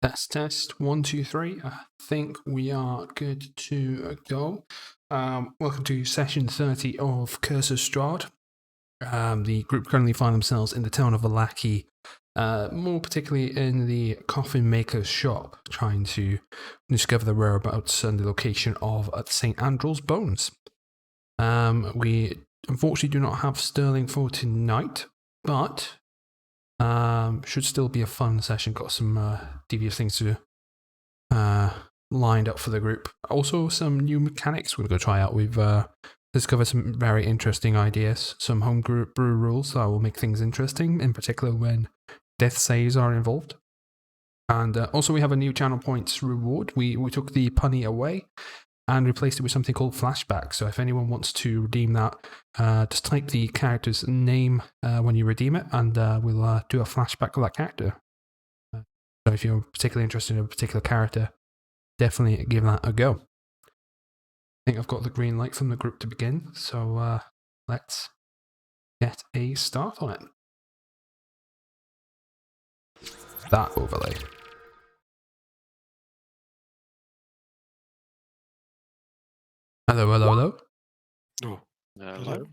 Test 1, 2, 3. I think we are good to go. Welcome to session 30 of Curse of Strahd. The group currently find themselves in the town of Vallaki, more particularly in the coffin maker's shop, trying to discover the whereabouts and the location of St. Andrew's bones. We unfortunately do not have Sterling for tonight, but should still be a fun session. Got some devious things to lined up for the group. Also, some new mechanics we're going to try out. We've discovered some very interesting ideas, some home brew rules that will make things interesting, in particular when death saves are involved. And also, we have a new channel points reward. We took the punny away and replaced it with something called flashback. So if anyone wants to redeem that, just type the character's name when you redeem it, and we'll do a flashback of that character. So if you're particularly interested in a particular character, definitely give that a go. I think I've got the green light from the group to begin, so let's get a start on it. That overlay. Hello, hello, hello. Oh, hello.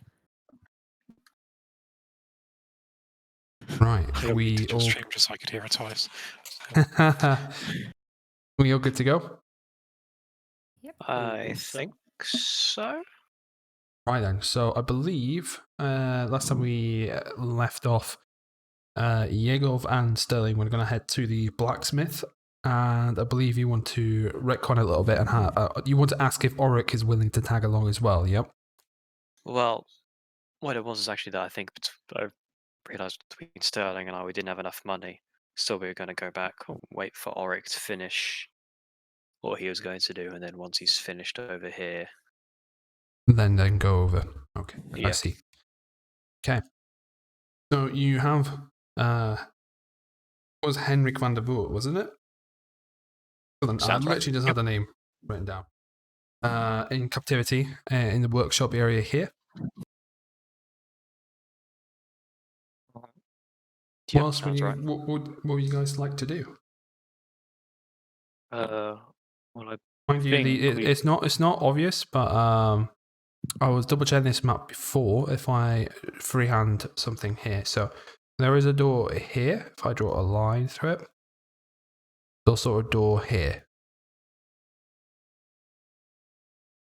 Right, we all stream just so I could hear it twice. We all good to go? Yep. I think so. Right then, so I believe last time we left off, Yegov and Sterling were going to head to the blacksmith, and I believe you want to retcon a little bit and you want to ask if Oric is willing to tag along as well, yep? Well, what it was is actually that I think I realised between Sterling and I we didn't have enough money. So we were going to go back and wait for Oric to finish what he was going to do, and then once he's finished over here, Then go over. Okay, yeah. I see. Okay. So you have, what was Henrik van der Voort, wasn't it? I literally just had the name written down. In captivity, in the workshop area here. Yep, What else would right. what would you guys like to do? Well, Mind you, it's not obvious, but I was double checking this map before. If I freehand something here, so there is a door here. If I draw a line through it, there's also a door here.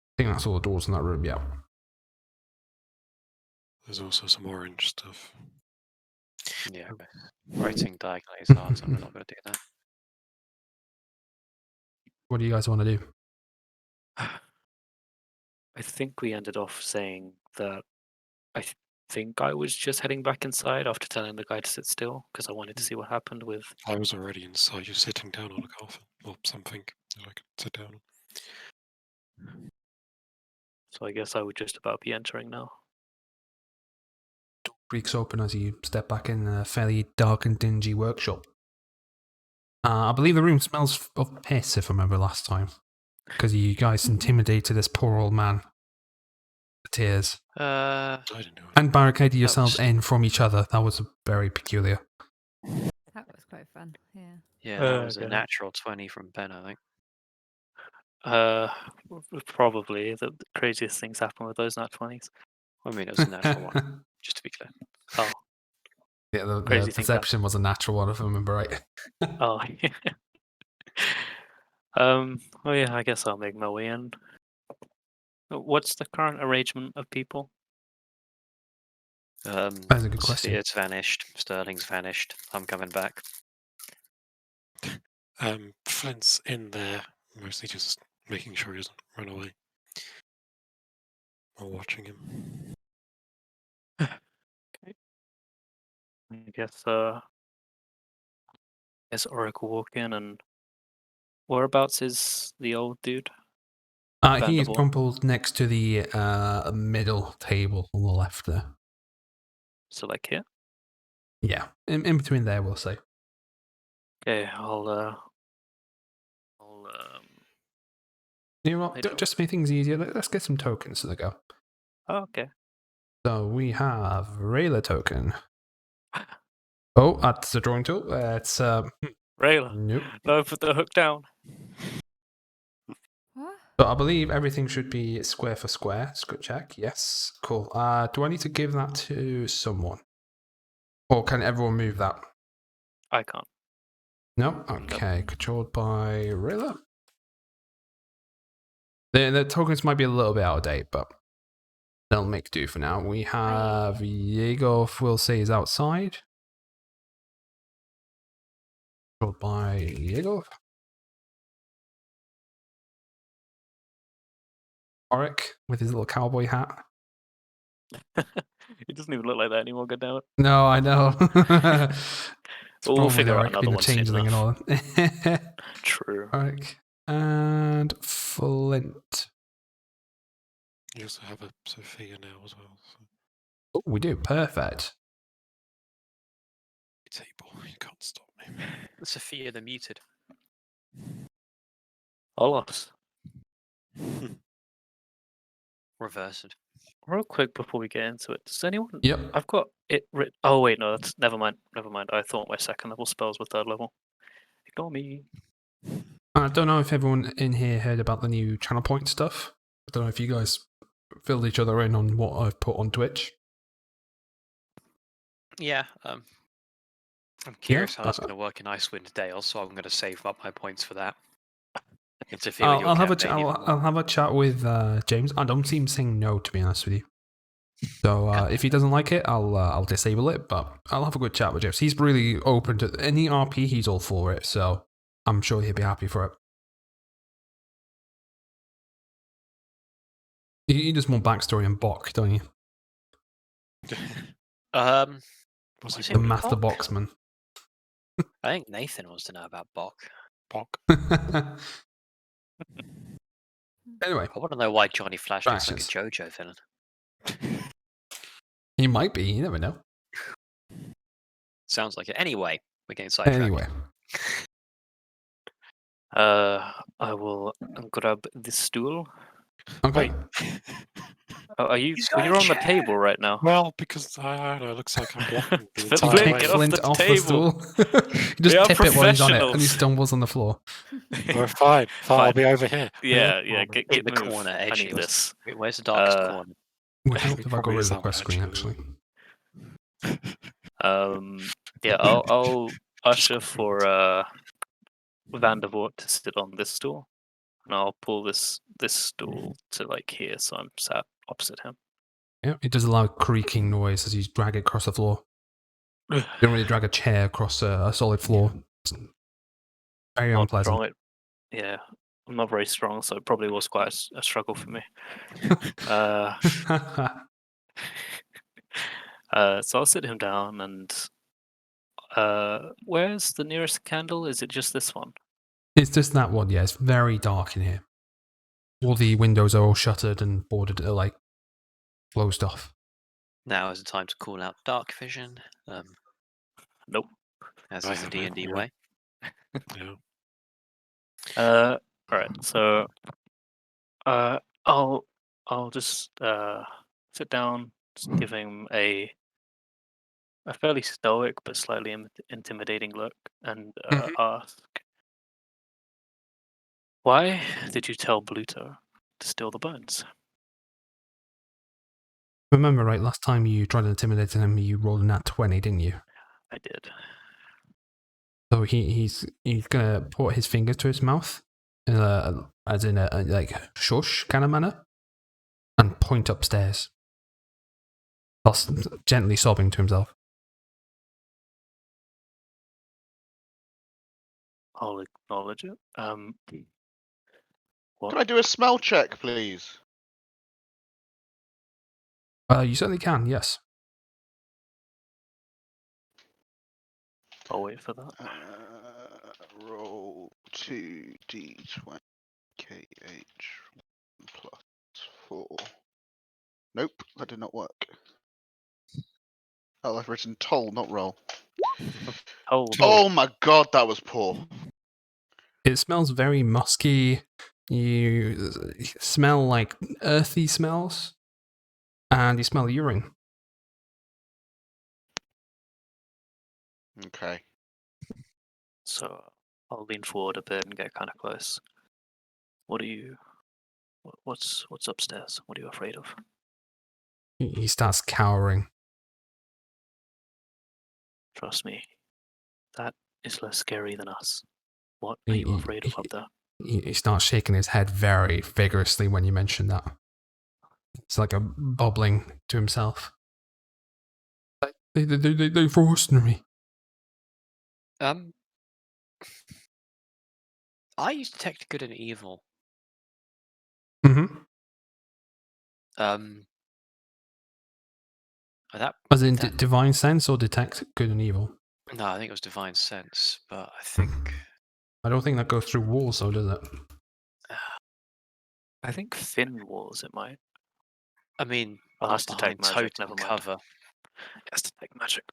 I think that's all the doors in that room. Yeah. There's also some orange stuff. Yeah, writing diagonally is hard, so I'm not going to do that. What do you guys want to do? I think we ended off saying that I think I was just heading back inside after telling the guy to sit still because I wanted to see what happened with. I was already inside. You're sitting down on a coffin or something that I could sit down on. So I guess I would just about be entering now. Door creaks open as you step back in a fairly dark and dingy workshop. I believe the room smells of piss, if I remember last time, because you guys intimidated this poor old man. The tears. I don't know. And barricaded yourselves in from each other. That was very peculiar. That was quite fun, yeah. Yeah, that was a natural 20 from Ben, I think. Probably the craziest things happen with those nat 20s. I mean, it was a natural one, just to be clear. Oh. Yeah, the perception was a natural one, if I remember right. Oh, yeah. Oh yeah, I guess I'll make my way in. What's the current arrangement of people? That's a good question. It's vanished. Sterling's vanished. I'm coming back. Flint's in there, mostly just making sure he doesn't run away. Or watching him. Okay. I guess Oric will walk in, and whereabouts is the old dude? He is crumpled next to the middle table on the left there. So like here? Yeah, in between there, we'll say. Okay, You know what? Just to make things easier, let's get some tokens to the go. Oh, okay. So we have Rayla token. Oh, that's the drawing tool. It's Rayla, Nope. no, put the hook down. What? So I believe everything should be square for square. Script check. Yes. Cool. Do I need to give that to someone? Or can everyone move that? I can't. No? Okay. Controlled by Rilla. The tokens might be a little bit out of date, but they'll make do for now. We have Yegov, we'll say, is outside. Controlled by Yegov. Auric with his little cowboy hat. It doesn't even look like that anymore, goddammit. No, I know. It's We'll probably figure out Auric another being a one soon changeling and all. True. Auric. And Flint. You also have a Sophia now as well. So Oh, we do. Perfect. table, you can't stop me. Sophia the muted. Olos. Reversed. Real quick before we get into it, does anyone? Yep. I've got it written. Oh wait, no, that's never mind. Never mind. I thought my second level spells were third level. Ignore me. I don't know if everyone in here heard about the new channel point stuff. I don't know if you guys filled each other in on what I've put on Twitch. Yeah. I'm curious how that's going to work in Icewind Dale, so I'm going to save up my points for that. Interfere with your I'll have a campaign even more. I'll have a chat with James. I don't see him saying no, to be honest with you. So if he doesn't like it, I'll disable it. But I'll have a good chat with James. He's really open to any RP. He's all for it. So I'm sure he'll be happy for it. You just want backstory and Bok, don't you? Was Was it it The Bok? Master Boxman. I think Nathan wants to know about Bok. Bok? Anyway, I want to know why Johnny Flash looks like a Factions. JoJo villain. he might be. You never know. Sounds like it. Anyway, we're getting sidetracked. Anyway, I will grab this stool. okay. Wait. Are you? He's got a You're on the chair. table right now. Well, because I don't know, it looks like I'm blocking the Flint, entire Kick way. get off Flint the off the table. stool. You just We are tip it while he's on it, and he professionals. stumbles on the floor. We're fine. I'll Fine. be over here. Yeah, Oh, Get In the move. corner, I edgy. need this. Where's the darkest Uh, corner? Would help It if I got probably rid of is the that quest screen, one, actually. Yeah, I'll usher for Vandervoort to sit on this stool, and I'll pull this stool to like here, so I'm sat opposite him. Yeah, it does a loud creaking noise as you drag it across the floor. You don't really drag a chair across a solid floor. It's very Not unpleasant. strong. Yeah, I'm not very strong, so it probably was quite a struggle for me. So I'll sit him down, and where's the nearest candle? Is it just this one? It's just that one, yeah. It's very dark in here. All the windows are all shuttered and boarded, like, closed off. Now is the time to call out dark vision. Nope. As I is the have D&D no- way. Yeah. All right. So, I'll just sit down, just give him a fairly stoic but slightly intimidating look, and ask, "Why did you tell Bluto to steal the bones?" Remember, right, last time you tried to intimidate him, you rolled a nat 20, didn't you? I did. So he's gonna put his finger to his mouth, as in a like shush kind of manner, and point upstairs, whilst gently sobbing to himself. I'll acknowledge it. What? Can I do a smell check, please? You certainly can, yes. I'll wait for that. Roll 2d20 KH 1 + 4. Nope, that did not work. Oh, I've written toll, not roll. Oh my god, that was poor. It smells very musky. You smell like earthy smells, and you smell urine. Okay. So I'll lean forward a bit and get kind of close. What are you? What's upstairs? What are you afraid of? He starts cowering. Trust me, that is less scary than us. What are you afraid of up there? He starts shaking his head very vigorously when you mention that. It's like a bubbling to himself. They forced me. I use detect good and evil. Mm-hmm. That As in that divine sense or detect good and evil? no, I think it was divine sense, but I think I don't think that goes through walls, though, does it? I think thin walls it might. I mean, Oh, not that's behind detect magic. total Never mind. cover. That's detect magic.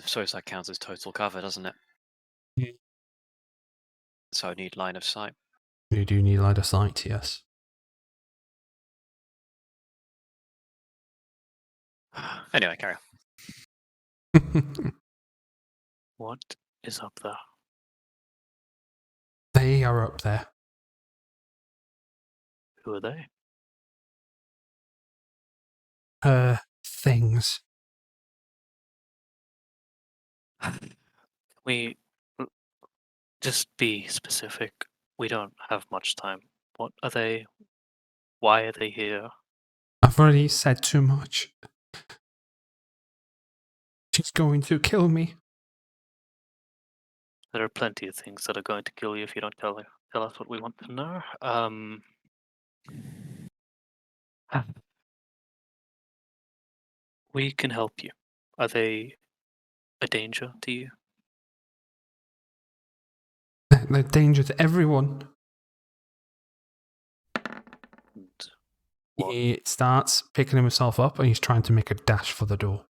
So that counts as total cover, doesn't it? Yeah. So I need line of sight. You do need line of sight, yes. Anyway, carry on. What is up there? They are up there. Who are they? Things. We just be specific. We don't have much time. What are they? Why are they here? I've already said too much. She's going to kill me. There are plenty of things that are going to kill you if you don't tell us what we want to know. We can help you. Are they a danger to you? They're danger to everyone. And what? He starts picking himself up and he's trying to make a dash for the door.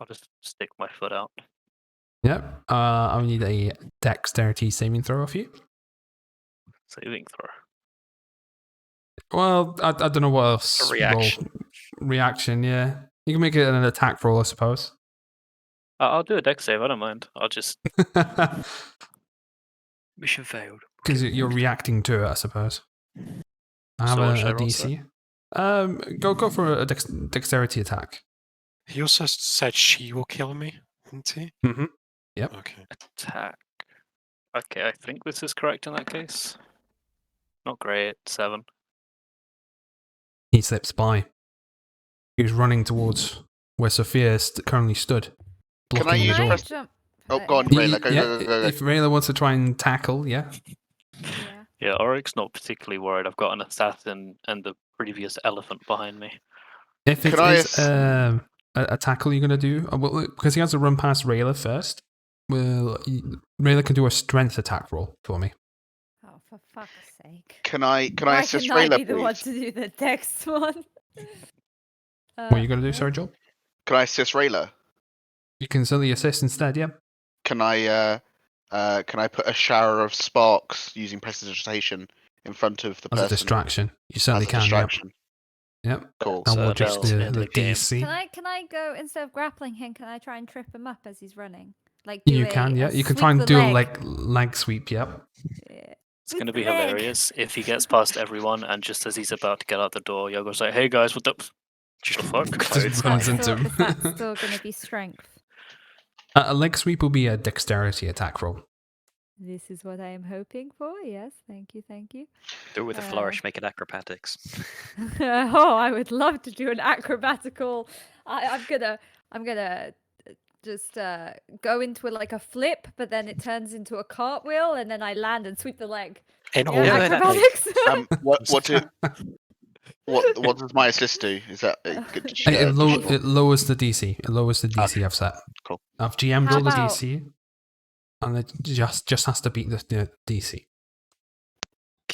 I'll just stick my foot out. Yep. I need a dexterity saving throw off you. Saving throw. Well, I don't know what else. A reaction. Reaction, yeah. You can make it an attack roll, I suppose. I'll do a dex save. I don't mind. I'll just. Mission failed. Because you're reacting to it, I suppose. I have So what should I a roll, DC. Go for a dexterity attack. He also said she will kill me, didn't he? Mm-hmm. Yep. Okay. Attack. Okay, I think this is correct in that case. Not great. 7. He slips by. He was running towards where Sophia currently stood, Can I blocking the use door. I press- jump? Oh, go on, yeah. Rayla. Go. If Rayla wants to try and tackle, yeah. Yeah. Yeah, Oric's not particularly worried. I've got an assassin and the previous elephant behind me. If it Can I is a tackle you're going to do, well, because he has to run past Rayla first, Rayla can do a strength attack roll for me. Oh, for fuck's sake. Can I Why assist can I Rayla, be the one please? to do the text one? What are you going to do, sorry, Joel? Can I assist Rayla? You can certainly assist instead, yeah. Can I put a shower of sparks using prestidigitation in front of the As person a distraction. You certainly as a can, distraction? yep. Cool. And we'll So just bells the in the game. DC. Can I go, instead of grappling him, can I try and trip him up as he's running? Like do You a, can, yeah. a You can sweep try and the do leg. a leg sweep, yep. Yeah. It's going to Sweep be the leg. hilarious if he gets past everyone and just as he's about to get out the door, Yogo's like, "Hey guys, what the fuck?" Just runs into him. Is that still going to be strength? A leg sweep will be a dexterity attack roll. This is what I am hoping for. Yes, thank you. Do it with a flourish, make it acrobatics. Oh, I would love to do an acrobatical. I'm gonna just go into like a flip, but then it turns into a cartwheel, and then I land and sweep the leg. In Yeah, all Yeah, acrobatics. What does my assist do? Is that It lowers the DC. It lowers the DC I've set. Cool. I've GM'd How all the about- DC, and it just has to beat the DC.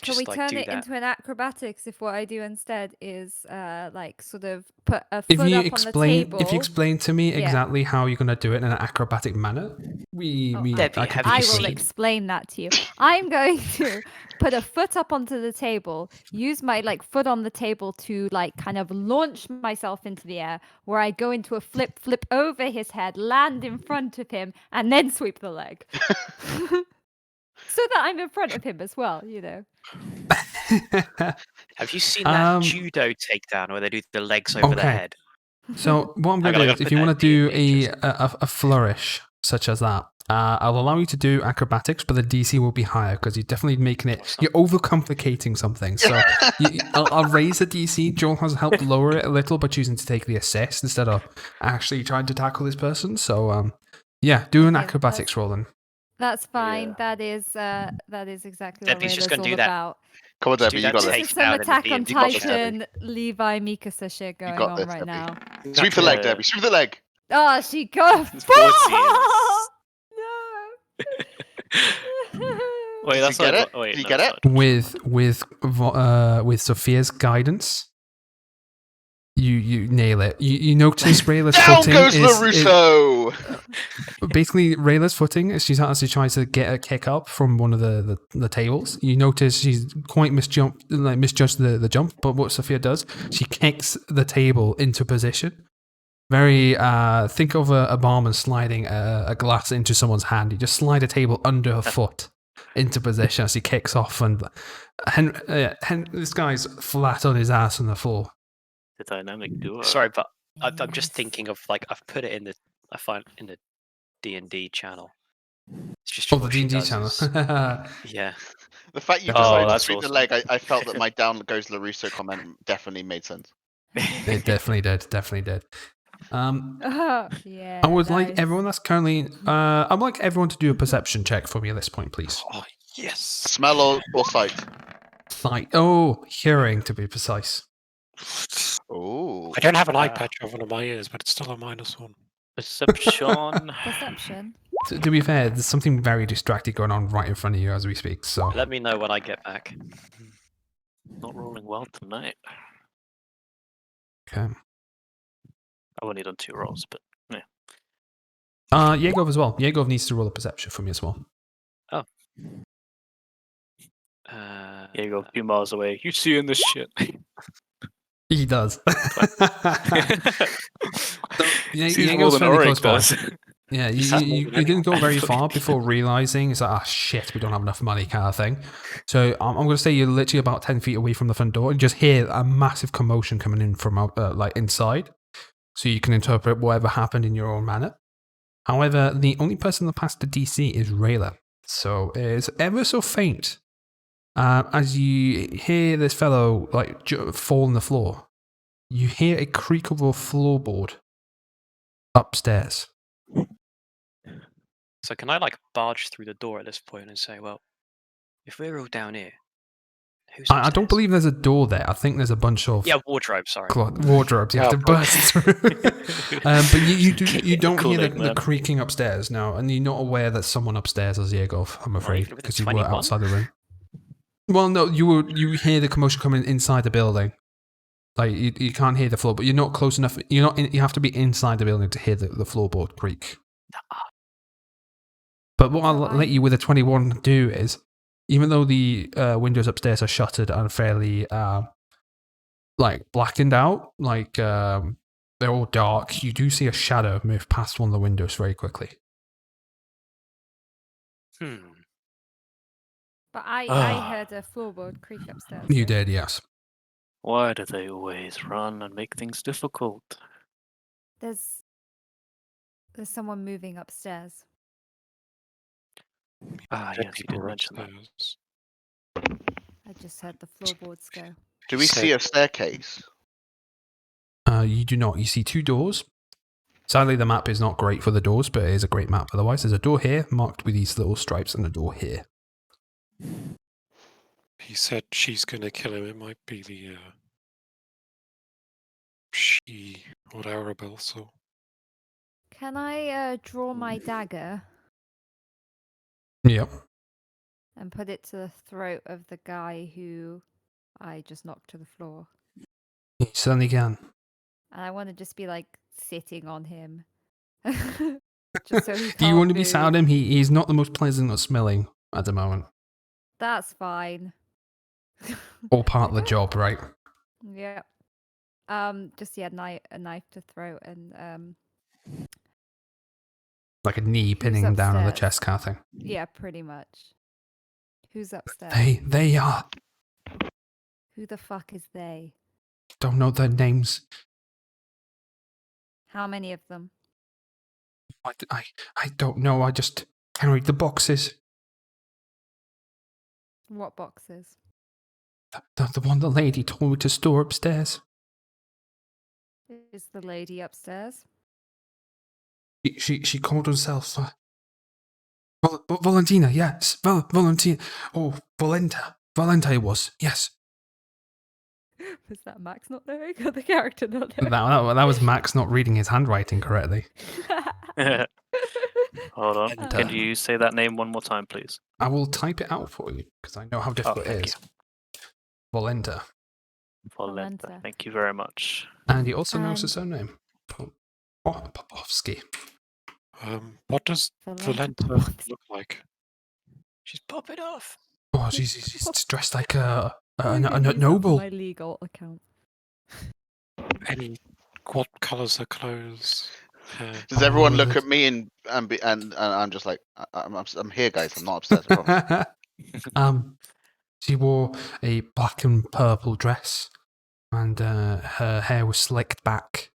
Can we turn it into an acrobatics if what I do instead is like sort of put a foot If you up on the table? explain to me Yeah. exactly how you're going to do it in an acrobatic manner, Debbie, I could have you I proceed. will explain that to you. I'm going to put a foot up onto the table, use my foot on the table to kind of launch myself into the air, where I go into a flip over his head, land in front of him, and then sweep the leg. So that I'm in front of him as well, Have you seen that judo takedown where they do the legs over the Okay. head? So what I'm I going to do gotta is, if put you that want to do in D&D, a flourish such as that, I'll allow you to do acrobatics, but the DC will be higher because you're definitely making it. Awesome. You're overcomplicating something. So I'll raise the DC. Joel has helped lower it a little by choosing to take the assist instead of actually trying to tackle this person. So yeah, do an Okay, acrobatics roll then. That's fine. Yeah. That is exactly Debbie's what just Rayla's gonna all do that. about. Come on, Just Debbie, do you that got This this. is some takedown in the Attack on D&D You got this, Titan, Levi Mikasa shit You going got on this, right Debbie. now. Sweep the leg, Yeah. Debbie. Sweep the leg. Oh, she goes. It's 14. No. Wait, Does that's he get not. it? Wait, Did he no, get that's it? not With Sophia's guidance, you nail it. You notice Rayla's Down footing goes is LaRusso! basically Rayla's footing as she tries to get a kick up from one of the tables. You notice she's quite misjudged the jump, but what Sophia does, she kicks the table into position. Very think of a barman sliding a glass into someone's hand. You just slide a table under her foot into position as he kicks off, and this guy's flat on his ass on the floor. the dynamic duo. Sorry, but I'm just Yes. thinking of I've put it in the D&D channel. It's just Oh, the what she D&D does channel. is- yeah. The fact you Oh, decided to that's sweep the awesome. leg, I felt that my down goes LaRusso comment definitely made sense. It definitely did. Yeah. I would like nice. everyone that's currently. I'd like everyone to do a perception check for me at this point, please. Oh, yes. Smell or sight? Sight. Oh, hearing to be precise. Oh. I don't have an eye patch over one of my ears, but it's still a -1. Perception. Perception. To be fair, there's something very distracting going on right in front of you as we speak. So Let me know when I get back. Not rolling well tonight. okay. I've only done 2 rolls, but yeah. Yegov as well. Yegov needs to roll a perception for me as well. Here you go, a few miles away. You seeing this shit? He does. Sees more Yegov's than fairly Auric close by. does. Yeah, He said more you than didn't go anyone. very far before realizing it's like, ah, shit, we don't have enough money, kind of thing. So I'm going to say you're literally about 10 feet away from the front door and just hear a massive commotion coming in from out, inside. So you can interpret whatever happened in your own manner. However, the only person that passed the DC is Rayla. So it's ever so faint. As you hear this fellow fall on the floor, you hear a creak of a floorboard upstairs. So can I barge through the door at this point and say, well, if we're all down here, who's I don't upstairs? believe there's a door there. I think there's a bunch of wardrobe. Sorry. wardrobes you have to burst through. But you don't Cool hear name, the man. creaking upstairs now, and you're not aware that someone upstairs is Yegov, I'm afraid, even with a because you were 21? outside the room. Well, no, you hear the commotion coming inside the building. You can't hear the floor, but you're not close enough. You have to be inside the building to hear the floorboard creak. But what I'll let you with a 21 do is, even though the windows upstairs are shuttered and fairly blackened out, they're all dark, you do see a shadow move past one of the windows very quickly. But I heard a floorboard creak upstairs. You so- did, yes. Why do they always run and make things difficult? There's someone moving upstairs. Ah, Dead yes, you people did are mention that. upstairs. I just heard the floorboards go. Do we see a staircase? You do not. You see 2 doors. Sadly, the map is not great for the doors, but it is a great map otherwise. There's a door here marked with these little stripes and a door here. He said she's gonna kill him. It might be the she or Arabelle. So Can I draw my dagger Yep. and put it to the throat of the guy who I just knocked to the floor? You certainly can. And I want to just be sitting on him. Just so he Do you want to can't be sad move. him? He's not the most pleasant of smelling at the moment. That's fine. All part of the Okay. job, right? Yeah. Just a knife to throat and Like a knee Who's pinning him down on the upstairs? chest kind of thing. yeah, pretty much. Who's upstairs? They are. Who the fuck is they? Don't know their names. How many of them? I don't know. I just can read the boxes. What boxes? The one the lady told me to store upstairs. Is the lady upstairs? She called herself Valentina. Yes, Valentina. Oh, Valenta it was. Yes. Was that Max not knowing or the character not knowing? That was Max not reading his handwriting correctly. Hold on. And, Can you say that name one more time, please? I will type it out for you because I know how difficult it thank is. Valenta. Valenta. Thank you very much. And he also knows And- his surname. Popovsky. What does Valenta Valenta Popovsky. look like? She's popping off. Oh, she's dressed like a I'm gonna use that for noble. my legal account. What colours are clothes? Hair? Does everyone Oh, look that's- at me and I'm just like I'm here, guys. I'm not upstairs. I promise. She wore a black and purple dress, and her hair was slicked back.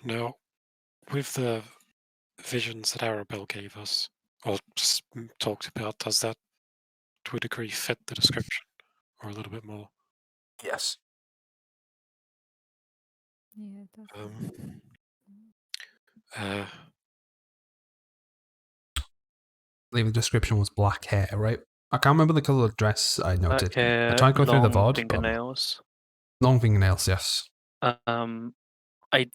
Now, with the visions that Arabelle gave us, or talked about, does that to a degree fit the description, or a little bit more? Yes. Yeah, it does. Uh, I believe the description was black hair, right? I can't remember the colour of dress I noted. Black hair, I tried to go through the long VOD. fingernails. Long fingernails, yes. I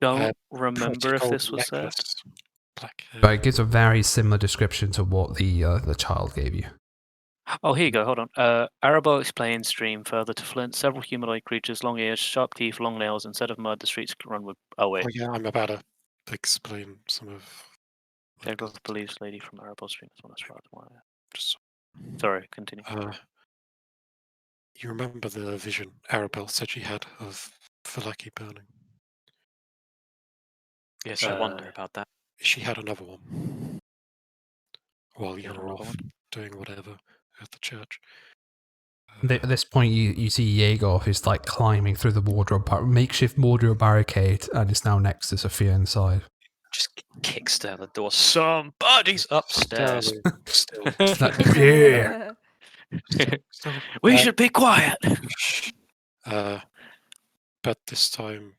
don't remember if pretty this gold was said. necklace, black hair. But it gives a very similar description to what the child gave you. Oh, here you go. Hold on. Arabelle explains Stream further to Flint. Several humanoid creatures, long ears, sharp teeth, long nails. Instead of mud, the streets can run with. Oh wait. Oh yeah, I'm about to explain some of. Jacob believes lady from Arabelle Stream is one of Strahd. Just, Sorry, continue. you remember the vision Arabelle said she had of Vallaki burning? Yes, I wonder about that. She had another one while you had were another off one? doing whatever at the church. At this point, you see Yegor, who's like climbing through the makeshift wardrobe barricade, and is now next to Sophia inside. Just kicks down the door. Somebody's upstairs. Still, Yeah. still, We should be quiet. but this time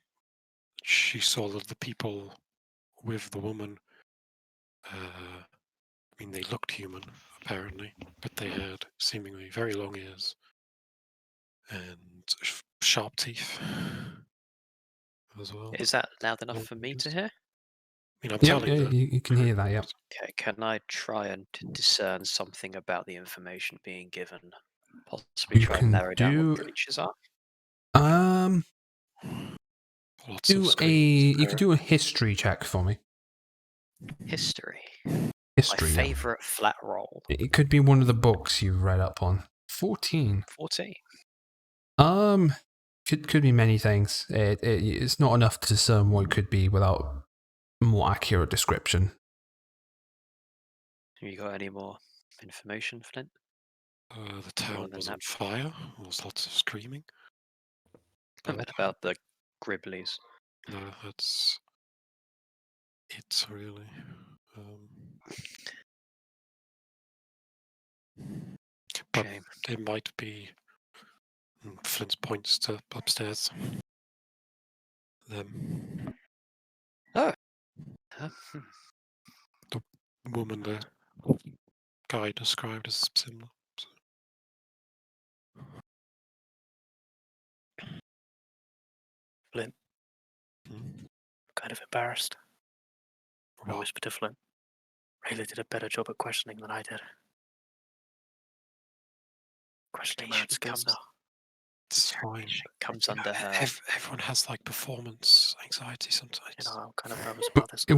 she saw that the people with the woman, I mean, they looked human, apparently, but they had seemingly very long ears and sharp teeth as well. Is that loud enough for me to hear? I mean, I'm Yep, telling yeah, you can hear that, yep. Okay, can I try and discern something about the information being given? Possibly You try can and narrow down do- what creatures are? Lots of You could do a history check for me. History. History, My yeah. favourite flat roll. It could be one of the books you've read up on. 14. 14. Could be many things. It's not enough to discern what it could be without more accurate description. Have you got any more information, Flint? The town than was that. on fire. There was lots of screaming. I meant about the Gribblies. No, that's it, really. But Okay. it might be Flint's points to upstairs. Them. Oh. The woman the guy described as similar. Flint. Hmm. Kind of embarrassed. I Well, whispered to Flint. Rayleigh did a better job at questioning than I did. Questioning my own skills now. It's fine. It comes under her. Everyone has like performance anxiety sometimes. You know, I'm kind of nervous about this. It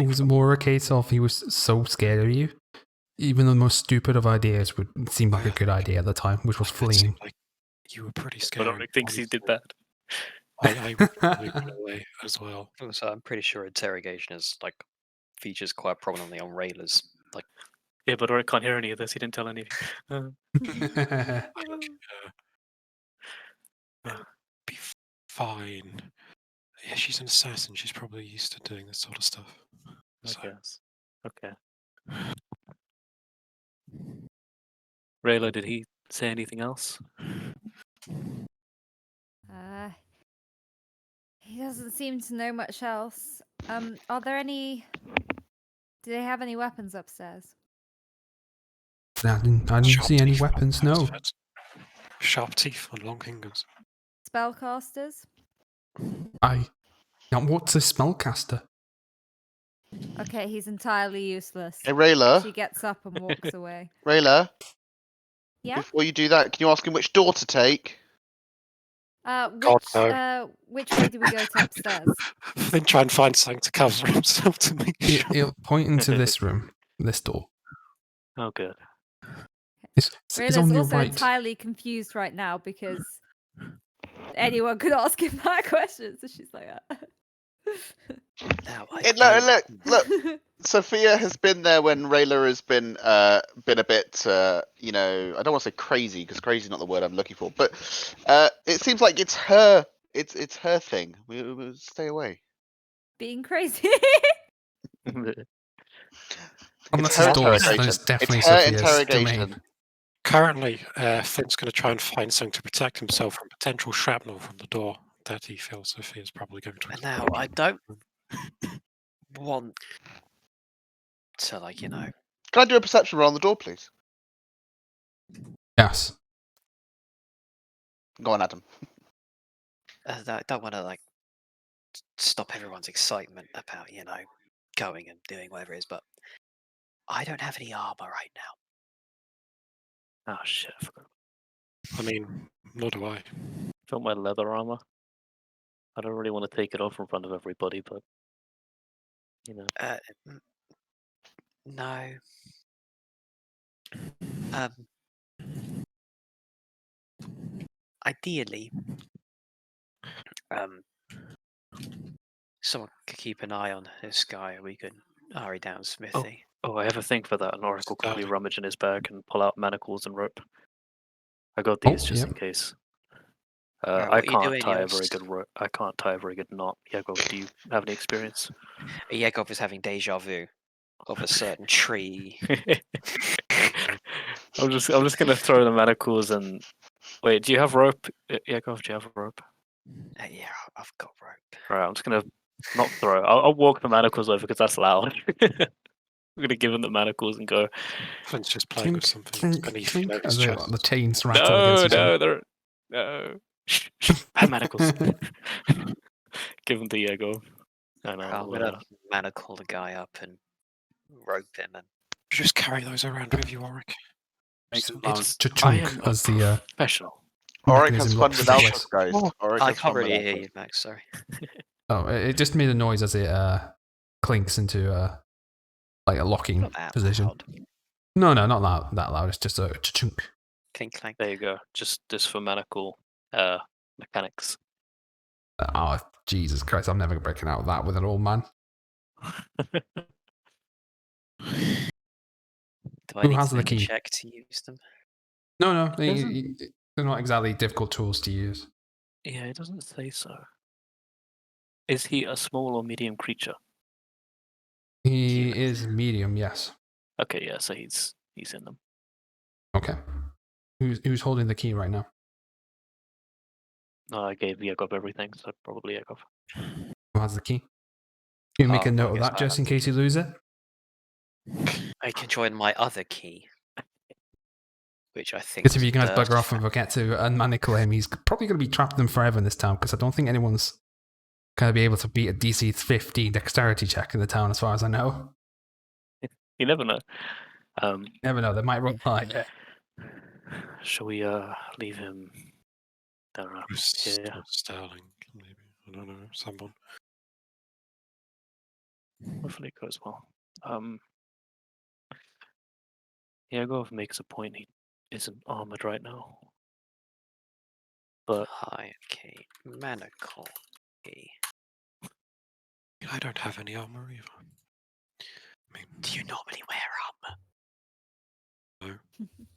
was more a case of he was so scared of you. Even the most stupid of ideas would seem like a good idea at the time, which was Like, it seemed fleeing. like you were pretty But scared. Ulrich thinks he did honestly. that. I would probably run away as well. So I'm pretty sure interrogation is like features quite prominently on Rayla's. Like, Yeah, but Ulrich can't hear any of this. He didn't tell any of you. Be fine. Yeah, she's an assassin. She's probably used to doing this sort of stuff. I So, guess. Okay. Rayla, did he say anything else? He doesn't seem to know much else. Are there any? Do they have any weapons upstairs? I didn't sharp see any teeth, weapons, long no. fingers. Sharp teeth and long fingers. Spellcasters? What's a spellcaster? Okay, he's entirely useless. Hey, Rayla. She gets up and walks away. Rayla, Yeah. before you do that, can you ask him which door to take? Which way do we go to upstairs? Then try and find something to cover himself to make sure. He'll point into this room, this door. Oh, good. It's Rayla's on your also right. entirely confused right now because anyone could ask him that question. So she's like, now Look. Sophia has been there when Rayla has been a bit, I don't want to say crazy because crazy is not the word I'm looking for, but it seems like it's her thing. We'll stay away. being crazy. Unless her it's doors, then interrogation. it's definitely It's her Sophia's interrogation. domain. Currently, Finn's going to try and find something to protect himself from potential shrapnel from the door that he feels Sophia's probably going to. And now I don't want to, like, Can I do a perception roll on the door, please? Yes. Go on, Adam. I don't want to like stop everyone's excitement about going and doing whatever it is, but I don't have any armor right now. Oh, shit. I forgot. I mean, nor do I. Felt my leather armor. I don't really want to take it off in front of everybody, but No. Ideally, someone could keep an eye on this guy. We could hurry down Smithy. Oh, I have a thing for that. An oracle could probably Starting. rummage in his bag and pull out manacles and rope. I got these just in case. Right, I what are you can't doing, tie a Yost? very good rope. I can't tie a very good knot. Yegov, do you have any experience? Yegov is having deja vu of a certain tree. I'm just gonna throw the manacles and wait. Do you have rope, Yegov? Do you have rope? Yeah, I've got rope. Right, I'm just gonna not throw. I'll walk the manacles over because that's loud. I'm gonna give him the manacles and go. Finn's just playing with something that's beneath his As chest. the chains rattle against his arm. No. Bad manacles. Give him the Yegov. And I'm gonna manacle the guy up and rope him and You just carry those around with you, Ulrich. Makes Some it idiots. I chunk am a as the professional. Auric has mechanism fun locks without into us, place. guys. Auric I has fun can't really without hear us. you, Max. Sorry. Oh, it just made a noise as it clinks into like a locking Not that position. loud. No, not that loud. It's just a chunk. Clink clank. There you go. Just for manacle mechanics. Oh, Jesus Christ! I'm never breaking out of that with an old man. Do I Who need has to the make a key? check to use them? No, Doesn't- they're not exactly difficult tools to use. Yeah, it doesn't say so. Is he a small or medium creature? He Human. is medium, yes. Okay, yeah, so he's in them. Okay. Who's holding the key right now? No, I gave Yegov everything, so probably Yegov. Who has the key? You make a I note of guess that I just have in case you lose it. I can join my other key, which I think. Because if was you guys dirt. bugger off and forget to unmanacle him, he's probably going to be trapped in them forever in this town. Because I don't think anyone's going to be able to beat a DC 15 dexterity check in the town, as far as I know. You never know. Never know. They might run high. Shall we leave him don't know. Yeah. Sterling, maybe. I don't know. Someone. Hopefully it goes well. Yegov makes a point he isn't armored right now. But Hi, okay. Manacle. Okay. I don't have any armor either. I mean, Do you normally wear armor? no.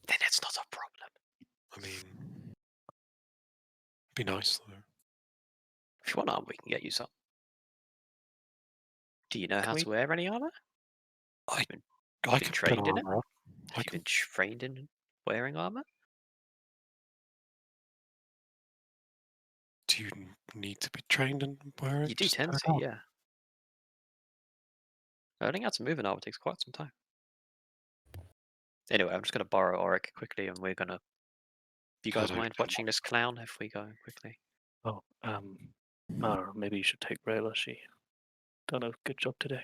Then it's not a problem. I mean, be nice though. If you want armor, we can get you some. Do you know how we- to wear any armor? I been can put trained in it? armor on. I Have you can. been trained in wearing armor? Do you need to be trained in wearing? You do Just tend put to, it on. yeah. Learning how to move an armor takes quite some time. Anyway, I'm just going to borrow Auric quickly, and we're going to... Do you I guys don't mind have watching this clown if we go quickly? oh, I don't know, maybe you should take Rayla. She done a good job today.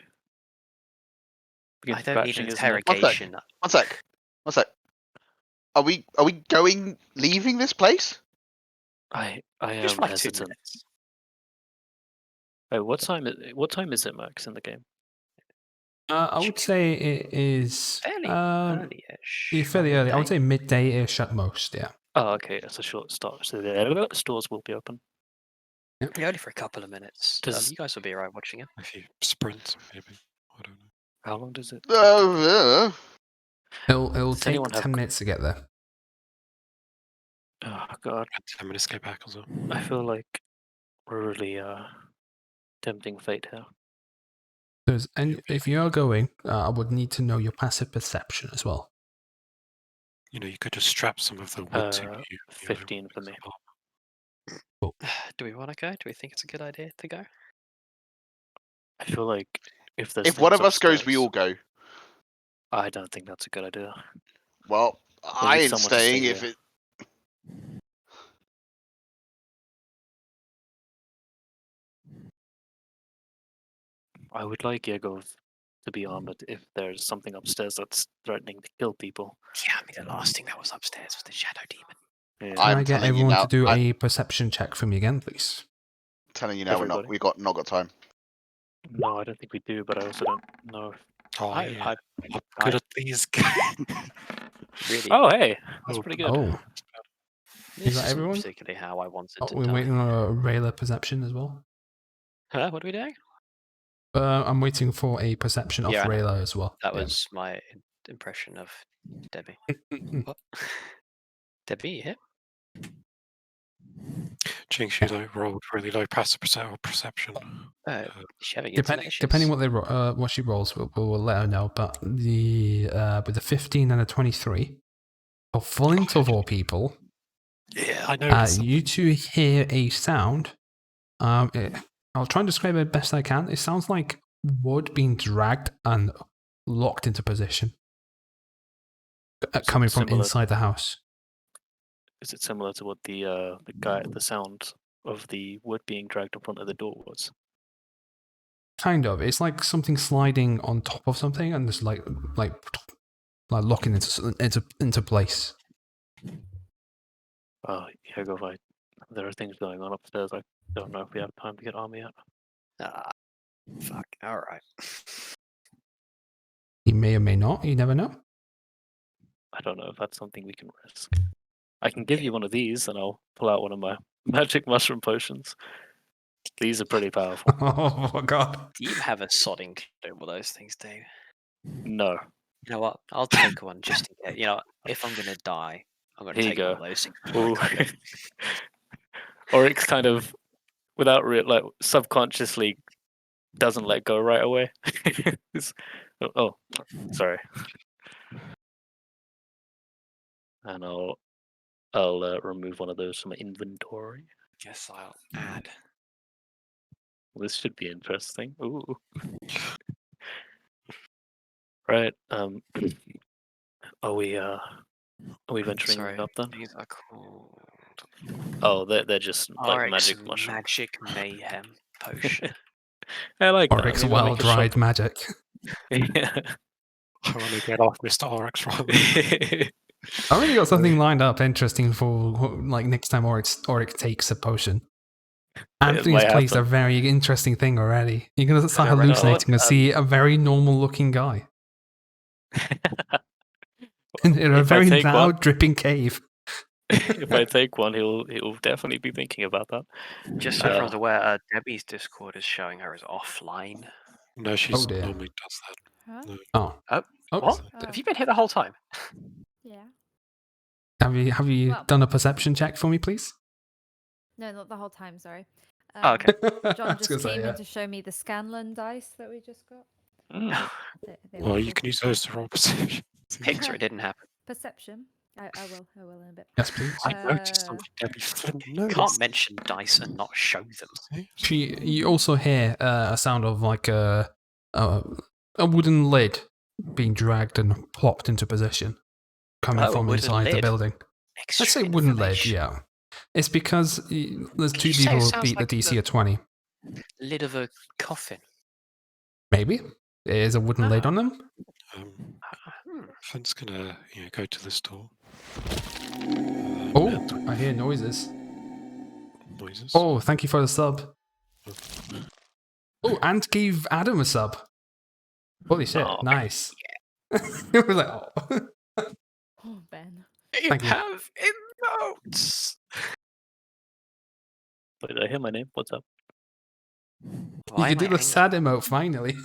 Begin I don't need scratching an his neck. interrogation. One sec. Are we leaving this place? I Just am for like 2 hesitant. minutes. Oh, what time is it, Max, in the game? I would say it is Fairly early-ish. yeah, fairly early. I would Midday? say midday-ish at most. Yeah. Oh, okay, it's a short start. So the stores will be open. Yeah, only for a couple of minutes. Does- You guys will be alright watching it. If you sprint, maybe. I don't know. How long does it? It'll Does take anyone have 10 minutes to get there. Oh God, 10 minutes to get back as well. I feel like we're really tempting fate here. And if you are going, I would need to know your passive perception as well. You know, you could just strap some of the wood to you. 15 for me. Do we want to go? Do we think it's a good idea to go? I feel like if there's If one things of us goes, we upstairs- all go. I don't think that's a good idea. Well, I need ain't someone to stay staying if here. it. I would like Yegov to be armored if there's something upstairs that's threatening to kill people. Yeah, I mean, the last thing that was upstairs was the Shadow Demon. Yeah. Can I'm I get telling you everyone now, to do a perception check for me again, please? Telling you now, Everybody. we got not got time. No, I don't think we do, but I also don't know. Oh, I yeah. I'm I- good at these games. really. Oh, hey, that's Oh, pretty good. Oh, this is that isn't everyone? particularly how I wanted oh to we're die. waiting on a Rayla perception as well. Huh? What are we doing? I'm waiting for a perception Yeah, of I know. Rayla as well. That Yeah. was my impression of Debbie. What? Debbie, you here? Jinx, you though rolled really low passive perception. Is she having Depending internet depending issues? what she rolls, we'll let her know. But the with the 15 and a 23, for Flint of all people, Yeah, I know. you two hear a sound. I'll try and describe it best I can. It sounds like wood being dragged and locked into position, coming from similar- inside the house. Is it similar to what the sound of the wood being dragged in front of the door was? Kind of. It's like something sliding on top of something and just like locking into place. Oh, Yegov, there are things going on upstairs. I don't know if we have time to get army yet. Ah, fuck. All right. You may or may not. You never know. I don't know if that's something we can risk. I can give you one of these, and I'll pull out one of my magic mushroom potions. These are pretty powerful. Oh my god. Do you have a sodding clue what those things do? No. You know what? I'll take one just in case. You know, if I'm gonna die, I'm gonna Here you take one of go. those things. Ooh. Oryx kind of, without subconsciously, doesn't let go right away. oh, sorry. And I'll remove one of those from my inventory. Guess I'll add. This should be interesting. Ooh. Right. Are we venturing Sorry, up then? these are called Oh, they're just like Oryx magic mushrooms. Magic Mayhem Potion. I like that. Oryx Maybe I'll make well a shop. dried magic. Yeah. I want to get off Mr. Oryx right. I've already got something lined up interesting for like next time Auric takes a potion. Anthony's might placed a happen. very interesting thing already. You're gonna start Already. hallucinating and see a very normal-looking guy in a If I very take loud, one, dripping cave. if I take one, he'll definitely be thinking about that. Just so everyone's aware, Debbie's Discord is showing her as offline. No, she's dear. normally does that. Huh? No. Oh, What? Oh. Have you been here the whole time? Yeah. have you Well- done a perception check for me, please? No, not the whole time. Sorry. Oh, okay. John I was just gonna say, came yeah. in to show me the Scanlan dice that we just got. Mm. They Well, were you good. can use those to roll perception. Picture it didn't happen. Perception. I will in a bit. Yes, please. I noticed something Debbie Flynn noticed. Can't mention dice and not show them. See? You also hear a sound of like a wooden lid being dragged and plopped into position, coming Oh, a from wooden inside the lid? building. Extra Let's say wooden lid, information. yeah. It's because there's Did two you say it people sounds beat like the DC the- at 20. Lid of a coffin. Maybe. There is a wooden lid Ah. on them. Hmm. Flynn's gonna go to this door. Oh, I hear noises. Noises. Oh, thank you for the sub. Oh, and gave Adam a sub. Holy shit, Oh, nice. It was like, oh. Oh, Ben. You Thank you. have emotes. Wait, did I hear my name? What's up? Why You can am do I the sad emote finally.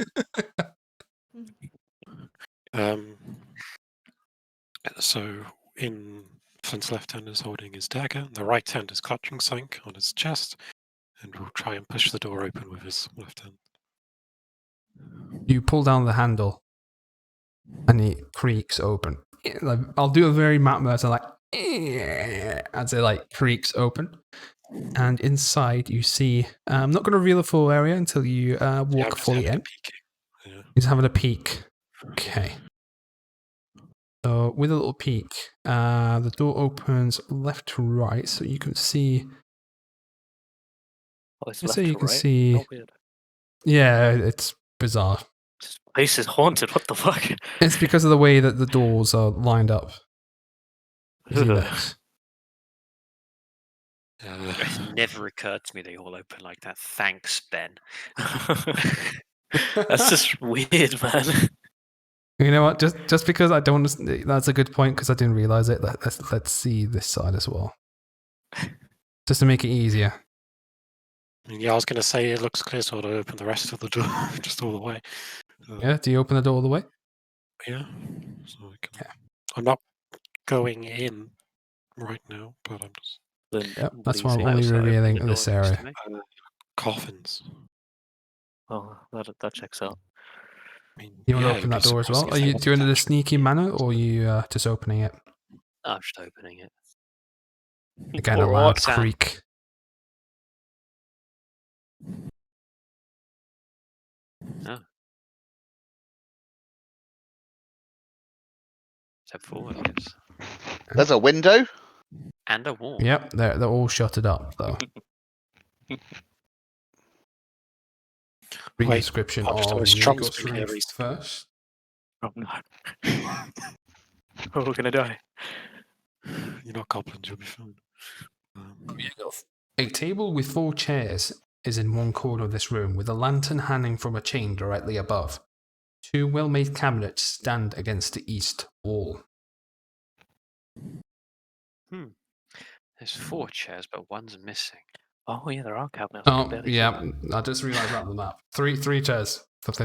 So in Flynn's left hand is holding his dagger, the right hand is clutching something on his chest, and will try and push the door open with his left hand. You pull down the handle and it creaks open. Like, I'll do a very Matt Mercer like as it like creaks open. And inside you see I'm not going to reveal the full area until you Yeah, I'm walk just fully having a in. peek. Yeah. He's having a peek. Okay. So with a little peek, the door opens left to right, so you can see. Oh, it's Let's left say to you can right. see. Oh, weird. Yeah, it's bizarre. This place is haunted. What the fuck? It's because of the way that the doors are lined up. You see this? It never occurred to me they all open like that. Thanks, Ben. That's just weird, man. You know what? Just because I don't, that's a good point because I didn't realize it. Let's see this side as well, just to make it easier. I mean, yeah, I was going to say it looks clear, so I'll open the rest of the door just all the way. Yeah. Do you open the door all the way? Yeah. So I can, Yeah. I'm not going in right now, but I'm just Then Yep. what That's do you why I'm see? I only also opened revealing the this door next area. to me. coffins. Oh, that checks out. I mean, You want to yeah, open it'd that be door as well? surprising Are if you they doing it in a wasn't sneaky manner, or are you just opening it? I'm just opening it. Again, a Or loud Sam. creak. Step forward, I guess. There's a window. And a wall. Yep, they're all shuttered up though. Read the Wait, description I'll just of always trump Jaeger's speak room every- first. Oh no. Oh, we're gonna die. You're not goblins, you'll be fine. A table with 4 chairs is in one corner of this room, with a lantern hanging from a chain directly above. 2 well-made cabinets stand against the east wall. There's 4 chairs, but one's missing. Oh yeah, there are cabinets. I Oh, can barely see yeah, I just realised that on the map. 3 chairs. Three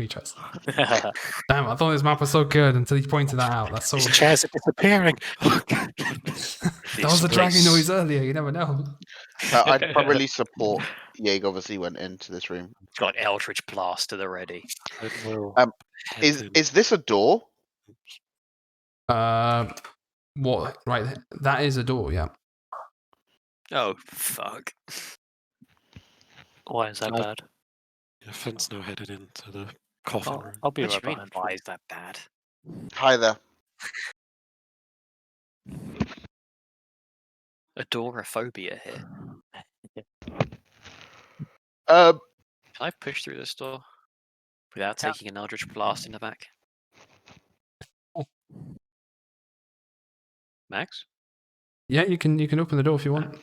chairs. that. Damn, I thought this map was so good until you pointed that out. That's so. These chairs are disappearing. That was the This dragging place- noise earlier. You never know. I'd probably support. Yeg obviously went into this room. Got Eldritch Blast to the ready. Is this a door? What? Right, that is a door. Yeah. Oh, fuck. Why is that No. bad? Yeah, Flynn's now headed into the coffin Oh, room. I'll be What do right you mean, behind. why is that bad? Hi there. Agoraphobia here. Um, Can I push through this door without taking an Eldritch Blast in the back? Max? Yeah, you can open the door if you want.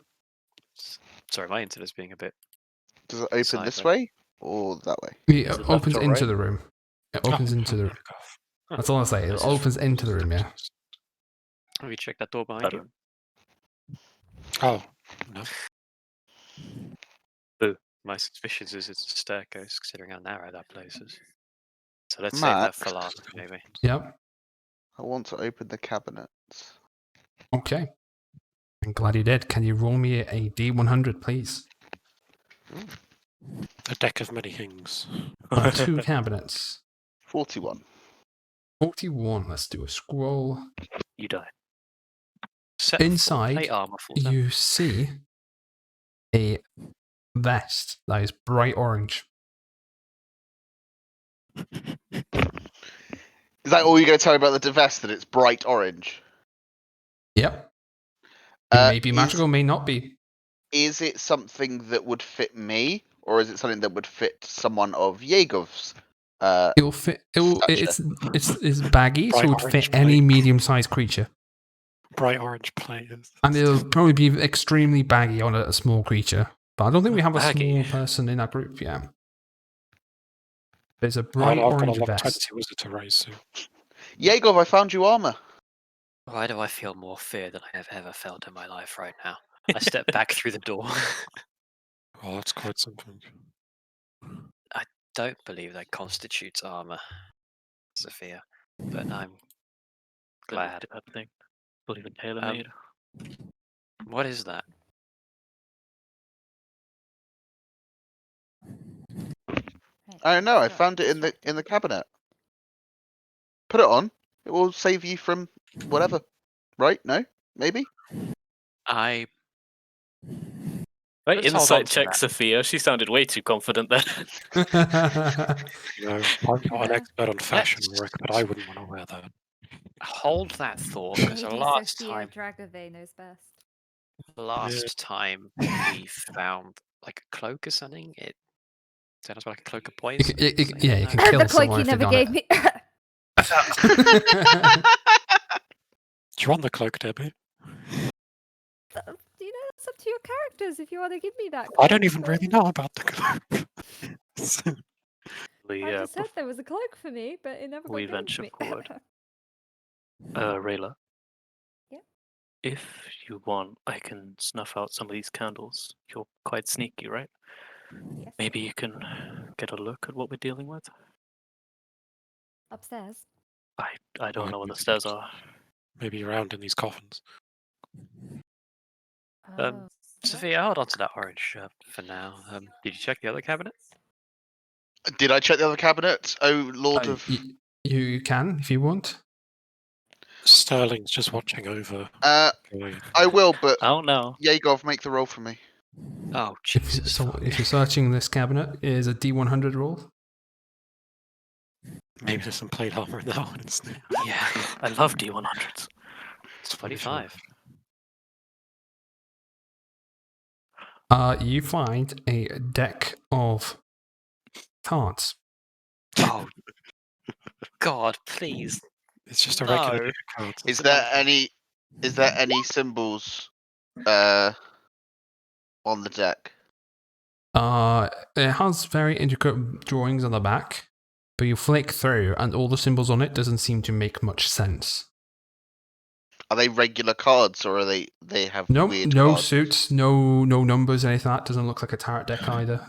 Sorry, my internet's being a bit. Does it open this Sideways. way or that way? It Is it left opens or into right? the room. It opens Oh, into the room. fuck off. That's all I say. It This is- opens into the room, yeah. Have you checked that door behind Better. you? Oh, no. My suspicions is it's a staircase, considering how narrow that place is. So let's Max? save that for last, maybe. Yep. I want to open the cabinet. Okay. I'm glad you did. Can you roll me a D100, please? A deck of many things. 2 cabinets. 41. 41. Let's do a scroll. You die. Set of full Inside, plate armor for them. You see a vest that is bright orange. Is that all you're going to tell me about the vest? That it's bright orange? Yep. It may be Is- magical, may not be. Is it something that would fit me, or is it something that would fit someone of Yegov's? It'll fit. It's baggy, so it would Bright fit orange any plate. medium-sized creature, Bright orange players. and it'll probably be extremely baggy on a small creature. But I don't think we have a Baggy? small person in our group. Yeah. There's a I've bright got a orange level vest. 20 wizard to raise soon. Yegov, I found you armor. Why do I feel more fear than I have ever felt in my life right now? I step back through the door. Oh, that's quite something. Don't believe that constitutes armor, Sophia, but I'm glad. That thing. Believe in tailor Um, made. What is that? I don't know. I found it in the cabinet. Put it on. It will save you from whatever. Right? No? Maybe? I Right, let's hold on insight to check, that. Sophia. She sounded way too confident there. You know, I'm not an expert on fashion, Let's- Rick, but I wouldn't want to wear that. hold that thought because the Lady last Sophia time, Dragove knows best. time we found like a cloak or something, it sounds like a cloak of poison. Yeah, you can The kill cloak someone you if they never got gave it. me. Do you want the cloak, Debbie? You know, that's up to your characters if you want to give me that. I don't cloak, even but really know about the cloak. I just said there was a cloak for me, but it never got we given to venture me. forward. Rayla. Yeah? If you want, I can snuff out some of these candles. You're quite sneaky, right? Yes. Maybe you can get a look at what we're dealing with. Upstairs. I don't know where the maybe stairs are. Maybe around in these coffins. Oh, what? Sophia, hold on to that orange for now. Did you check the other cabinet? Did I check the other cabinet? Oh, Lord of... You can if you want. Sterling's just watching over. I will, but I don't know. Yegov, make the roll for me. Oh If, Jesus! so fuck. if you're searching this cabinet, it is a D100 roll. Maybe there's some plate armor in that one instead. Yeah, I love D100s. it's 25. You find a deck of cards. Oh God, please. It's just a regular No. deck of cards. Is there any symbols on the deck? It has very intricate drawings on the back, but you flick through, and all the symbols on it doesn't seem to make much sense. Are they regular cards, or are they have No, weird no cards? suits, no numbers, anything like that. Doesn't look like a tarot deck either.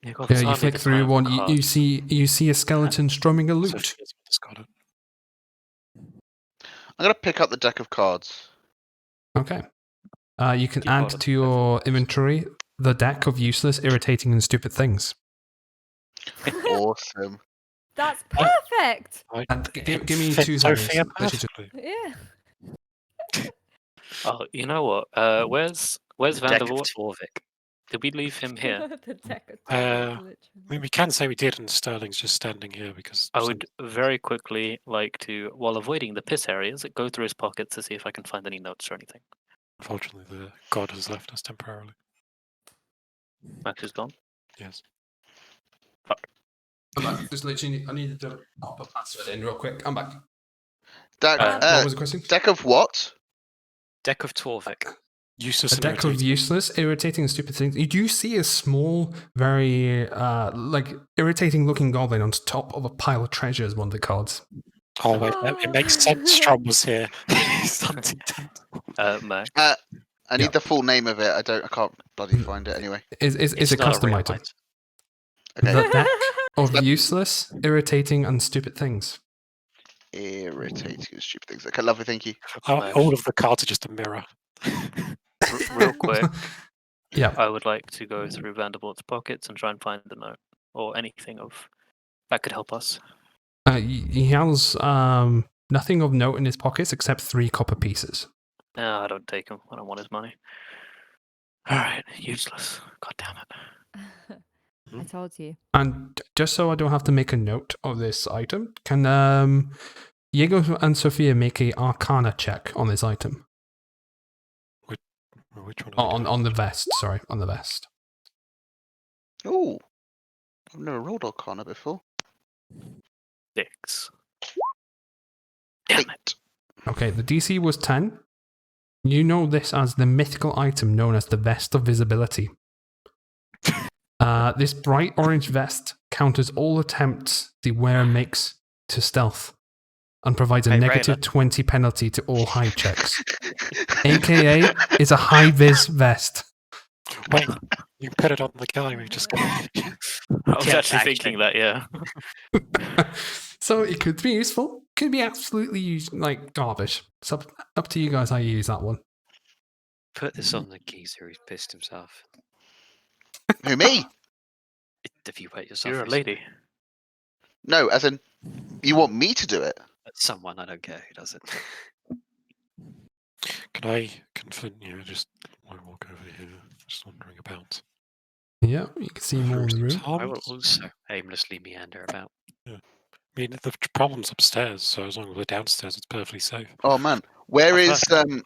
Yeah, God, Yeah, it's you hardly flick the through time one. for You cards. see a skeleton strumming a lute. Sophia's just got it. I'm gonna pick up the deck of cards. Okay. You can Keep add hold of to the your cards. inventory the deck of useless, irritating, and stupid things. Awesome. That's perfect. And give me Fit 2 seconds. Sophia Let's just- perfectly. Yeah. Oh, you know what? Where's The deck of Vandervoort? Torvik. Did we leave him here? The deck of Uh, literally. I mean, we can say we did, and Sterling's just standing here because. I would very quickly like to, while avoiding the piss areas, go through his pockets to see if I can find any notes or anything. Unfortunately, the god has left us temporarily. Max is gone. Yes. I'm back. Just literally, I needed to pop a password in real quick. I'm back. Deck, What was the question? deck of what? Deck of Torvik. Useless A and deck of irritating. useless, irritating, and stupid things. You do see a small, very irritating-looking goblin on top of a pile of treasures. One of the cards. Oh wait, it makes sense. Strom was here. He's hunting down. Max. I need Yeah. the full name of it. I can't bloody find it anyway. It's It's a not custom real item. Okay. The deck of useless, irritating, and stupid things. Irritating and stupid things. Okay, lovely, thank you. All of the cards are just a mirror. Real quick, Yeah. I would like to go through Vanderbilt's pockets and try and find the note or anything of that could help us. He has nothing of note in his pockets except 3 copper pieces. No, I don't take him. I don't want his money. All right, useless. God damn it. I told you. And just so I don't have to make a note of this item, can Diego and Sophia make a Arcana check on this item? Which one? On the vest, sorry, on the vest. Oh, I've never rolled Arcana before. 6. Damn it. 8. Okay, the DC was 10. You know this as the mythical item known as the Vest of Visibility. This bright orange vest counters all attempts the wearer makes to stealth and provides a Hey, negative Raylan. 20 penalty to all hide checks. AKA is a high vis vest. Wait, you can put it on the guy we just got. I was Yeah, actually thinking that, yeah. So it could be useful, could be absolutely like garbage. It's up to you guys how you use that one. Put this on the geezer who's pissed himself. Who, me? If you wait yourself. You're a is- lady. No, as in, you want me to do it? Someone, I don't care who does it. Can I confirm? Just I walk over here, just wandering about. Yeah, you can see more in the room. I will also aimlessly meander about. I mean, the problem's upstairs, so as long as we're downstairs, it's perfectly safe. Oh man, where I've is heard-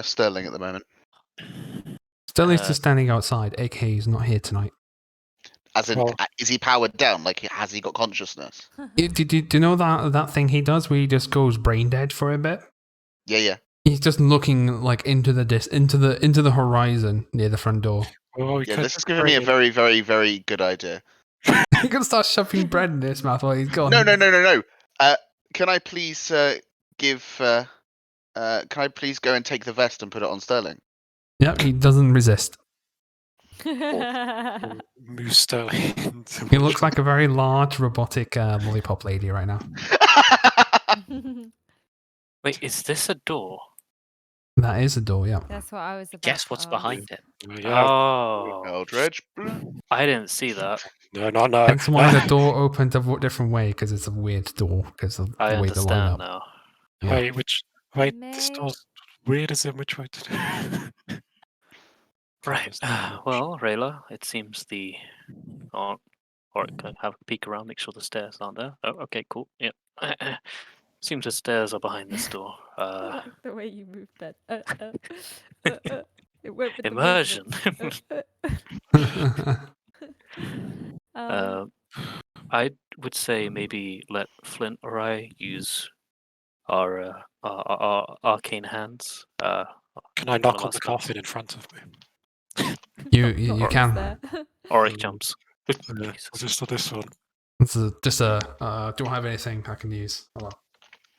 Sterling at the moment? Still is Uh, just standing outside, aka he's not here tonight. As in, Well- is he powered down? Like, has he got consciousness? Do you know that thing he does where he just goes brain dead for a bit? Yeah. He's just looking like into the horizon near the front door. Well, we Yeah, could this is giving me a bring very, very, very good idea. He's gonna start shoving bread in his mouth while he's gone. No. Can I please can I please go and take the vest and put it on Sterling? Yep, he doesn't resist. in Moose Sterling. into He looks like a very large robotic lollipop lady right now. Wait, is this a door? That is a door, yeah. That's what I was about Guess to what's ask. behind it? Yeah. Oh, Eldredge. I didn't see that. No. That's why the door opened a different way, because it's a weird door, because of I the way they line understand up. now. Yeah. Wait, this May- door's weird as in which way to do. Right. Well, Rayla, it seems the. Or can I have a peek around, make sure the stairs aren't there. Oh, okay, cool. Yep. Seems the stairs are behind this door. I like the way you moved that. It went with the Immersion. movement. I would say maybe let Flint or I use our arcane hands. Can I knock on the coffin in front of me? you Not can. there. Auric jumps. Is this or this one? This is just a. Do I have anything I can use? Hello.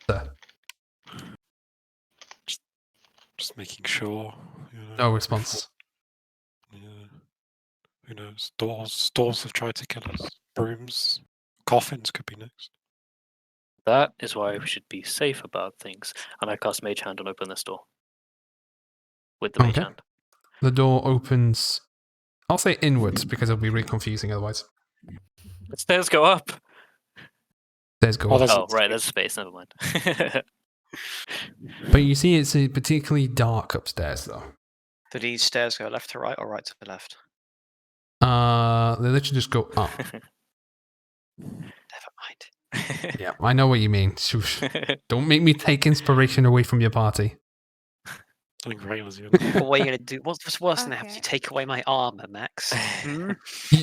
There. Just making sure. No response. Yeah. Who knows? Doors have tried to kill us. Brooms. Coffins could be next. That is why we should be safe about things. And I cast Mage Hand and open this door. With the Mage Okay. Hand. The door opens. I'll say inwards because it'll be really confusing otherwise. The stairs go up. There's go. Oh, up. there's- Oh, right, there's space, never mind. But you see, it's particularly dark upstairs, though. Do these stairs go left to right or right to left? They literally just go up. Never mind. Yeah, I know what you mean. Shush. Don't make me take inspiration away from your party. I think Ray was What are you gonna do? What's worse than having Okay. to take away my armor, Max? Hmm?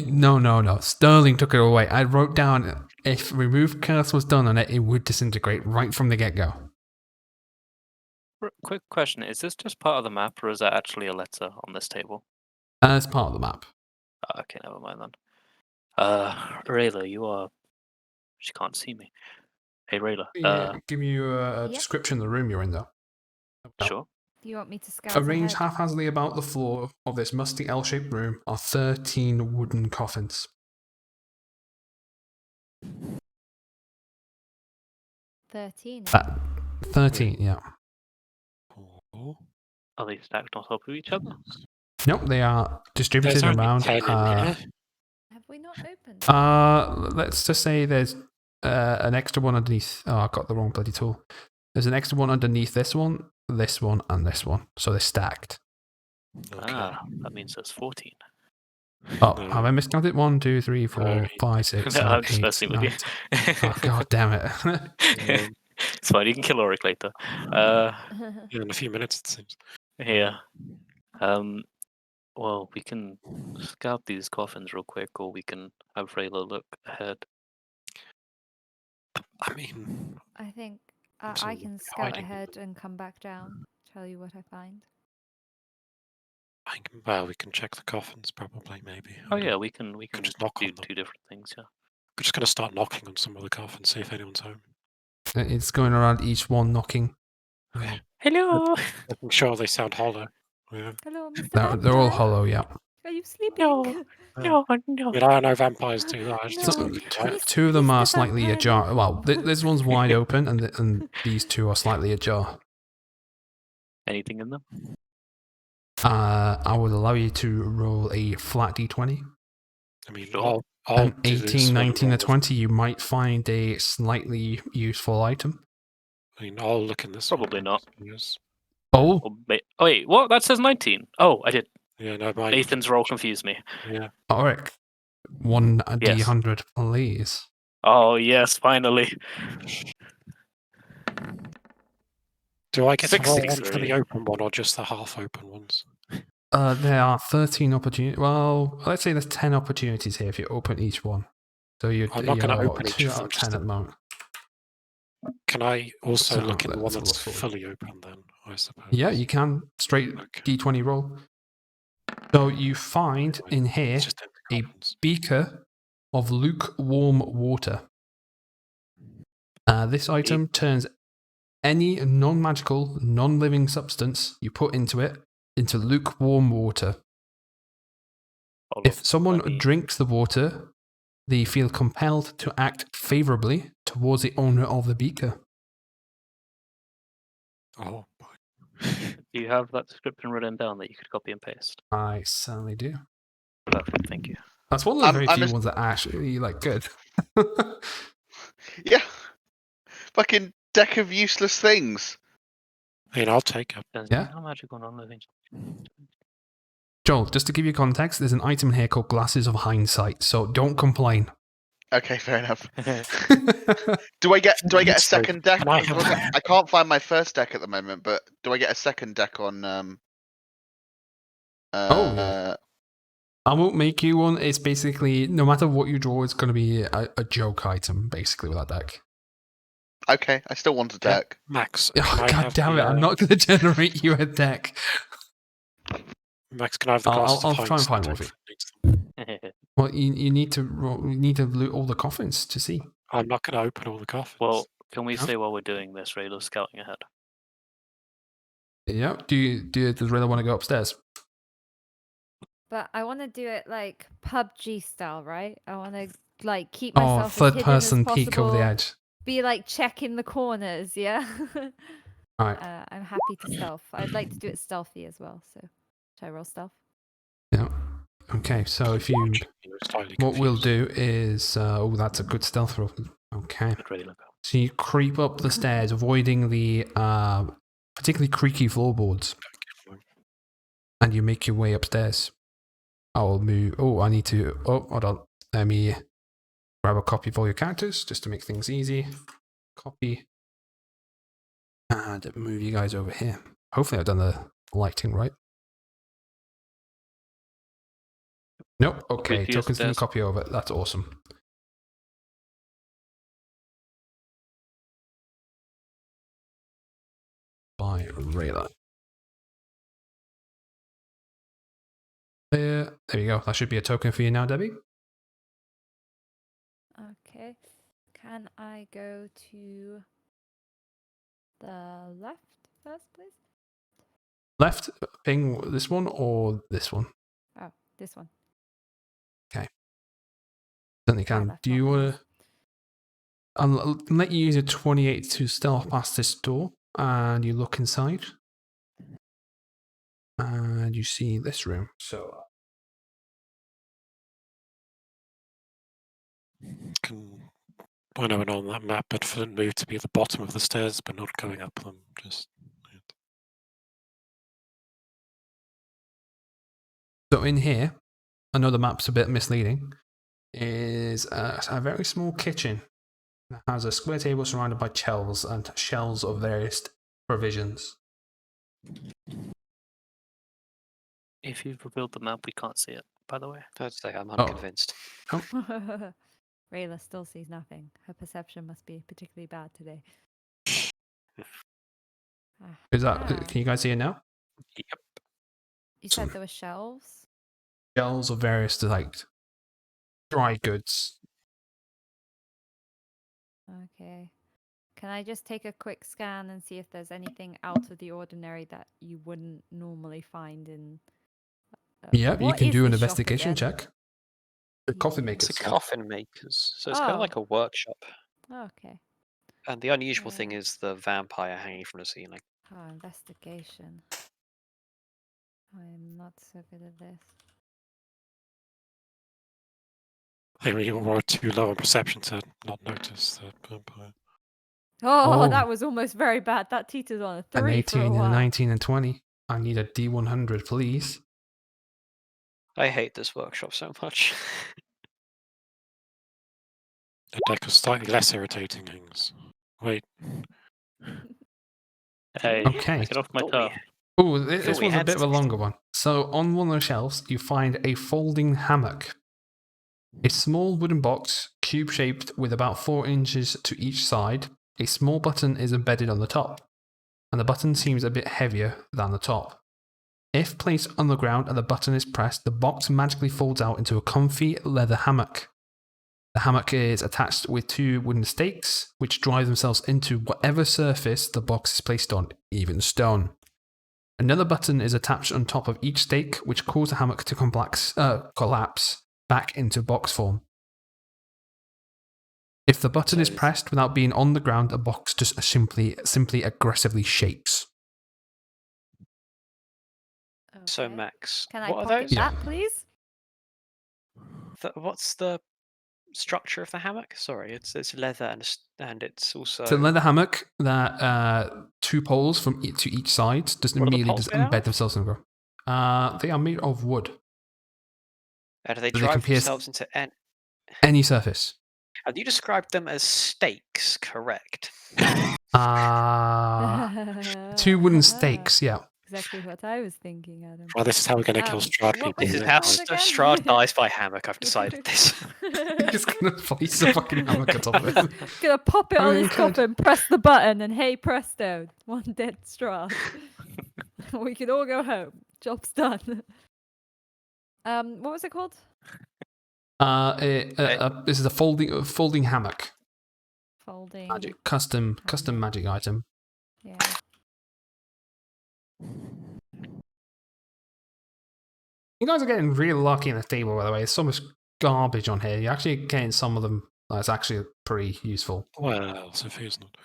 No. Sterling took it away. I wrote down if remove curse was done on it, it would disintegrate right from the get go. Quick question: is this just part of the map, or is that actually a letter on this table? It's part of the map. Okay, never mind then. Rayla, you are. She can't see me. Hey, Rayla. Give you a Yep. description of the room you're in, though. Sure. Do you want me to scout Arranged ahead? haphazardly about the floor of this musty L-shaped room are 13 wooden coffins. 13. 13, yeah. Oh, Are they stacked on top of each other? Nope, they are distributed there's only around. 10 in here. Have we not opened? Let's just say there's an extra one underneath. Oh, I got the wrong bloody tool. There's an extra one underneath this one, and this one. So they're stacked. Okay. That means there's 14. Oh, No. have I miscounted? 1, 2, 3, 4, No. 5, 6, No, 7, I'm just 8, messing with 9, you. 10. Oh, god damn it. It's fine. You can kill Auric later. Yeah, in a few minutes, it seems. Yeah. Well, we can scout these coffins real quick, or we can have Rayla look ahead. I mean, I think I'm I sort of can scout hiding ahead and come back down. Tell you what I find. well, we can check the coffins, probably, maybe. Oh I yeah, don't- we can just knock do on them. two different things. Yeah. We're just going to start knocking on some of the coffins, see if anyone's home. It's going around each one knocking. Okay. Hello. Making sure they sound hollow. Yeah. Hello, Mr. They're all Vampire. hollow, yeah. Are you sleeping? No. I mean, I know vampires do that. I just No. don't think I- Two of them are Mr. slightly Vampire, ajar. no Well, home. this one's wide open, and these two are slightly ajar. Anything in them? I would allow you to roll a flat d20. I mean, Sure. I'll An do this 18, when 19, I'm or 20, you might find a slightly useful item. I mean, I'll look in this one. Probably not. Yes. Oh, Or wait, what? That says 19. Oh, I did. Yeah, no, mine. Nathan's roll confused me. Yeah. Auric. 1 Yes. d100, please. Oh yes, finally. Do I get to roll one for 63. the open one or just the half open ones? There are 13 opportunities. Well, let's say there's 10 opportunities here if you open each one. So you're I'm not gonna open each 2 of out them, of just 10 to- at the moment. Can I also So, look in the one let's have a that's look for you. fully open then, I suppose? Yeah, you can. Straight Okay. d20 roll. So you find Right. in here It's just empty a coffins. beaker of lukewarm water. This item turns any non-magical, non-living substance you put into it into lukewarm water. Hold If on, someone let me- drinks the water, they feel compelled to act favorably towards the owner of the beaker. Oh, boy. Do you have that description written down that you could copy and paste? I certainly do. Perfect, thank you. That's one of the very I'm few a- ones that are actually like good. Yeah. Fucking deck of useless things. I mean, I'll take it. There's Yeah. no magical non-living. Joel, just to give you context, there's an item in here called Glasses of Hindsight, so don't complain. Okay, fair enough. Do I get a So, second deck? can I as well? have- I can't find my first deck at the moment, but do I get a second deck on yeah. I won't make you one. It's basically, no matter what you draw, it's going to be a joke item, basically, with that deck. Okay, I still want a Yeah. deck. Max, Oh, can I God have damn the, it, I'm not going to generate you a deck. Max, can I have the I'll- glasses I'll of try and hindsight find one for if you. it needs them? Well, you need to loot all the coffins to see. I'm not going to open all the coffins. Well, can we Huh? say while we're doing this, Rayla's scouting ahead? Yeah. Does Rayla want to go upstairs? But I want to do it like PUBG style, right? I want to like keep Oh, myself as third hidden as person possible. peek over the edge. Be like checking the corners, yeah. All right. I'm happy to stealth. I'd like to do it stealthy as well. So, should I roll stealth? Yeah. Okay. So if you, Watching, slightly what we'll confused. do is, that's a good stealth roll. Okay. Let Rayla go. So you creep up the stairs, avoiding the particularly creaky floorboards, and you make your way upstairs. I'll move. Oh, I need to. Oh, hold on. Let me grab a copy of all your characters just to make things easy. Copy. And move you guys over here. Hopefully, I've done the lighting right. Nope. Okay. Creepy Tokens didn't upstairs. copy over. That's awesome. By Rayla. There you go. That should be a token for you now, Debbie. Okay. Can I go to the left first, please? Left, ping this one or this one? Oh, this one. Certainly Far can. left, Do not you the want left. to... I'll let you use a 28 to stealth past this door, and you look inside, and you see this room. So Can point out on that map, but for it moved to be at the bottom of the stairs, but not going up them. Just So in here, I know the map's a bit misleading, is a very small kitchen that has a square table surrounded by shelves and shelves of various provisions. If you've revealed the map, we can't see it, by the way. I'd say I'm Oh. unconvinced. Rayla still sees nothing. Her perception must be particularly bad today. Is that? Ah. Can you guys see it now? Yep. You said there were shelves? Shelves of various like dry goods. Okay. Can I just take a quick scan and see if there's anything out of the ordinary that you wouldn't normally find in... Yeah, you what can is do an this shop investigation again? check. The coffee Yeah. makers. It's a coffin makers, so it's kind of like a workshop. Okay. And the unusual thing Yeah. is the vampire hanging from the ceiling. Oh, investigation. I'm not so good at this. I think we were too low on perception to not notice the vampire. Oh, Oh. that was almost very bad. That teetered on a 3 An for a 18 and a while. 19 and 20. I need a D100, please. I hate this workshop so much. The deck of slightly less irritating things. Wait, Hey, Okay. get off my Thought turf. Oh, this Thought we was a had bit of a 16. longer one. So, on one of the shelves, you find a folding hammock. A small wooden box, cube shaped with about 4 inches to each side. A small button is embedded on the top, and the button seems a bit heavier than the top. If placed on the ground and the button is pressed, the box magically folds out into a comfy leather hammock. The hammock is attached with 2 wooden stakes, which drive themselves into whatever surface the box is placed on, even stone. Another button is attached on top of each stake, which causes the hammock to collapse back into box form. If the button is So- pressed without being on the ground, the box just simply aggressively shakes. So Okay. Max, Can I what are pocket those? Yeah. that, please? What's the structure of the hammock? Sorry, it's leather and it's also. It's a leather hammock that 2 poles from to each side just What are the immediately poles just made out embed of? themselves in the ground. They are made of wood. And do they So they can drive pierce themselves into any surface. Have you described them as stakes, correct? 2 wooden stakes, yeah. Exactly what I was thinking, Adam. well, this is how we're going to kill Strahd what people. was This is it how called again? Strahd dies by hammock. I've decided this. You're just gonna place a fucking hammock on top of it. Gonna pop it I on mean, his you could. coffin, press the button, and hey presto, 1 dead Strahd. We can all go home. Job's done. What was it called? This is a folding hammock. Folding. Magic custom magic item. Yeah. You guys are getting real lucky in the table, by the way. There's so much garbage on here. You're actually getting some of them that's actually pretty useful. Well, Sophia's not.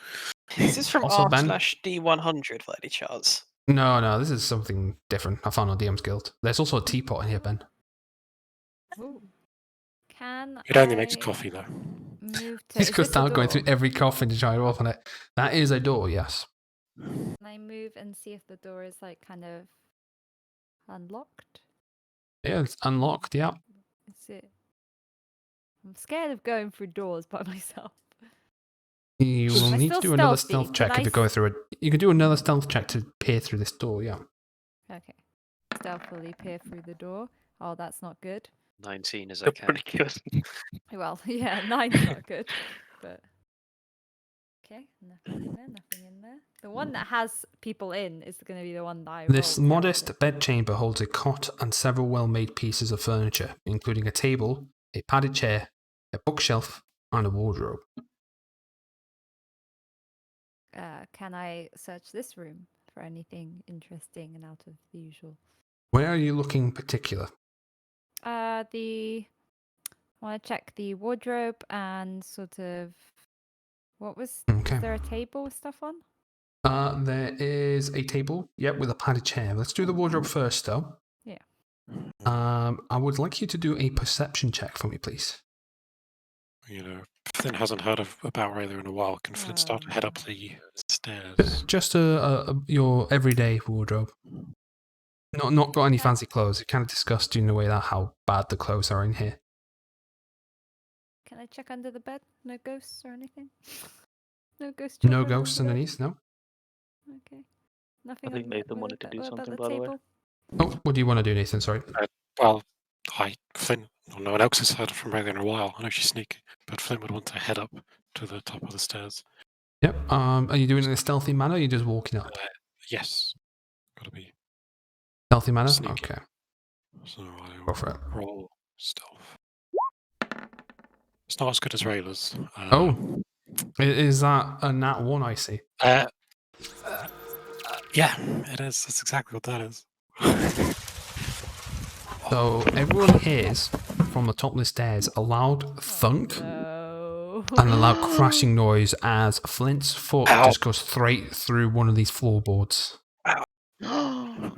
Is this from Also, Ben? r/D100 by any chance? No, this is something different. I found on DM's Guild. There's also a teapot in here, Ben. Ooh. Can It only I makes coffee, though. move to? He's Is just this a now going door? through every coffin to try to open it. That is a door, yes. Can I move and see if the door is like kind of unlocked? Yeah, it's unlocked, yeah. Is it? I'm scared of going through doors by myself. You will Am I need to still do another stealthy? stealth check Can if I you're going through it. You can do another stealth check to peer through this door, yeah. Okay. Stealthily peer through the door. Oh, that's not good. 19 is They're okay. pretty good. Well, yeah, 9's not good. But Okay, nothing in there, nothing in there. The one that has people in is going to be the one that I This rolled modest terribly. bedchamber holds a cot and several well-made pieces of furniture, including a table, a padded chair, a bookshelf, and a wardrobe. Can I search this room for anything interesting and out of the usual? Where are you looking in particular? I want to check the wardrobe and sort of what was. Okay. Is there a table with stuff on? There is a table, yep, with a padded chair. Let's do the wardrobe first, though. Yeah. I would like you to do a perception check for me, please. You know, Flynn hasn't heard about Rayla in a while. Can Flynn start to head up the stairs? Just your everyday wardrobe. Not got any fancy clothes. It kind of discussed in a way that how bad the clothes are in here. Can I check under the bed? No ghosts or anything? No ghost No children ghosts under the bed? underneath, no. Okay. Nothing. I think Nathan wanted to do about something, the by the way. table? Oh, what do you want to do, Nathan? Sorry. Well, Flynn, no one else has heard from Rayla in a while. I know she's sneaky, but Flynn would want to head up to the top of the stairs. Yep. Are you doing it in a stealthy manner or are you just walking up? Yes. Gotta be Stealthy manner? sneaky. Okay. So I Go for it. roll stealth. It's not as good as Rayla's. Oh. Is that a nat 1, I see? Yeah, it is. That's exactly what that is. So everyone hears from the top of the stairs a loud thunk No. and a loud crashing noise as Flint's foot Ow. just goes straight through one of these floorboards. Ow.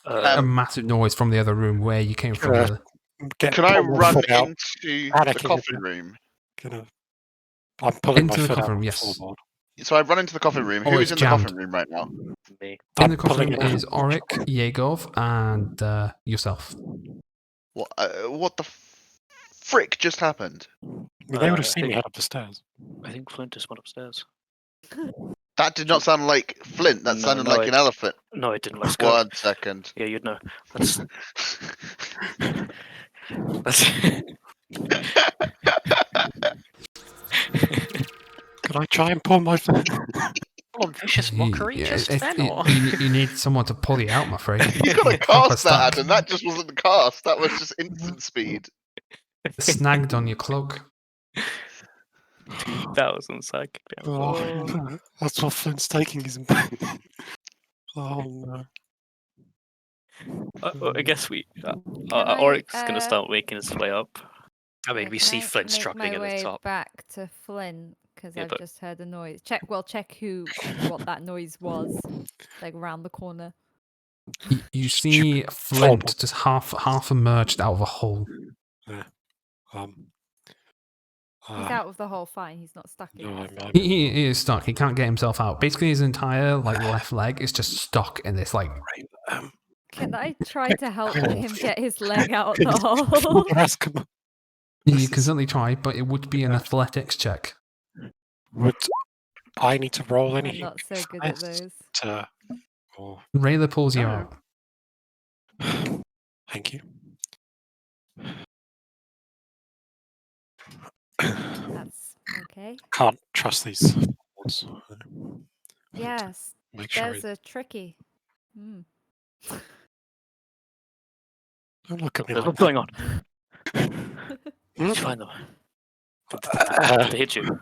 A massive noise from the other room where you came from. Really. Can I Pull my run foot out. into Panicking the a coffin bit. room? I'm pulling Into my the foot coffin out room, of the yes. floorboard. So I run into the coffin room. Oh, Who it's is in jammed. the coffin room right now? Me. In I'm the coffin pulling room it out. is Auric, Yegov, and yourself. What the frick just happened? They would have I seen me think- head up the stairs. I think Flint just went upstairs. That did not sound like Flint. That No, sounded no, like an elephant. No, it didn't. Let's go. 1 second. Yeah, you'd know. Let's. Let's. Could I try and pull my foot? Oh, vicious mockery Yeah, just if- then, you, or? you need someone to pull you out, I'm afraid. You gotta Proper cast that, stuck. Adam. That just wasn't the cast. That was just instant speed. Snagged on your cloak. 2,000 psychic damage. Oh, that's what Flint's taking his. Oh no. I guess we. I, Auric's gonna start making his way up. I mean, we see Flint make struggling my at the way top. back to Flint because Yeah, I've but- just heard a noise. Check what that noise was, like around the corner. You see Flint just half emerged out of a hole. He's out of the hole. Fine, he's not stuck in. No, it. I'm He is stuck. He can't get himself out. Basically, his entire left leg is just stuck in this Can I try to help him get his leg out of Can the you- hole? Come on. You can certainly try, but it would be an athletics check. Would I need to roll I'm any? not so good at for this those. to- or- Rayla pulls you Oh. out. Thank you. That's okay. Can't trust these. ones. Yes, Make sure. there's a tricky. Hmm. Don't look at me What's like going on? that. Did you find them? Uh, Did they hit you?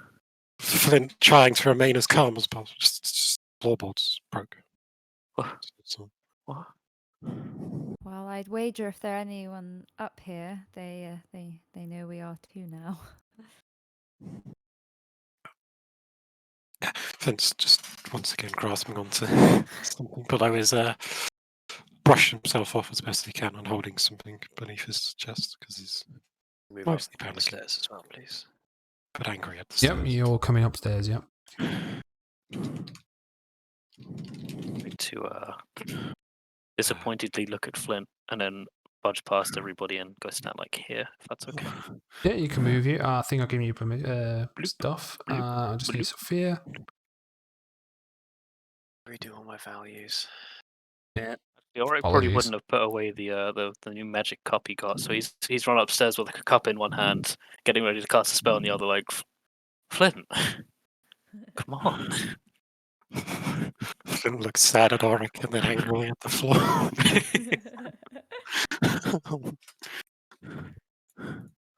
Flint trying to remain as calm as possible. Just floorboards broke. What? So, What? Well, I'd wager if there's anyone up here, they know we are too now. Flint's just once again grasping onto something below his brushing himself off as best he can and holding something beneath his chest because he's Move mostly up the panicking, stairs as well, please. but angry at the Yep, stairs. you're coming upstairs, yep. Need to Disappointedly look at Flint and then budge past everybody and go stand like here, if that's okay. Yeah, you can move you. I think I'll give you stuff. I just need Sophia. redo all my values. Auric probably Apologies. wouldn't have put away the new magic cup he got, so he's run upstairs with like a cup in one hand, getting ready to cast a spell in the other, like Flint, come on. Flint looks sad at Auric and then angrily at the floor.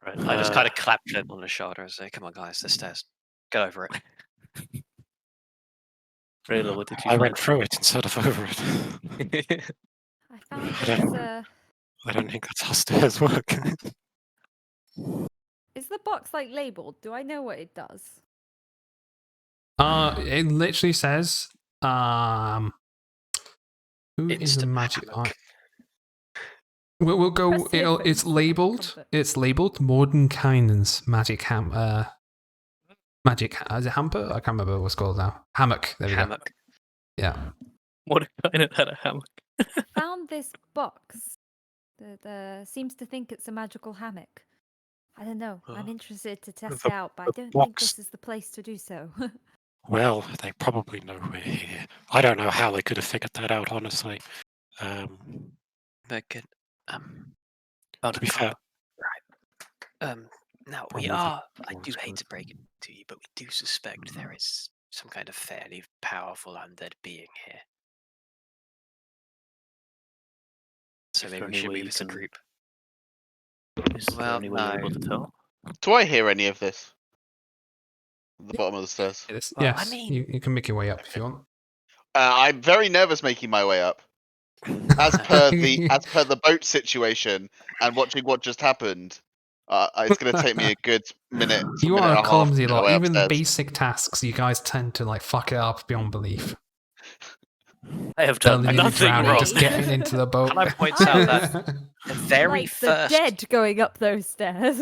Right. I just kind of clap Flint on the shoulder and say, "Come on, guys, the stairs. Get over it." Rayla, what did you I find? went through it instead of over it. I found I this. don't- I don't think that's how stairs work. Is the box like labeled? Do I know what it does? It literally says, who is the Instant magic? hammock. We'll go. Press here for It's instant labeled. comfort. It's labeled Mordenkainen's magic magic. Is it hamper? I can't remember what's called now. Hammock. There we go. Hammock. Yeah. What kind of had a hammock? Found this box that seems to think it's a magical hammock. I don't know. I'm Oh. interested to test The- it out, but I the don't think box- this is the place to do so. Well, they probably know we're here. I don't know how they could have figured that out, honestly. But good. Found To a be fair, Now Probably we the are. I ones do hate to close. break it to you, but we do suspect there is some kind of fairly powerful undead being here. So Is maybe there we any should way move you as a can- group. Is there Well, any way you're able to no. tell? Do I hear any of this? At the bottom of the stairs. Well, I Yes. mean- you can make your way up if you want. I'm very nervous making my way up. As per the boat situation and watching what just happened, it's going to take me a good minute. You minute are and a a half clumsy to get lot. way Even upstairs. basic tasks, you guys tend to like fuck it up beyond belief. I have done Telling you nothing drowning, wrong. just getting into the boat. Can I point out that the very like first. the dead going up those stairs.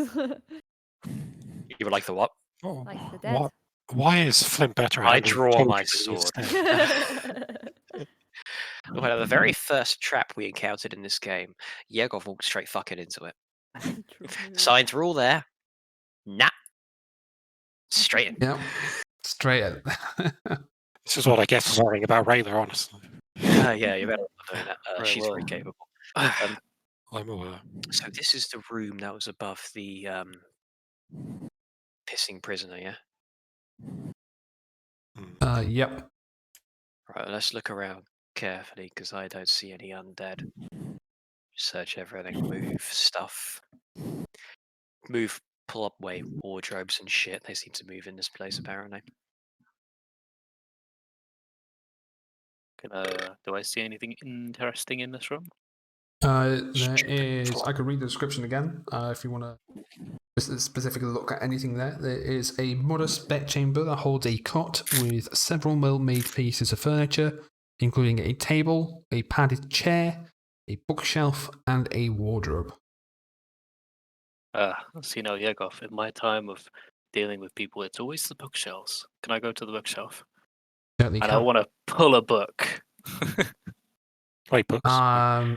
You were like the what? Oh, Like the dead. why is Flint better? I at handling draw children my than he is sword. dead? Well, the very first trap we encountered in this game, Yegov walked straight fucking into it. True. Signs were all there. Nah. Straight in. Yep. Straight in. This is what I get for worrying about Rayla, honestly. Yeah, you better not doing that. Right, She's well, very capable. I'm aware. So this is the room that was above the pissing prisoner, yeah? Yep. Right, let's look around carefully because I don't see any undead. Search everything, move stuff. Pull up wardrobes and shit. They seem to move in this place apparently. Do I see anything interesting in this room? There Stupid is. clock. I could read the description again if you want to specifically look at anything there. There is a modest bedchamber that holds a cot with several well-made pieces of furniture, including a table, a padded chair, a bookshelf, and a wardrobe. See now, Yegov, in my time of dealing with people, it's always the bookshelves. Can I go to the bookshelf? Certainly And I can. want to pull a book. Wait, books.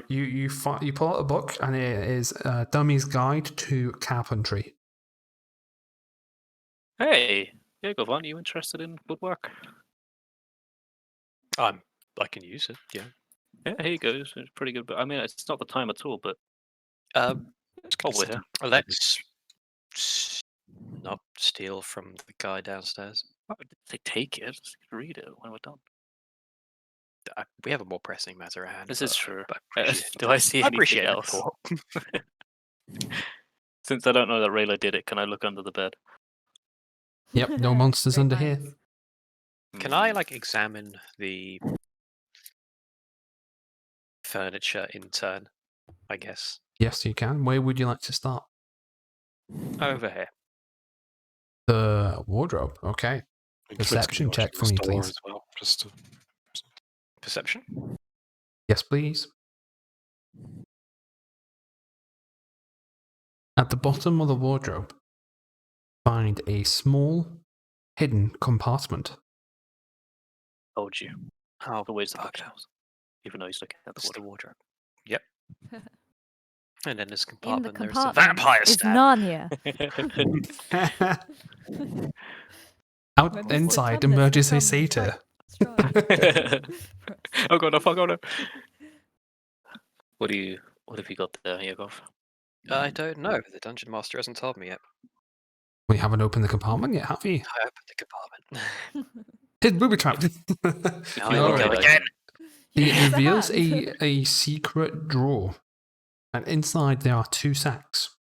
You pull out a book, and it is Dummy's Guide to Carpentry. Hey, Yegov, aren't you interested in woodwork? I can use it, yeah. Yeah, here you go. It's pretty good. But I mean, it's not the time at all. But Oh, we're here. let's not steal from the guy downstairs. They take it. Just read it when we're done. We have a more pressing matter at hand. This is true. but I appreciate Do I see I anything appreciate the else? thought. Since I don't know that Rayla did it, can I look under the bed? Yep, no monsters Great under here. minds. Can I examine the furniture in turn? I guess Yes, you can. Where would you like to start? over here. The wardrobe. Okay. And perception Flint's gonna check go for me, to the door please. as well, just to... Perception. Yes, please. At the bottom of the wardrobe, find a small, hidden compartment. Told you. Oh, Always the fuck. bookshelves. Even though he's looking at That's the the wardrobe. wardrobe. Yep. And then this In the compartment, there's a compartment vampire is stab. Narnia. Out When Mr. inside Tumnus emerges a becomes satyr. quite strong. Oh god, oh no. What have you got there, Yegov? I don't know. The dungeon master hasn't told me yet. We haven't opened the compartment yet, have we? I opened the compartment. It's booby trapped. Oh, here we go Alright. again. It Use the reveals hand. a secret drawer, and inside there are 2 sacks.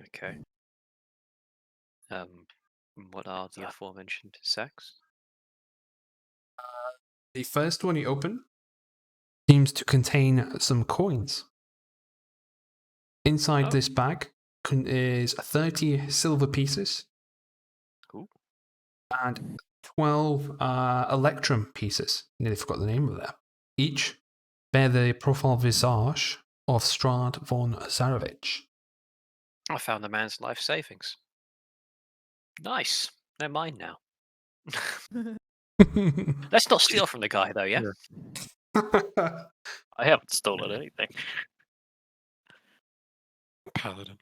Okay. What are the aforementioned sacks? The first one you open seems to contain some coins. Inside this bag is 30 silver pieces Cool. and 12 electrum pieces. Nearly forgot the name of that. Each bear the profile visage of Strahd von Zarevich. I found the man's life savings. Nice. They're mine now. Let's not steal from the guy, though, yeah? I haven't stolen anything. Paladin.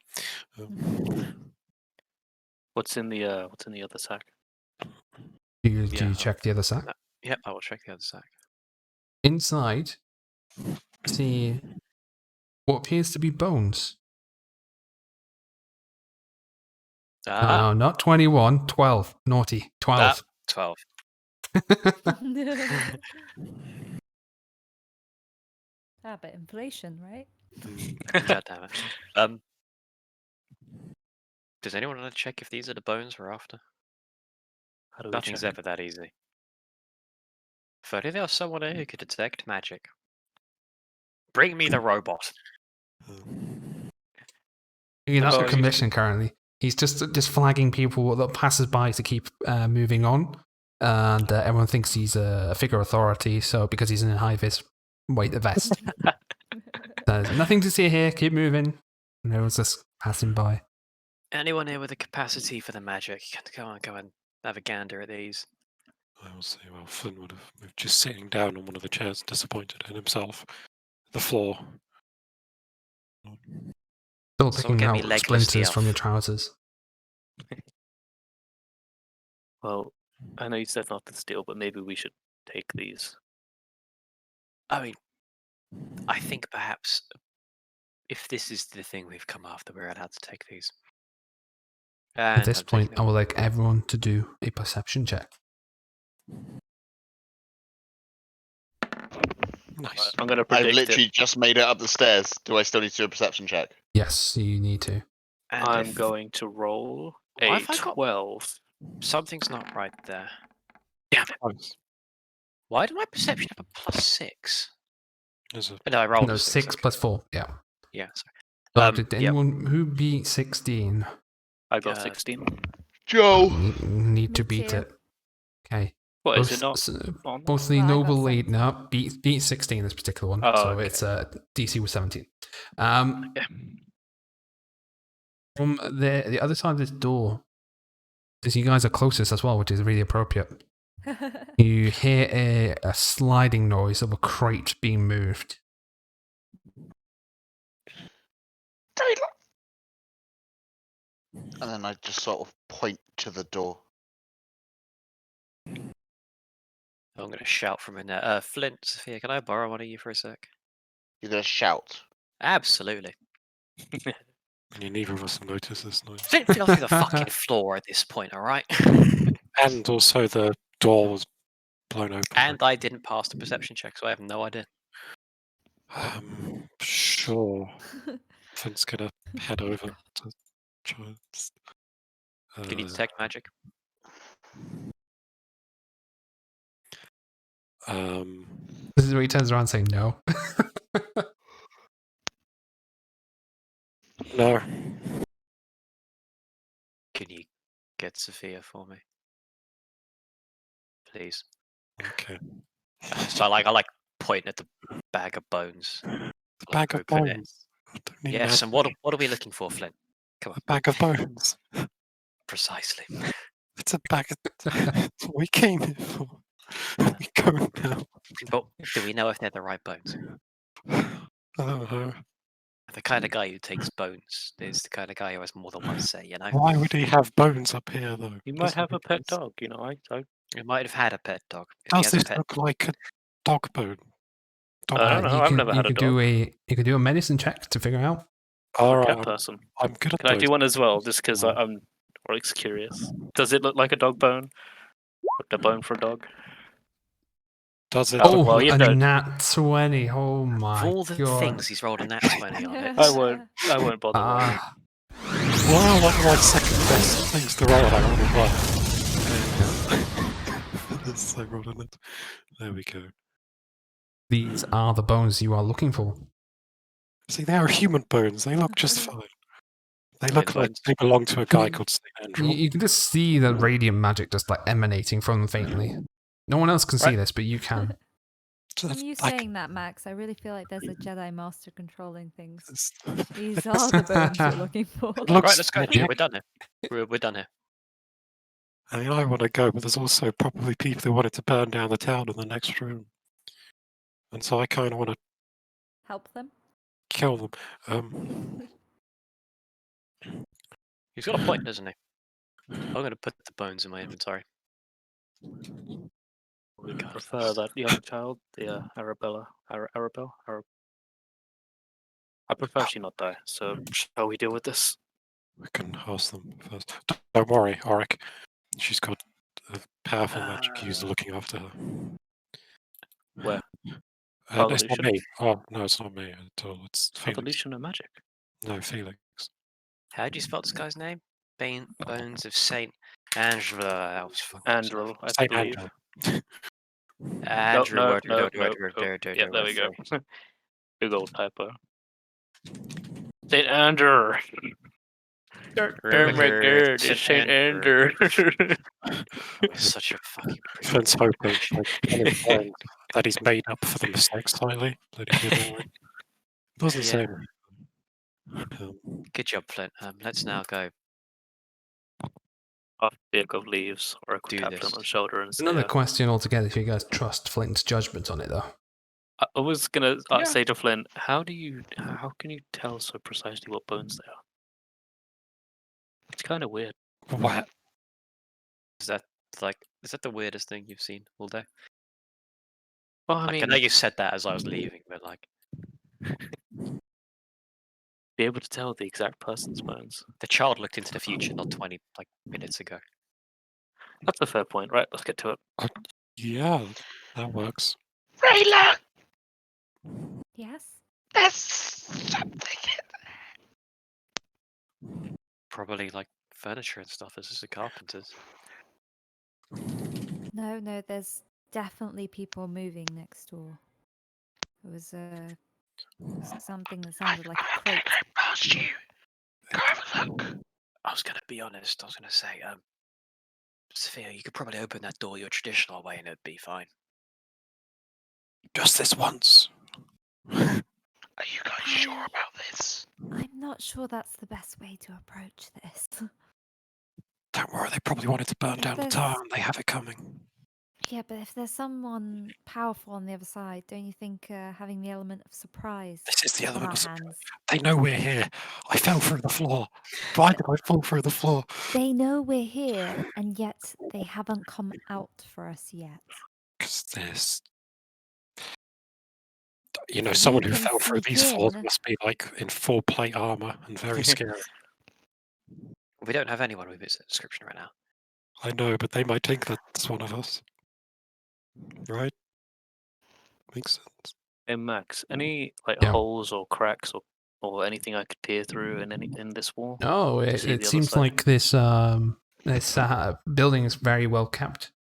What's in the other sack? Do you Yeah. check the other sack? Yep, I will check the other sack. Inside, see what appears to be bones. Ah, No, not 21, 12. Naughty. 12. 12. But inflation, right? God damn it. Does anyone want to check if these are the bones we're after? How do we Nothing's check? ever that easy. If only there was someone here who could detect magic. Bring me the robot. That's Well, a you commission currently. He's just flagging people that passes by to keep moving on, and everyone thinks he's a figure of authority. So because he's in a high vis, wait the vest. There's nothing to see here. Keep moving. And everyone's just passing by. Anyone here with a capacity for the magic? Go and have a gander at these. I will say, well, Flynn would have moved, just sitting down on one of the chairs, disappointed in himself. The floor. Still Someone picking get me out Legless splinters the from your elf. trousers. Well, I know you said not to steal, but maybe we should take these. I mean, I think perhaps if this is the thing we've come after, we're allowed to take these. And At this I'm taking point, I would like everyone to do a perception check. Nice. I'm gonna I've predict literally it. just made it up the stairs. Do I still need to do a perception check? Yes, you need to. And I'm if going to roll Why a have I got- 12. something's not right there. Damn it! Close. Why did my perception have a +6? There's a No, I rolled No, a 6 okay. plus 4. Yeah. Yeah, sorry. So did yeah. anyone who beat 16 I got Yeah. 16. Joe! need to Me beat too. it? Okay. What is Both, it not? s- On both the Well, I got noble lead 17. now beat 16 this particular one. Oh, So okay. it's DC was 17. Yeah. From the other side of this door, as you guys are closest as well, which is really appropriate, you hear a sliding noise of a crate being moved. And then I just sort of point to the door. I'm going to shout from in there. Flint, Sophia, can I borrow one of you for a sec? You're gonna shout. Absolutely. and neither of us notice this noise. Flint fell through the fucking floor at this point, alright? And also the door was blown open. And I didn't pass the perception check, so I have no idea. Sure. Flynn's gonna head over to try and... Can you detect magic? This is where he turns around saying no. No. Can you get Sophia for me? Please. Okay. So I like pointing at the bag of bones. The Like, bag of open it. bones. I don't need Yes, magic. and what are we looking for, Flint? Come on. A bag of bones. Precisely. It's a bag of... That's what we came here for. We go now. But do we know if they're the right bones? I don't know. The kind of guy who takes bones is the kind of guy who has more than one say, you know? Why would he have bones up here, though? You might Doesn't have a make pet sense. dog, you know. I He might have had a pet dog. If he Does has a this pet look like a dog bone? Dog I don't bone. know, I've never had a you could do a medicine check to figure out. All or right, cat person. I'm good at Can I those. do one as well, just because Oh. I'm Oric's curious? Does it look like a dog bone? A bone for a dog? Does it? Oh, Oh, well, you a don't. nat 20. Oh Of my all the god. things, he's rolled a nat 20 on it. I won't bother worrying. Ah, Well, one of my second best things to roll. I rolled a 1. So I rolled it. There we go. these are the bones you are looking for. See, they are human bones. They look just fine. They Human look like bones. they belong to a guy called St. Andrew. You can just see the radiant magic just like emanating from them faintly. No one else can see Right. this, but you can. From you saying that, Max, I really feel like there's a Jedi Master controlling things. These are the bones you're looking for. It looks Right, let's go. magic. We're done here. We're done here. I mean, I want to go, but there's also probably people who wanted to burn down the town in the next room. And so I kind of want to Help them. kill them. He's got a point, doesn't he? I'm going to put the bones in my inventory. We prefer that young child, the Arabella. Arabelle? I prefer she not die, so shall we deal with this? We can ask them first. Don't worry, Auric. She's got a powerful magic user looking after her. Where? No, it's not Evolution? me. Oh, no, it's not me at all. It's Felix. Evolution of magic. No, Felix. How do you spell this guy's name? Bones of Saint Angela. That was fucking Andrew, I St. believe. Andrew. No, word. yeah, there we go. Big old typo. St. Andrew. Oh my god, it's St. Andrew. Such a fucking. Flint's hoping that he's made up for the mistake slightly. That he did all right. Doesn't say Yeah. anything. Good job, Flint. Let's now go. Off vehicle leaves, or a Do tap him this. on the shoulder and say, Another question altogether if you guys trust Flint's judgment on it, though. I was gonna Yeah. say to Flint, how can you tell so precisely what bones they are? It's kind of weird. What? Is that the weirdest thing you've seen all day? Well, I Like, I mean, know you said that as I was leaving, but like be able to tell the exact person's bones. the child looked into the future not 20 minutes ago. That's a fair point, right? Let's get to it. Yeah, that works. Rayla, Yes. there's something in Probably like furniture and stuff. This is a carpenter's. No, there's definitely people moving next door. It was something that sounded like a crate. right past you. Go have a look. I was gonna be honest. I was gonna say, Sophia, you could probably open that door your traditional way and it'd be fine. Just this once. Are you guys sure about this? I'm not sure that's the best way to approach this. Don't worry, they probably wanted to burn down the There's- town. They have it coming. Yeah, but if there's someone powerful on the other side, don't you think having the element of surprise This is the on element our of surprise. hands? They know we're here. I fell through the floor. Why did I fall through the floor? They know we're here, and yet they haven't come out for us yet. Because there's... You know, So someone we who can fell through sneak these floors in. must be like in full plate armor and very scary. We don't have anyone with this description right now. I know, but they might think that's one of us. Right? Makes sense. Hey Max, any like Yeah. holes or cracks or anything I could peer through in this wall? Oh, To it, see the it other seems side. like this building is very well kept.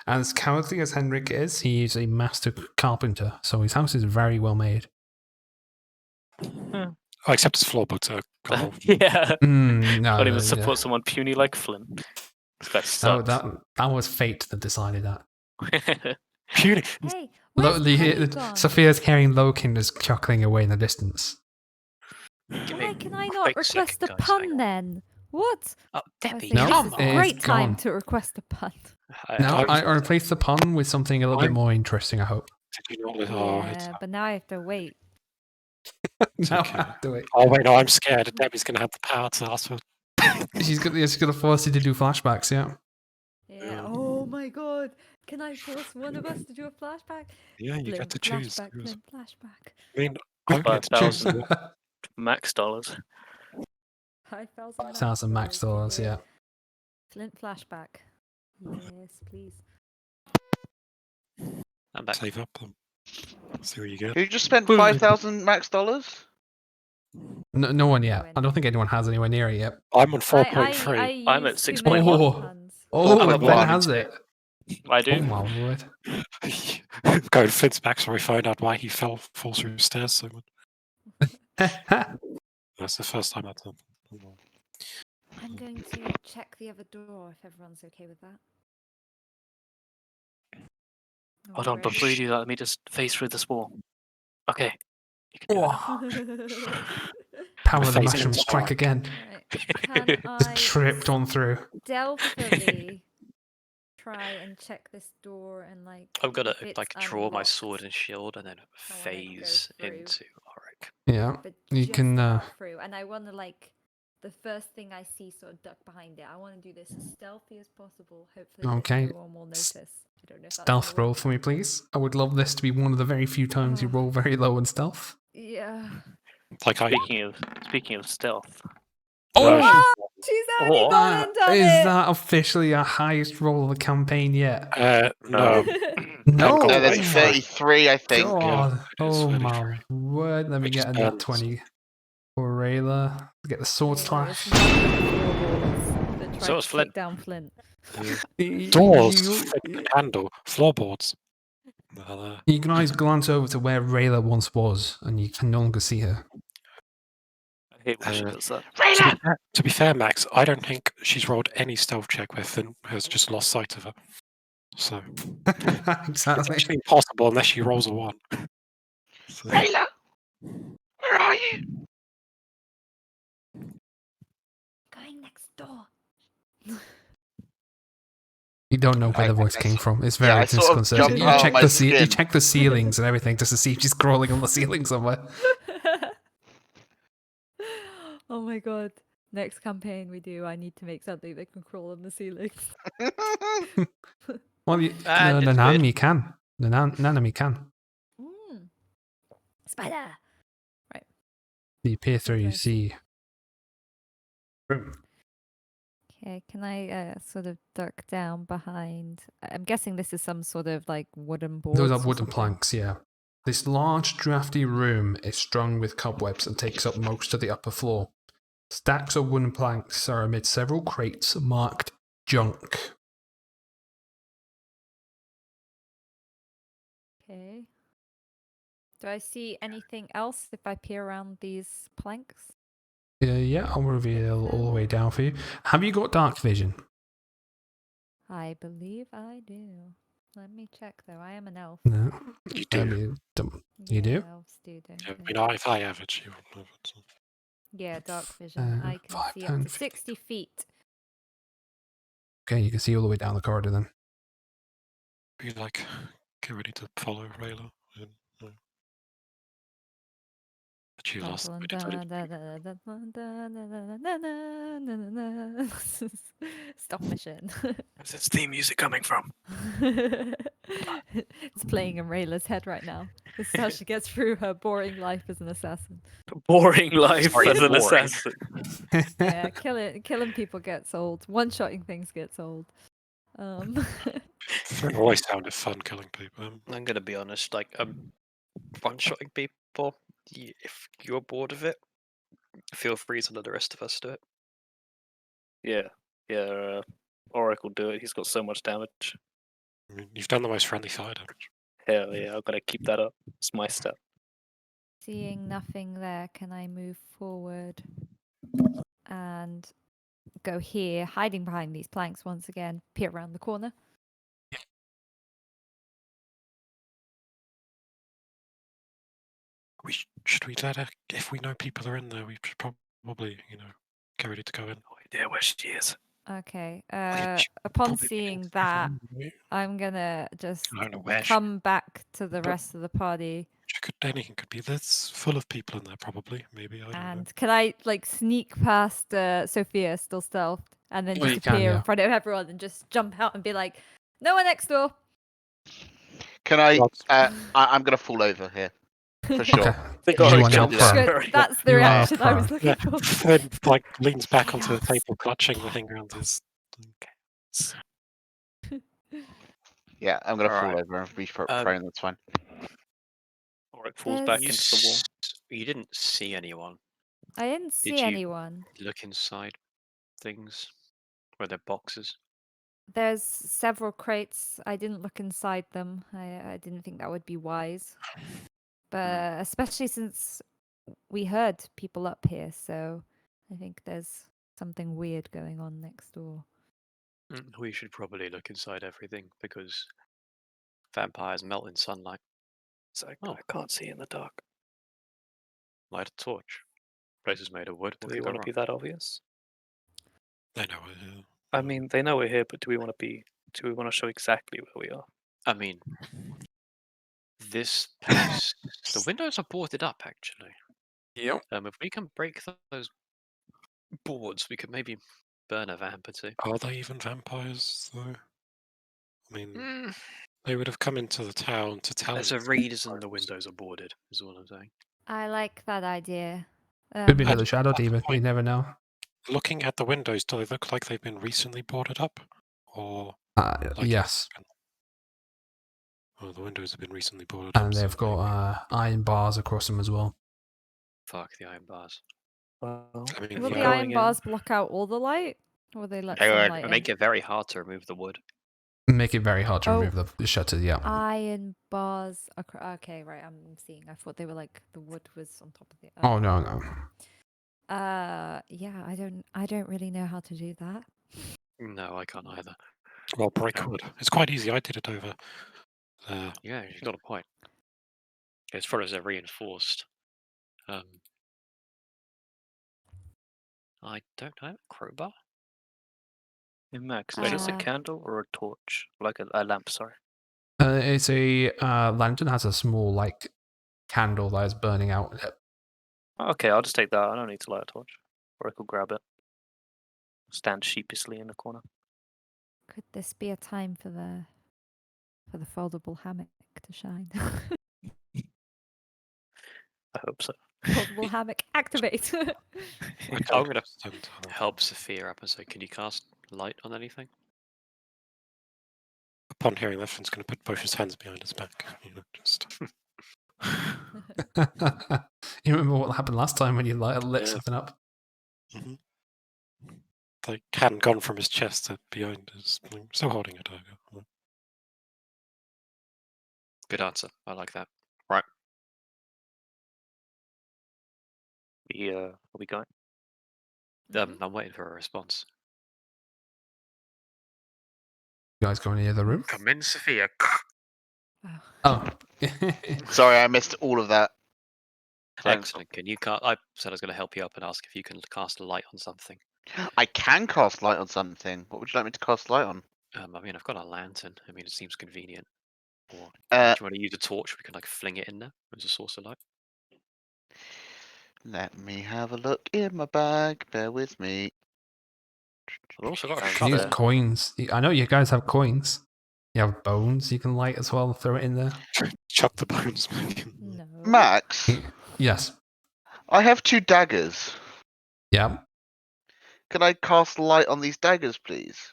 As cowardly as Henrik is, he is a master carpenter, so his house is very well made. Oh, except his floorboards are gold. Yeah. No, Can't even no, support someone puny like Flint. This guy no, sucks. that was fate that decided that. Puny. Hey, where's Penny gone? Sophia's hearing Lokin is chuckling away in the distance. Give me Why a can I not quick request second, a guys, hang pun on. then? What? Oh, I Debbie, think No, this come is on. a great it's time gone. to request a pun. No, I- I replace the pun with something a little bit more interesting, I hope. Did you not listen? Oh, Yeah, but now I have to wait. Now okay. I have to wait. oh, wait, no, I'm scared. Debbie's going to have the power to ask for... She's gonna force you to do flashbacks, yeah. Yeah. Yeah. Oh my god. Can I force one of us to do a flashback? Yeah, you Flint, get to choose. flashback, Flint, flashback. I mean, I'm going to choose. 5,000 Max dollars. 5,000 5,000 max dollars, you yeah. hear? Flint flashback. Yes, please. I'm back. Save up them. See what you get. Who just spent Who- 5,000 max dollars? No one yet. Nowhere I don't think anyone has anywhere near it yet. I'm on I 4.3. I'm at used too 6.1. many Oh. puns. Oh, I'm and at Ben one. has it. I do. Oh my word. Go to Finn's backstory, find out why he falls through stairs so much. That's the first time that's happened. I'm going to check the other door if everyone's okay with that. Are Hold we on, before you do that, let me just phase through this wall. Okay. You can do it now. Oh, power of the Face mushroom into strike arc. again. Right. Can I Just tripped on through. stealthily try and check this door and like I'm gonna if it's like draw my unlocked, sword and shield and then I wanna go phase through. into Auric. Yeah. but You just can, about through, and I want to like the first thing I see sort of duck behind it. I want to do this as stealthy as possible. Hopefully, that Okay. no one will notice. I don't know if that's Stealth gonna roll work. for me, please. I would love this to be one of the very few times you Oh. roll very low in stealth. Yeah. Like I did. Speaking of stealth. Oh! Oh, she's only Oh. rolling on Is it. that officially our highest roll of the campaign yet? No. No! got No, to there's wait for 33, I think. God. it is Oh 33. my word. Let me Which get is a nat balanced. 20 for Rayla. Get the sword Taylor is slash. not the that tried So is to Flint. take down Flint. Doors You, fit the handle. Floorboards. you guys glance over to where Rayla once was, and you can no longer see her. I hate when she does that. To be fair, Max, I don't think she's rolled any stealth check where Finn has just lost sight of her. So it's Exactly. actually impossible unless she rolls a 1. So, Rayla! Where are you? Going next door. You don't know where the voice I came sort- from. It's yeah, very I sort of disconcerting. jumped You out check my you skin. check the ceilings and everything just to see if she's crawling on the ceiling somewhere. Oh my god. Next campaign we do, I need to make something that can crawl on the ceilings. Well, And the it's Nanami can. The Nanami can. Mm. Spider! You peer through, do you I see? see. Room. Okay, can I sort of duck down behind? I'm guessing this is some sort of like wooden boards. Those are or wooden something. planks, yeah. This large, drafty room is strung with cobwebs and takes up most of the upper floor. Stacks of wooden planks are amid several crates marked junk. Okay. Do I see anything else if I peer around these planks? Yeah, I'll reveal all the way down for you. Have you got dark vision? I believe I do. Let me check though. I am an elf. No. you I do. mean, you Yeah, do? elves do, don't Yeah, they? if I have it, she wouldn't have it. So. Yeah, dark vision. I can 5, see 10, up to 15. 60 feet. Okay, you can see all the way down the corridor then. Be like, get ready to follow Rayla. And, but she lost. Dun, It's dun, dun, dun, dun, dun, dun, dun, dun, dun, dun, dun, dun. Stop mission. Where's this theme music coming from? It's playing in Rayla's head right now. This is how she gets through her boring life as an assassin. Boring life Sorry, as an boring. assassin. Yeah, killing people gets old. One-shotting things gets old. It always sounded fun killing people. I'm gonna be honest, like one-shotting people. If you're bored of it, feel free to let the rest of us do it. Yeah. Auric will do it. He's got so much damage. I mean, you've done the most friendly fire damage. Hell yeah, I've got to keep that up. It's my step. Seeing nothing there, can I move forward and go here, hiding behind these planks once again, peer around the corner? Should we let her? If we know people are in there, we should probably, get ready to go in. No idea where she is. Okay. she Upon probably be seeing in the that, room, right? I'm gonna just I don't know where she. come back to the But- rest of the party. Anything could be. There's full of people in there, probably. Maybe I don't know. And can I like sneak past Sophia, still stealthed, and then Oh, just you can, appear yeah. in front of everyone and just jump out and be like, "No one next door." Can I? Lots. I'm gonna fall over here. for sure. Okay. They You got want killed help, very Good. That's the You are reaction I pro. was looking Yeah, for. Flynn like leans back onto the Chaos. table, clutching the thing around his. Yeah, I'm gonna fall Alright. over and be Um, prone. That's fine. Oric falls back There's- into the wall. You didn't see anyone. I didn't see you- anyone. Look inside things. Were there boxes? There's several crates. I didn't look inside them. I didn't think that would be wise. But especially since we heard people up here, so I think there's something weird going on next door. We should probably look inside everything because vampires melt in sunlight. So Oh. I can't see in the dark. Light a torch. Place is made of wood. Do What we could go want to be wrong? that obvious? I know. uh, I mean, they know we're here, but do we want to be? Do we want to show exactly where we are? I mean, this place. The windows are boarded up, actually. Yep. If we can break those boards, we could maybe burn a vamp or two. Are they even vampires, though? I mean, Mm, they would have come into the town to tell there's a us. reason the windows are boarded, is all I'm saying. I like that idea. Could be Um, another shadow demon. You never know. Looking at the windows, do they look like they've been recently boarded up? Or like Yes. oh, the windows have been recently boarded up. And so they've got iron bars across them as well. Fuck the iron bars. Well, I mean, if will we're the yeah. iron going in- bars block out all the light? Or will they let They sunlight would in? make it very hard to remove the wood. Make it very hard to Oh. remove the shutters, yeah. Iron bars. Okay, right. I'm seeing. I thought they were like the wood was on top of the. Oh, no, no. Yeah. I don't really know how to do that. No, I can't either. Well, break wood. It's quite easy. I did it over. Yeah, you've got a point. As far as they're reinforced. I don't know. Crowbar? Hey, Max, is this a Uh, candle or a torch? Like a lamp, sorry. It's a lantern has a small like candle that is burning out. Okay, I'll just take that. I don't need to light a torch. Or I could grab it. Stand sheepishly in the corner. Could this be a time for the foldable hammock to shine? I hope so. Foldable hammock activate. I'm gonna help Sophia up and say, can you cast light on anything? Upon hearing that, Finn's going to put both his hands behind his back. You know, just. You remember what happened last time when you lit Yeah. something up? Mhm. Like hand gone from his chest to behind his. Still holding a dagger. Good answer. I like that. Right. Are we going? I'm waiting for a response. You guys go in the other room? Come in, Sophia. Oh. Sorry, I missed all of that. Excellent. Can you cast? I said I was going to help you up and ask if you can cast a light on something. I can cast light on something. What would you like me to cast light on? I mean, I've got a lantern. I mean, it seems convenient. Or do Uh, you want to use a torch? We can like fling it in there as a source of light. Let me have a look in my bag. Bear with me. I've also got a Sounds You can use shovel. coins. I know you guys have coins. You have bones you can light as well. Throw it in there. Chuck the bones. No. Max, Yes. I have 2 daggers. Yeah. Can I cast light on these daggers, please?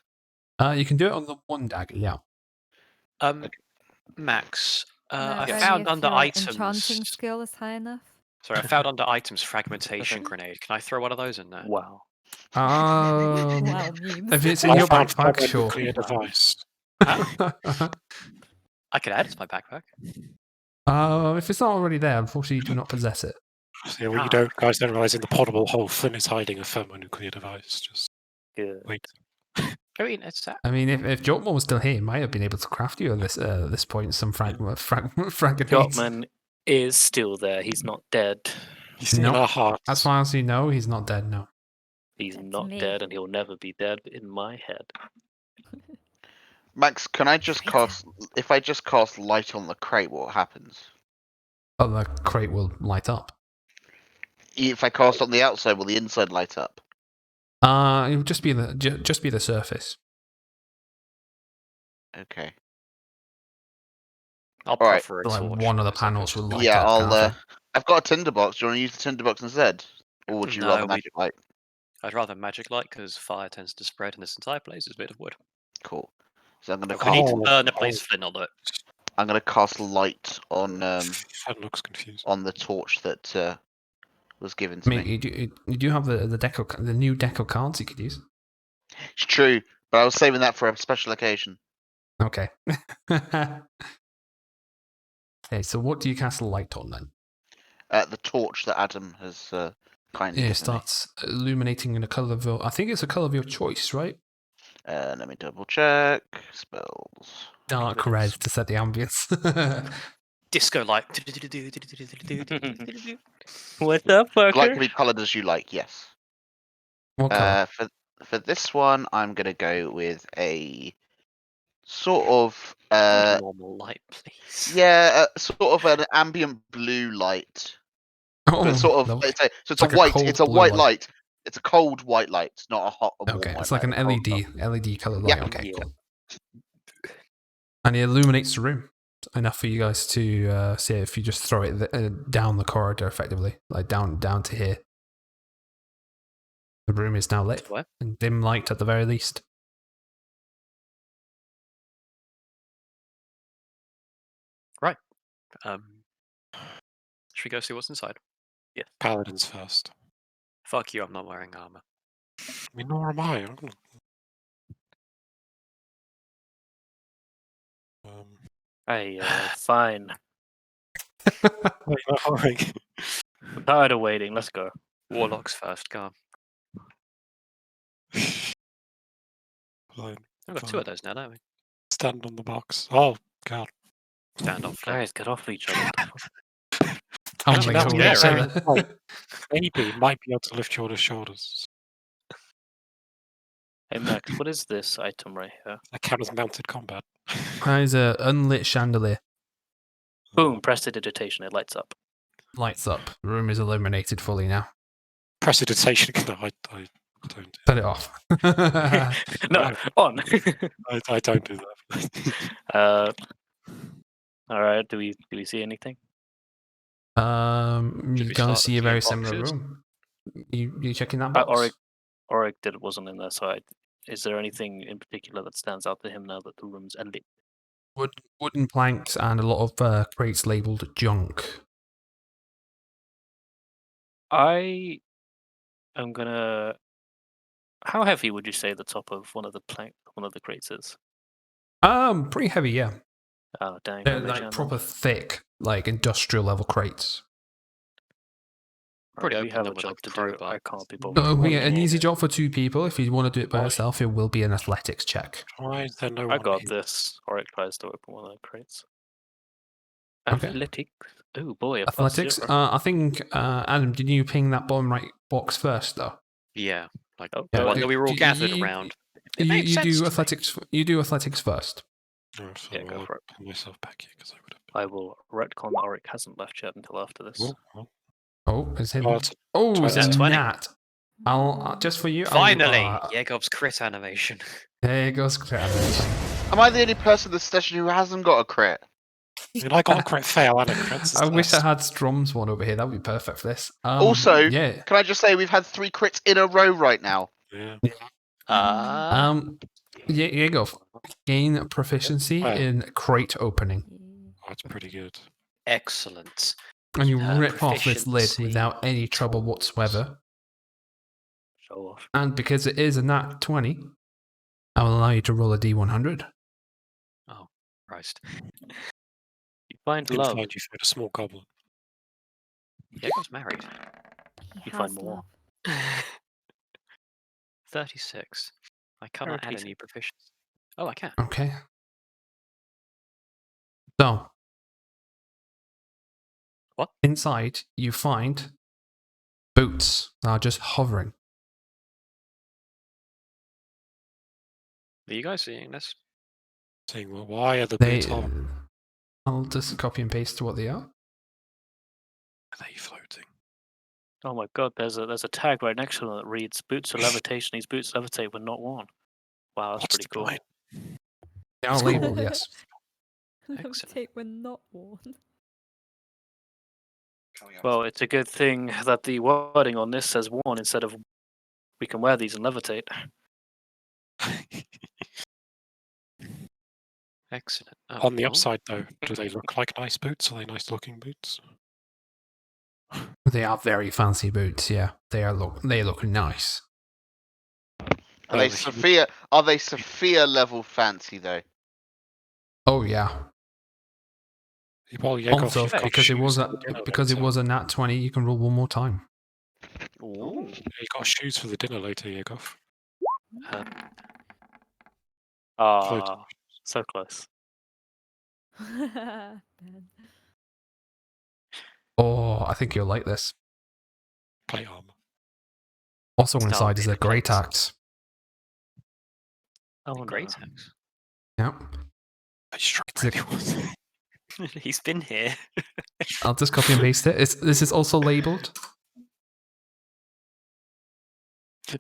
You can do it on the one dagger. Yeah. Max, No, I only found if under your items. enchanting skill is high enough. Sorry, I found under items fragmentation grenade. Can I throw one of those in there? Wow. Wow, memes. If it's in I your found backpack, a sure. nuclear device. I can add it to my backpack. If it's not already there, unfortunately, you do not possess it. Yeah, well, you don't, guys don't realize in the portable hole, Flynn is hiding a thermonuclear device. Just Good. wait. I mean, it's that. I mean, if Jotman was still here, he might have been able to craft you at this point some fragments. Jotman is still there. He's not dead. He's in Nope. our hearts. As far as you know, he's not dead. No. He's That's not me. dead, and he'll never be dead in my head. Max, can I just cast... If I just cast light on the crate, what happens? Oh, the crate will light up. If I cast on the outside, will the inside light up? It would just be the surface. Okay. I'll Alright. prefer a Like torch. one of the because I can panels will just- light Yeah, up. I'll. can't I've got a tinderbox. Do you want to use the tinderbox instead, or would you No, rather we- magic light? I'd rather magic light because fire tends to spread, and this entire place is made of wood. Cool. So I'm gonna But we need to Oh, burn a place flint on it. I'm gonna cast light on That looks confused. on the torch that was given I to mean, me. you do have the new deck of cards you could use. It's true, but I was saving that for a special occasion. Okay. Okay, so what do you cast light on then? The torch that Adam has kindly Yeah, it given me. starts illuminating in a color of your. I think it's a color of your choice, right? Let me double check. Spells. Dark it red is. to set the ambience. Disco light. What's up, Like fucker? to be coloured as you like, yes. What color? For this one, I'm gonna go with a sort of Normal light, please. yeah, sort of an ambient blue light. Oh, But sort of lovely. it's Like a a white. cold It's a blue white light. light. It's a cold white light. It's not a hot or warm Okay, white it's like light. an a cold LED color Yeah. light. Okay, Yeah. cool. And it illuminates the room enough for you guys to see it if you just throw it down the corridor effectively, like down to here. The room is now lit Where? and dim light at the very least. Should we go see what's inside? Paladins first. Fuck you, I'm not wearing armor. I mean, nor am I. I'm gonna... Hey, fine. wait, no, alright. I'm tired of waiting. Let's go. Warlocks first, go on. Fine. I've got two of those now, don't we? Stand on the box. Oh, God. Stand off. Flip. Guys, get off each other. What the fuck? Oh Actually, my that's god, scary. each other. Wait. Maybe might be able to lift your shoulders. Hey, Max, what is this item right here? That count as mounted combat. That is a unlit chandelier. Boom, prestidigitation. It lights up. Lights up. The room is illuminated fully now. Prestidigitation. No, I don't. Turn it off. No, on. I don't do that. All right. Do we see anything? Should You we gonna start see a looking very at similar boxes? room. You checking that box? Auric wasn't in there, so is there anything in particular that stands out to him now that the room's lit? Wooden planks and a lot of crates labeled junk. I am gonna. How heavy would you say the top of one of the crates is? Pretty heavy, yeah. Oh dang! They're unlit like chandelier. proper thick, like industrial level crates. Probably we open have them a with, job like, to do. crowbar. I can't be bothered. Yeah, an easy job for two people. If you want to do it by yourself, it will be an athletics check. Why is there no I one got here? this. Auric tries to open one of the crates. Okay. Athletics. Oh boy, a Athletics. plus 0. I think Adam, did you ping that bottom right box first though? Yeah, like Oh, the yeah, one that we were all you- gathered you- around. You do athletics. You do athletics first. Oh, so Yeah, go I'll for it. put myself back here because I would have I will retcon that Auric hasn't left yet until after this. been. Oh, Oh, it's him. oh, it's Oh, it's a 20. gnat. I'll just for you. Finally, I'll, Yegov's crit animation. there goes crit animation. Am I the only person in this session who hasn't got a crit? I mean, I got a crit fail and a crit I wish I success. had Strom's one over here. That would be perfect for this. Also, yeah. Can I just say we've had 3 crits in a row right now? Yeah. Yeah, you go. Gain proficiency Wow. in crate opening, Oh, that's pretty good. Excellent. and you rip off this lid Proficiency. without any trouble whatsoever. Show off. And because it is a nat 20, I will allow you to roll a d100. Christ. You find Didn't love. find you found a small goblin. Yegov's married. He You find has more. love. 36. I cannot add decent. any proficiency. Oh, I can. Okay. So. What? Inside, you find boots that are just hovering. Are you guys seeing this? Saying, well, why are the They. boots on? I'll just copy and paste to what they are. Are they floating? Oh my god, there's a tag right next to them that reads "Boots of levitation. These boots levitate when not worn." Wow, that's What's pretty the cool. point? They are It's labeled, yes. Levitate when not worn. Well, it's a good thing that the wording on this says worn instead of we can wear these and levitate. Excellent. On the oh, upside, though, do they look like nice boots? Are they nice looking boots? They are very fancy boots. Yeah, they look nice. Are they if you- Sophia? Are they Sophia level fancy though? Oh yeah. Well, Yegov, Also, you've got because it shoes was for a the dinner because it later. was a nat 20, you can roll one more time. Ooh. You got shoes for the dinner later, Yegov. Ah, so close. Ben. Oh, I think you'll like this. Plate armor. Also on the Start side is with a the great plates. axe. Oh, Great no. axe. Yeah, I struck It's a- anyone. He's been here. I'll just copy and paste it. This is also labeled.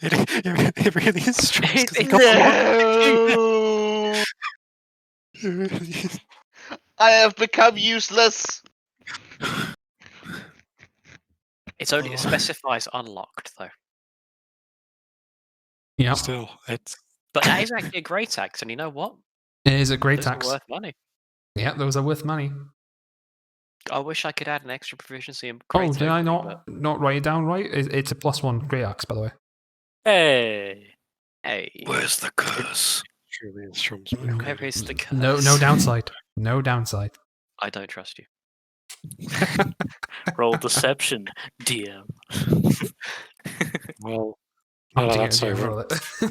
It really is strong. It- 'cause he it- got No! It really is. I have become useless. It's only Oh. it specifies unlocked though. Yeah, Still, it's But that is actually a great axe, and you know what? it is a great Those are axe. worth money. Yeah, those are worth money. I wish I could add an extra proficiency in Oh, great did I opening, but not write it down right? It's a +1 great axe, by the way. Hey. hey, where's the curse? Truly is Strom's where is the curse? No downside. No downside. I don't trust you. Roll deception, DM. Well, I'm no, taking that's it over. roll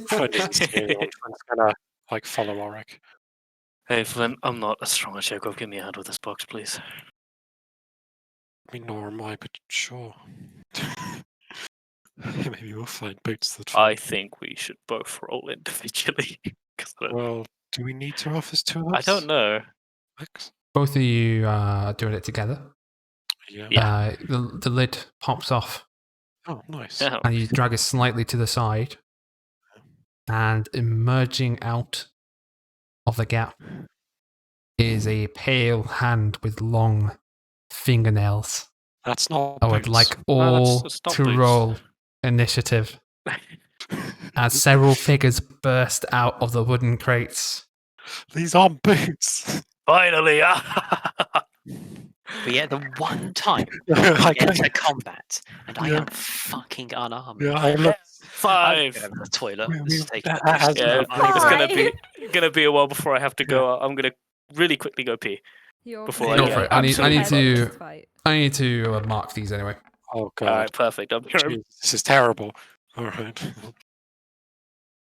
Flynn it. isn't here. Flynn's gonna like follow Auric. Hey, Flynn, I'm not as strong as Jacob. Give me a hand with this box, please. I mean, nor am I, but sure. Maybe we'll find boots that fit. I think we should both roll individually. 'Cause Well, do we need to offer two of us? I don't know. Max? Both of you are doing it together. Yeah. Yeah. The lid pops off Oh, nice. Yeah. and you drag it slightly to the side, and emerging out of the gap is a pale hand with long fingernails. That's not. I would boots. like No, all that's not to boots. roll initiative as several figures burst out of the wooden crates. These aren't boots. Finally! But yeah, the one time I I get can- into combat and I Yeah. am fucking unarmed. yeah, I look. I'm 5. going to the toilet. We- This is we- taking the as- piss. Yeah, Bye. it's Bye. gonna be a while before I have to go. I'm gonna really quickly go pee. You're Before I Go get for it. I need absolutely to- fight. I need to mark these anyway. Oh god, Alright, perfect. I'm here. Jeez, this is terrible. All right.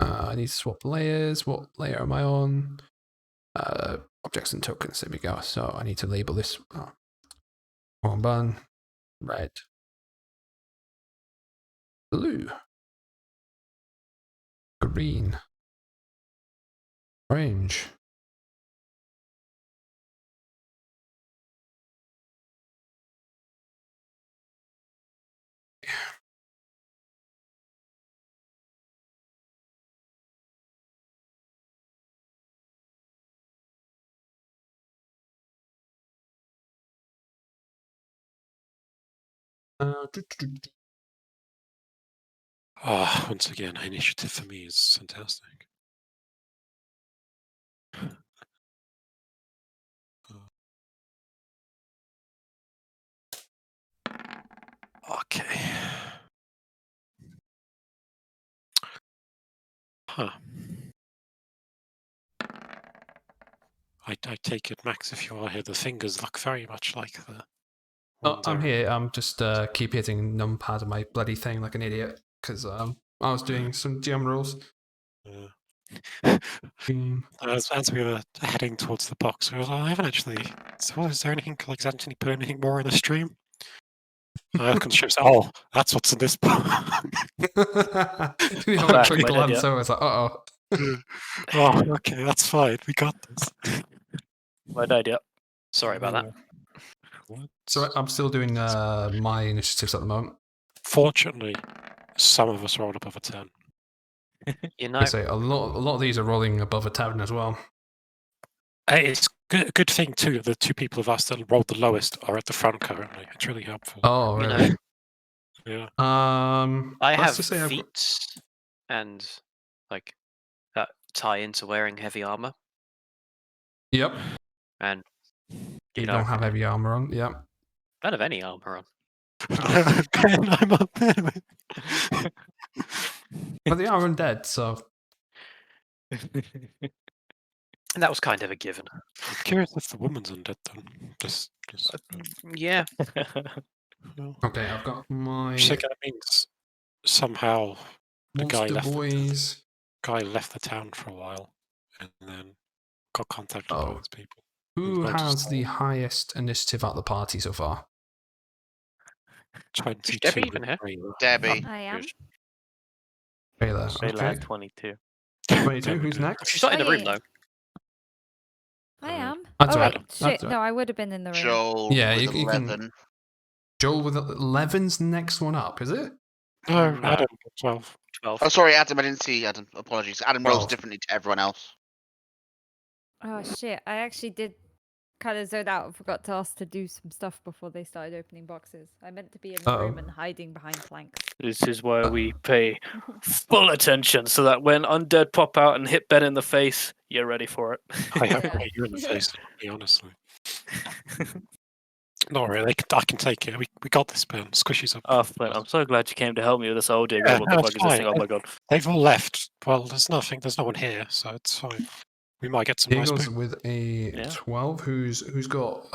I need to swap layers. What layer am I on? Objects and tokens. There we go. So I need to label this. One button. Red. Blue. Green. Orange. Once again, initiative for me is fantastic. Okay. Huh. I take it, Max, if you are here, the fingers look very much like the. Oh, ones I'm I- here. I'm just keep hitting numpad on my bloody thing like an idiot because I was doing some GM rules. As we were heading towards the box, we were like, I haven't actually. So, is there anything like? Has Anthony put anything more in the stream? Conscripts. Oh, that's what's in this box. You know, Back, quick my dad, glance yeah. over, it's like, oh. Oh, okay, that's fine. We got this. Right idea. Sorry about that. What? So I'm still doing my initiatives at the moment. Fortunately, some of us rolled above a 10. You know, I say a lot of these are rolling above a 10 as well. It's a good thing too. The two people of us that rolled the lowest are at the front currently. It's really helpful. Oh, You really? know, Yeah. I let's have just say I've got- feet and like that tie into wearing heavy armor, Yep. and You know, don't have heavy armor on. Yep. I don't have any armor on. Ben, I'm up there. But they are undead, so And that was kind of a given. I'm curious if the woman's undead then. Just Yeah, well, okay. I've got my I think that means somehow the guy monster boys. left the town for a while and then got contacted by Oh. those people. Who Not just has the highest initiative at the party so far? 22 Debbie even here? Debbie. I am. Taylor. Shayla Okay. has 22. 22. Who's next? she's not in Oh, the room yeah. though. I am. That's Oh right. wait, That's shit. right. No, I would have been in the room. Joel Yeah, with you can- 11. Joel with 11's next one up, is it? No, No. Adam, 12. 12. Oh, sorry, Adam. I didn't see Adam. Apologies. Adam rolls 12. differently to everyone else. Oh shit! I actually did kind of zone out and forgot to ask to do some stuff before they started opening boxes. I meant to be in the room Uh-oh. and hiding behind planks. This is why we pay full attention so that when undead pop out and hit Ben in the face, you're ready for it. I hope Yeah. you in the face, me, honestly. Not really. I can take it. We got this, Ben. Squishy's up. Oh, Flint, I'm so glad you came to help me with this whole day. Yeah, What the no, fuck it's is this thing? fine. Oh my god. They've all left. Well, there's no one here, so it's fine. We might get some nice Eagles boots. with a Yeah. 12. Who's got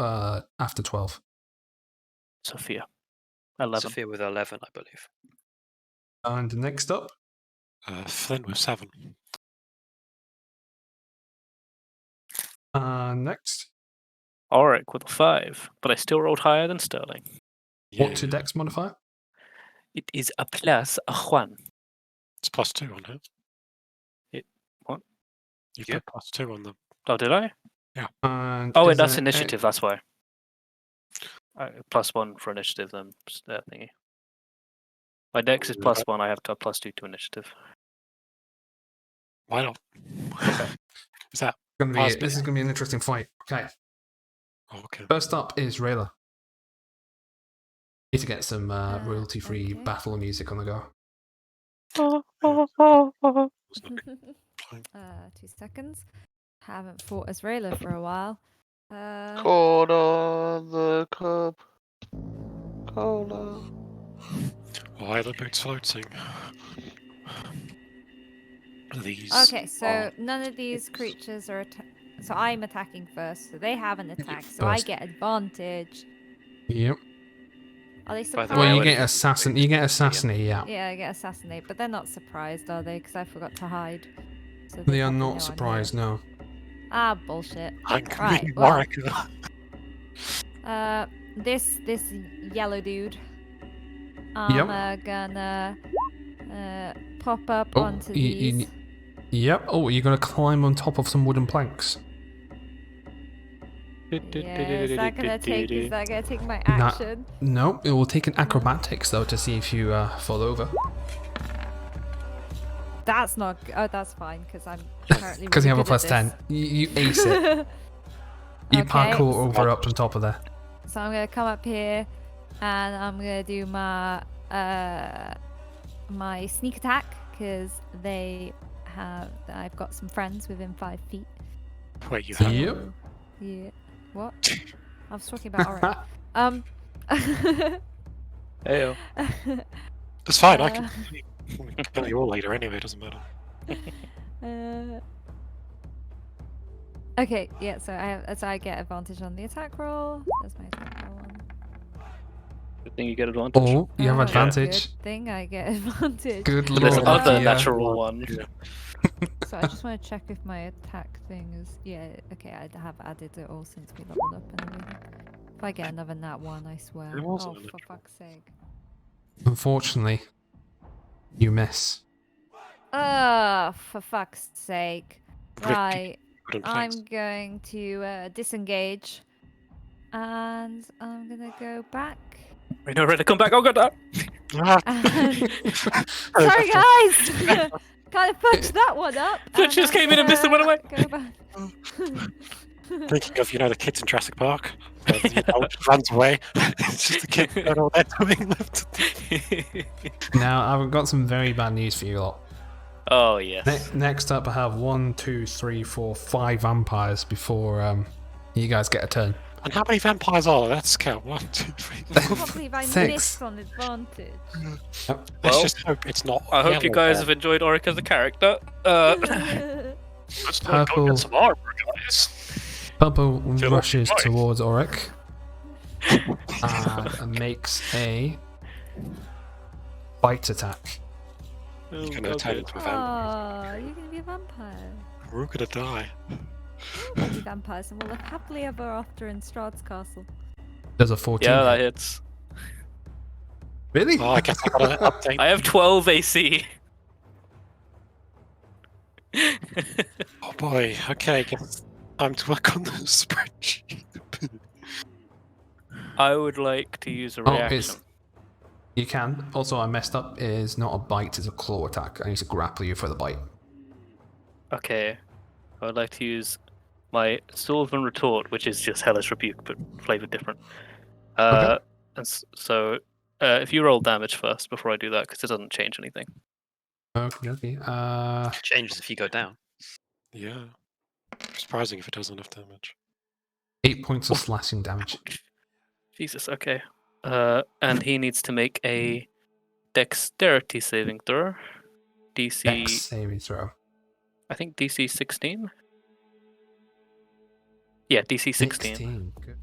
after 12? Sophia. 11. Sophia with 11, I believe. And next up, Flint with 7. next. Auric with a 5, but I still rolled higher than Sterling. What's your dex modifier? It is a plus a one. It's +2 on it. What? You Yeah. put +2 on them. Oh, did I? And Oh, wait, is that's there initiative. That's why. +1 for initiative, then thingy. My dex is Yeah. +1. I have to +2 to initiative. Why not? Is that this is gonna be an interesting fight. Okay. okay? First up is Rayla. Need to get some royalty-free okay. battle music on the go. It's not 2 seconds. Haven't fought as Rayla for a while. Caught on the cup. Cola. Why are the boots floating? These. Okay, so none of these creatures are. So I'm attacking first, so they have an attack, so I First. get advantage. Yep. Are they By surprised? the Well, way, I you would get have assassin. You get assassinate. Yeah. Yeah, I get assassinate, but they're not surprised, are they? Because I forgot to hide. So They are probably know I'm not here. surprised. No. Ah, bullshit. I'm Right, being well. Marika. This yellow dude. Yep. I'm gonna pop up Oh, onto you these. Yep. Oh, you're gonna climb on top of some wooden planks. Yeah, is that gonna take my action? No, it will take an acrobatics though to see if you fall over. That's not. Oh, that's fine because I'm currently. Because really you have a good at +10. You ace it. this. You Okay. parkour over up on top of there. So I'm gonna come up here, and I'm gonna do my my sneak attack because I've got some friends within 5 feet. Wait, you have. Yep. So, yeah. What? I was talking about Auric. Heyo. That's fine. I can kill you all later anyway. It doesn't matter. Okay, yeah. So I get advantage on the attack roll. That's my attack roll. Good thing you get advantage. Oh, you have Oh, advantage. Good thing I get advantage. Good But there's lord. other Sophia. natural one. Yeah. So I just want to check if my attack thing is. Yeah, okay, I have added it all since we leveled up and everything. If I get another nat 1, I swear. It was Oh, a for natural. fuck's sake. Unfortunately, you miss. For fuck's sake. Put it- Right, put it in I'm place. going to disengage. And I'm gonna go back. We know where to come back. Oh god, no. Ah. Sorry, guys! Kind of fudged that one up. Flint just came in and missed and went away. Go back. Thinking of, the kids in Jurassic Park. Runs away. It's just the kids don't know what they're doing left. Now, I've got some very bad news for you lot. Oh yes. Next up, I have 1, 2, 3, 4, 5 vampires before you guys get a turn. And how many vampires are there? Let's count. 1, 2, 3. I can't believe I Six. missed on advantage. Let's Well, just hope it's not. I hope you yellow guys then. have enjoyed Auric as a character. Let's go Purple. get some armor, guys. Purple Feel rushes right. towards Auric and makes a bite attack. You're gonna turn into a vampire. Oh, you're gonna be a vampire. We're all gonna die. We'll all be vampires and we'll live happily ever after in Strahd's castle. Does a 14 Yeah, that hit? hits. Really? Oh, I guess I gotta update. I have 12 AC. Oh boy. Okay, guess time to work on the spreadsheet. I would like to use a Oh, reaction. you can. Also, I messed up. It is not a bite, it's a claw attack. I need to grapple you for the bite. Okay. I would like to use my Sylvan Retort, which is just Hellish Rebuke, but flavored different. Okay. So, if you roll damage first before I do that, because it doesn't change anything. Okay. Changes if you go down. Yeah. Surprising if it does enough damage. 8 points of slashing damage. Jesus, okay. And he needs to make a dexterity saving throw. DC, Dex saving throw. I think DC 16? Yeah, DC 16. Good.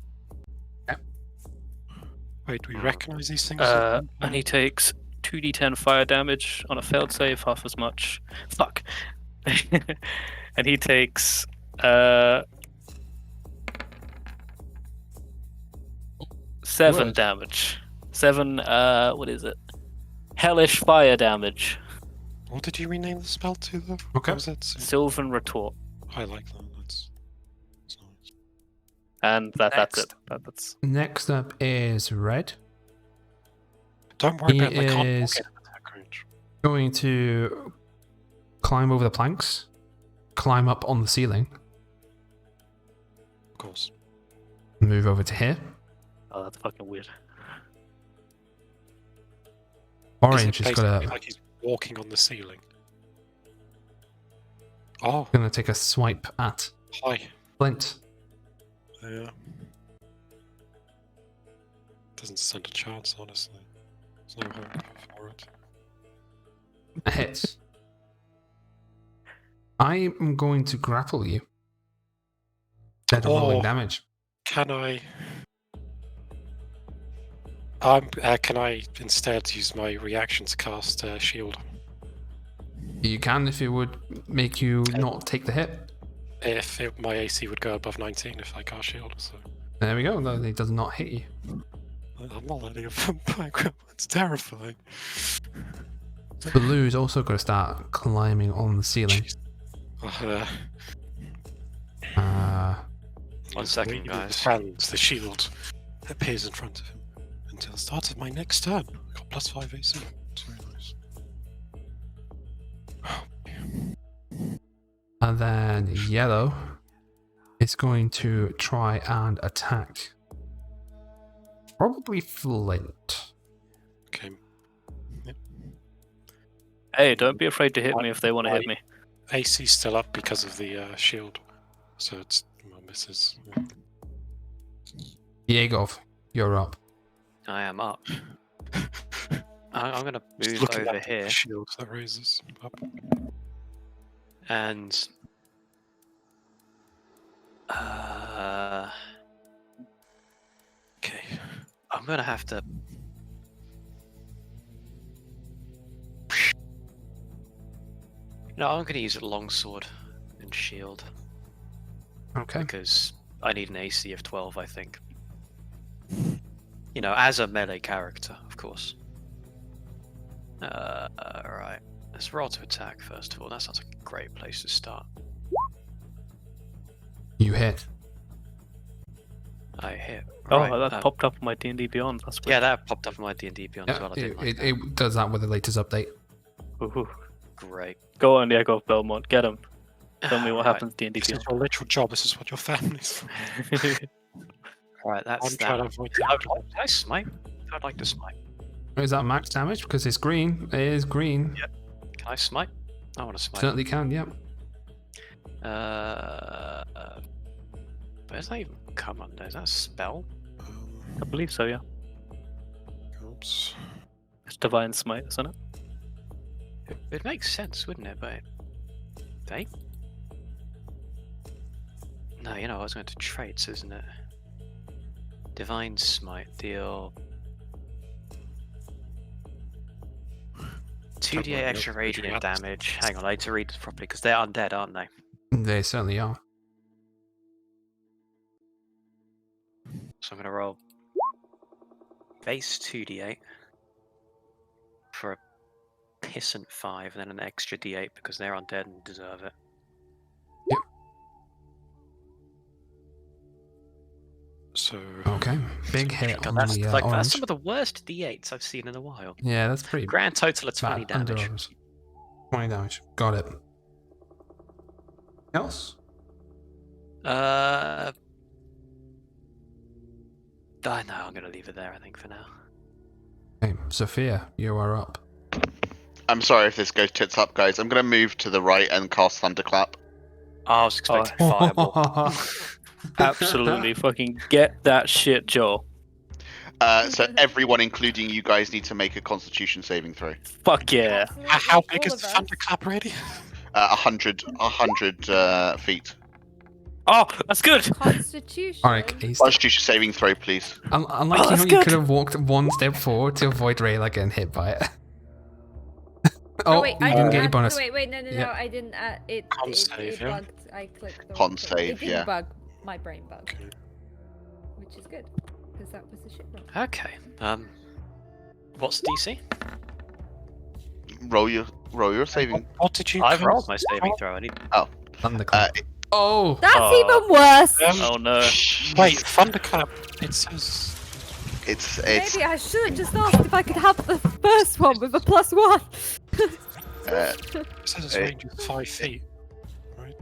Wait, do we recognize these things? And he takes 2d10 fire damage on a failed save, half as much. Fuck. And he takes 7 Word. damage. 7, what is it? Hellish fire damage. What did you rename the spell to, though? Okay. What was that? Sylvan Retort. I like that. That's nice. And that's Next. it. That's Next up is Red. Don't worry He about my can't is- get an attack range. Going to climb over the planks, climb up on the ceiling, Of course. move over to here. Oh, that's fucking weird. Orange is basically gonna like he's walking on the ceiling. Oh, take a swipe at hi. Flint. Yeah. Doesn't stand a chance, honestly. There's no hope for it. A hit. I am going to grapple you. Instead of rolling Oh. damage. Can I instead use my reaction to cast shield? You can if it would make you not take the hit. If my AC would go above 19 if I cast shield, so There we go. No, it does not hit you. I'm not letting a vampire grapple. It's terrifying. Baloo is also going to start climbing on the ceiling. Jeez. 1 second, Waving guys. his hands, the shield appears in front of him. Until the start of my next turn. I got +5 AC. It's very nice. And then Yellow is going to try and attack. Probably Flint. Okay. Hey, don't be afraid to hit me if they want to hit me. AC's still up because of the shield. So it's misses. Yegov, you're up. I am up. I'm going to Just move looking over at here the shield that raises up. and Okay. I'm going to have to. No, I'm going to use a longsword and shield Okay. because I need an AC of 12, I think. You know, as a melee character, of course. Right. Let's roll to attack first of all. That sounds like a great place to start. You hit. I hit. Oh, Right. that popped up on my D&D Beyond. That's Yeah, weird. that popped up on my D&D Beyond as Yeah, well. I didn't like that. it does that with the latest update. Ooh. Great. Go on, yeah, go Belmont. Get him. Tell me what Right. happens D&D This is Beyond. your literal job. This is what your family's for. Right, that's I'm that. trying to avoid the Can I smite? I'd like to smite. Is that max damage? Because it's green. It is green. Yep. Can I smite? I want to smite. Certainly can, yep. Where's that even come under? Is that a spell? I believe so, yeah. Oops. It's Divine Smite, isn't it? It makes sense, wouldn't it? But they? No, I was going to traits, isn't it? Divine Smite deal 2d8 Come on, extra you're radiant reading out. damage. Hang on, I need to read this properly because they're undead, aren't they? They certainly are. So I'm going to roll base 2d8 for a pissant 5 and then an extra d8 because they're undead and deserve it. So Okay. Big hit God, on that's, the that's orange. some of the worst d8s I've seen in a while. Yeah, that's pretty Grand total of 20 bad. Under damage. others. 20 damage. Got it. Else? No, I'm going to leave it there, I think, for now. Okay, Sophia, you are up. I'm sorry if this goes tits up, guys. I'm gonna move to the right and cast Thunderclap. Oh, I was expecting Fireball. Absolutely. Fucking get that shit, Joel. So everyone, including you guys, need to make a Constitution saving throw. Fuck yeah. Absolutely, how big all is of the us. thunderclap already? 100 feet. Oh, that's good. Constitution. Alright, he's Constitution saving throw, please. unlike Oh, that's you good. could have walked one step forward to avoid Rayla getting hit by it. Oh, wait, you I didn't didn't get your add, bonus. Wait, no, Yeah. I didn't add it. Con It save, yeah? bugged. I clicked the Con wrong thing. save, It didn't yeah. bug. My brain bugged, which is good because that was a shit roll. Okay. What's the DC? Roll your saving. What did you? I've cast? rolled my saving throw. I need. Thunderclap. Oh! That's Oh. even worse. Oh no. Wait, thunderclap. It says It's Maybe I should have just asked if I could have the first one with a +1. uh, its range is 5 feet. Right,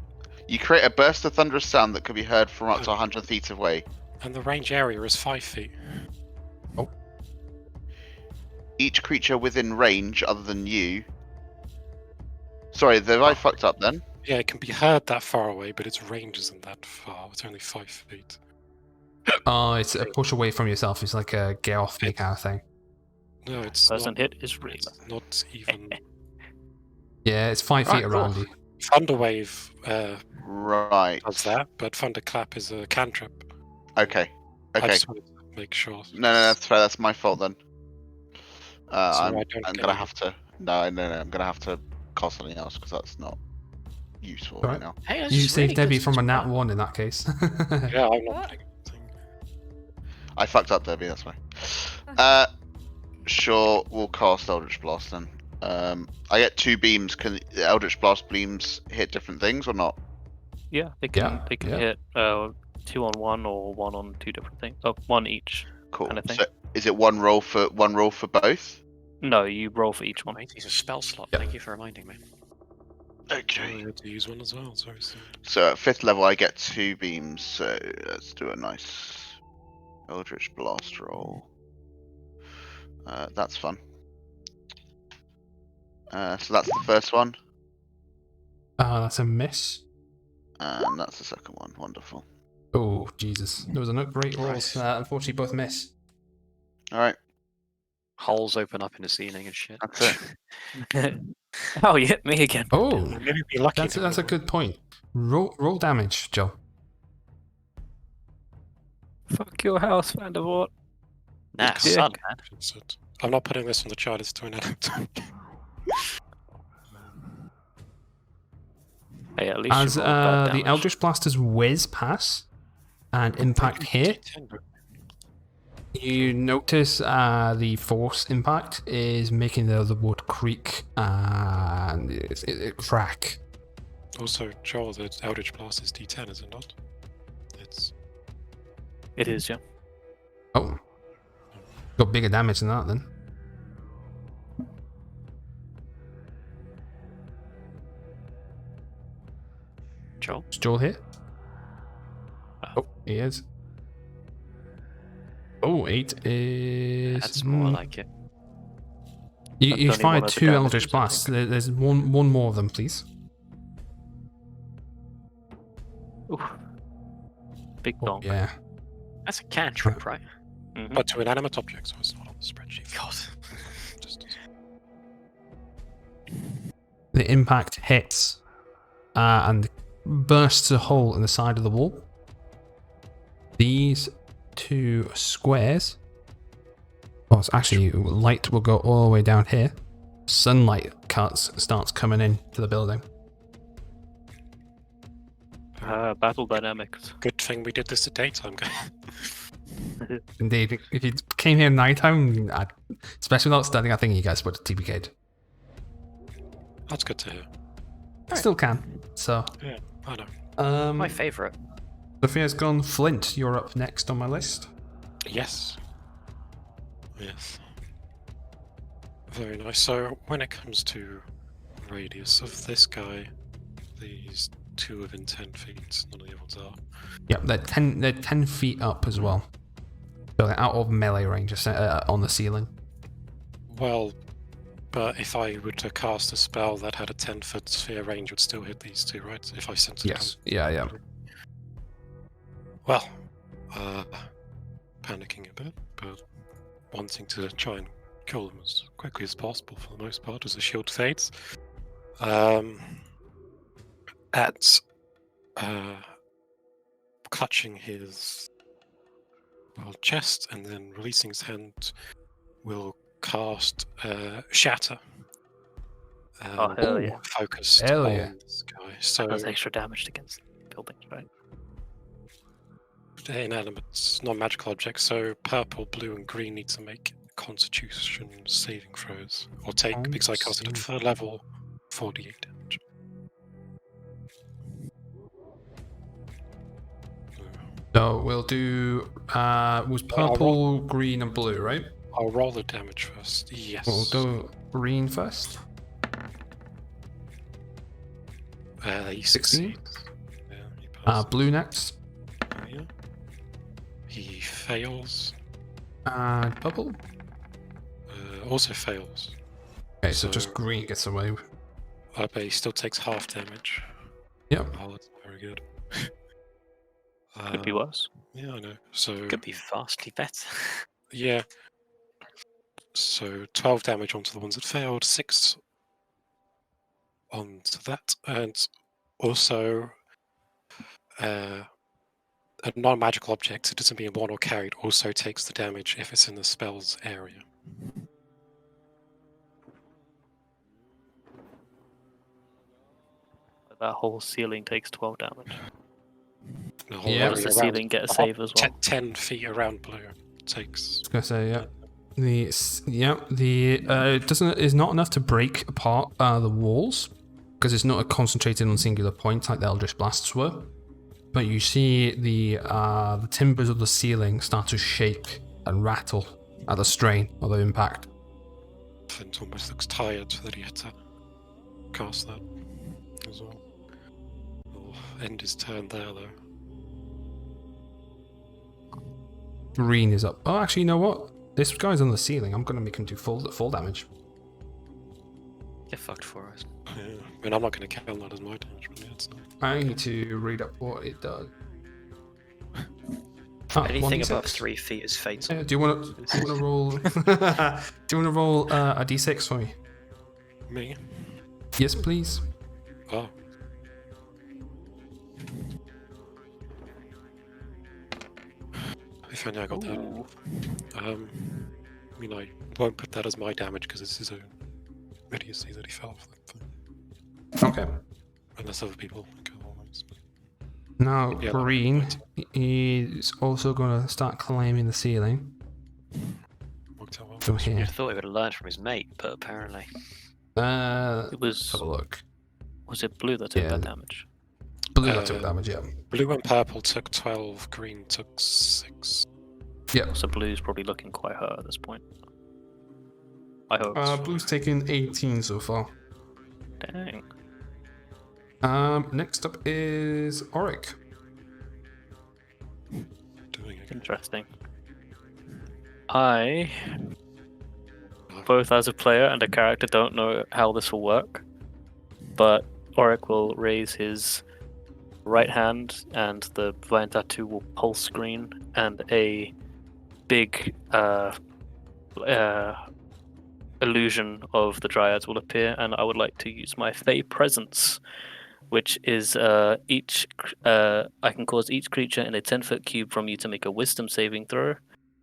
you create a burst of thunderous sound that can be heard from up to 100 feet away. and the range area is 5 feet. Each creature within range, other than you. Sorry, have I fucked up then? Yeah, it can be heard that far away, but its range isn't that far. It's only 5 feet. Oh, it's a push away from yourself. It's like a get off me kind of thing. No, it's Doesn't not, hit is really. it's not even. Yeah, it's 5 feet Right, cool. around you. Thunderwave Right. does that, but thunderclap is a cantrip. Okay. I Okay. just wanted to make sure. No, that's fair. That's my fault then. So I'm I don't get gonna you. have to. No. I'm gonna have to cast something else because that's not useful right Alright. now. Hey, that's You just saved really Debbie good from a as nat well. 1 in that case. Yeah, I'm not What? putting anything. I fucked up, Debbie. That's why. Sure. We'll cast Eldritch Blast then. I get 2 beams. Can the Eldritch Blast beams hit different things or not? Yeah, they can Yeah, yeah. hit 2 on 1 or 1 on 2 different things. Oh, 1 each. Cool. Kinda thing. So is it one roll for both? No, you roll for each one. Right, he's a spell slot. Yeah. Thank you for reminding me. I Okay. had to use one as well. Sorry. So at 5th level, I get 2 beams. So let's do a nice Eldritch Blast roll. That's fun. So that's the first one, That's a miss. and that's the second one. Wonderful. Oh, Jesus. Those are not great rolls. Nice. Unfortunately, both miss. All right, Holes open up in the ceiling and shit. that's it. Oh, you hit me again. Oh, Maybe be lucky. that's a good point. Roll damage, Joe. Fuck your house, Vandervoort. Nah, Dick. son, man. I'm not putting this on the chart. It's to an edit. Hey, at least As you rolled bad the damage. Eldritch Blasters whiz past and impact here, you notice the force impact is making the wood creak and it crack. Also, Joel, the Eldritch Blast is D10, is it not? It's It is, yeah. Oh, got bigger damage than that then. Joel? Is Joel here? Oh. Oh, he is. Oh, 8 is... That's more like it. You That's only fired one of the 2 damages, Eldritch I Blasts. There's one more of them, please. Oof. Big Oh, donk. yeah. That's a cantrip, right? Mhm. But to inanimate objects, so it's not on the spreadsheet. God. Just The impact hits and bursts a hole in the side of the wall. These 2 squares. Well, it's actually light will go all the way down here. Sunlight starts coming in to the building. Battle dynamics. good thing we did this at daytime, guys. Indeed, if you came here nighttime, especially without studying, I think you guys would have TPK'd. That's good to hear. Still can. So, Yeah, I know. My favourite. Sophia's gone. Flint, you're up next on my list. Yes. Yes. Very nice. So when it comes to radius of this guy, these 2 within 10 feet, none of the other ones are. Yep, they're 10 feet up as well. So they're out of melee range on the ceiling. Well, but if I were to cast a spell that had a 10-foot sphere range, it would still hit these 2, right? If I sent it Yes. Yeah. Well, panicking a bit, but wanting to try and kill them as quickly as possible for the most part as the shield fades. At clutching his chest and then releasing his hand, will cast Shatter. Oh, hell yeah. Focused Hell on yeah. this guy. So Does extra damage against buildings, right? inanimate, non-magical objects. So purple, blue, and green need to make Constitution saving throws, or take because I cast it at 3rd level, 48 damage. So we'll do was purple, green, and blue, right? I'll roll the damage first. Yes. We'll do green first. He 16? succeeds. Yeah, he passes. Blue next. Yeah. He fails. Purple. Also fails. Okay, so just green gets away. But he still takes half damage. Yep. Oh, that's very good. Could be worse. Yeah, I know. So Could be vastly better. yeah. So 12 damage onto the ones that failed, 6 onto that, and also a non-magical object, it doesn't being won or carried, also takes the damage if it's in the spell's area. That whole ceiling takes 12 damage. The whole Yeah. Does area the around- ceiling get a save as well? 10 feet around blue takes. I was gonna say yeah. It is not enough to break apart the walls because it's not concentrated on a singular point like the Eldritch Blasts were. But you see the timbers of the ceiling start to shake and rattle at the strain of the impact. Flint almost looks tired that he had to cast that as well. He'll end his turn there though. Green is up. Oh, actually, you know what? This guy's on the ceiling. I'm gonna make him do full damage. Get fucked for us. Yeah. I mean, I'm not going to count that as my damage, but yeah, it's not. I need to read up what it does. Ah, Anything 1d6. above 3 feet is fatal. Do you want to roll? Do you want to roll a d6 for me? Me? Yes, please. Oh. If only I got that. I mean, I won't put that as my damage because it's his own idiocy that he fell off that thing. Okay. Unless other people go always. Now, Yeah, green right. is also going to start climbing the ceiling. Worked out well. From I here. thought he would have learned from his mate, but apparently. It Let's was have a look. it blue that took Yeah. that damage? Blue that took damage, yeah. Blue and purple took 12, green took 6. Yeah. So blue's probably looking quite hurt at this point. I hope. Blue's taken 18 so far. Dang. Next up is Auric. Doing again. Interesting. I, both as a player and a character, don't know how this will work, but Auric will raise his right hand and the vine tattoo will pulse screen and a big illusion of the dryads will appear, and I would like to use my Fey Presence, which is I can cause each creature in a 10-foot cube from you to make a Wisdom saving throw,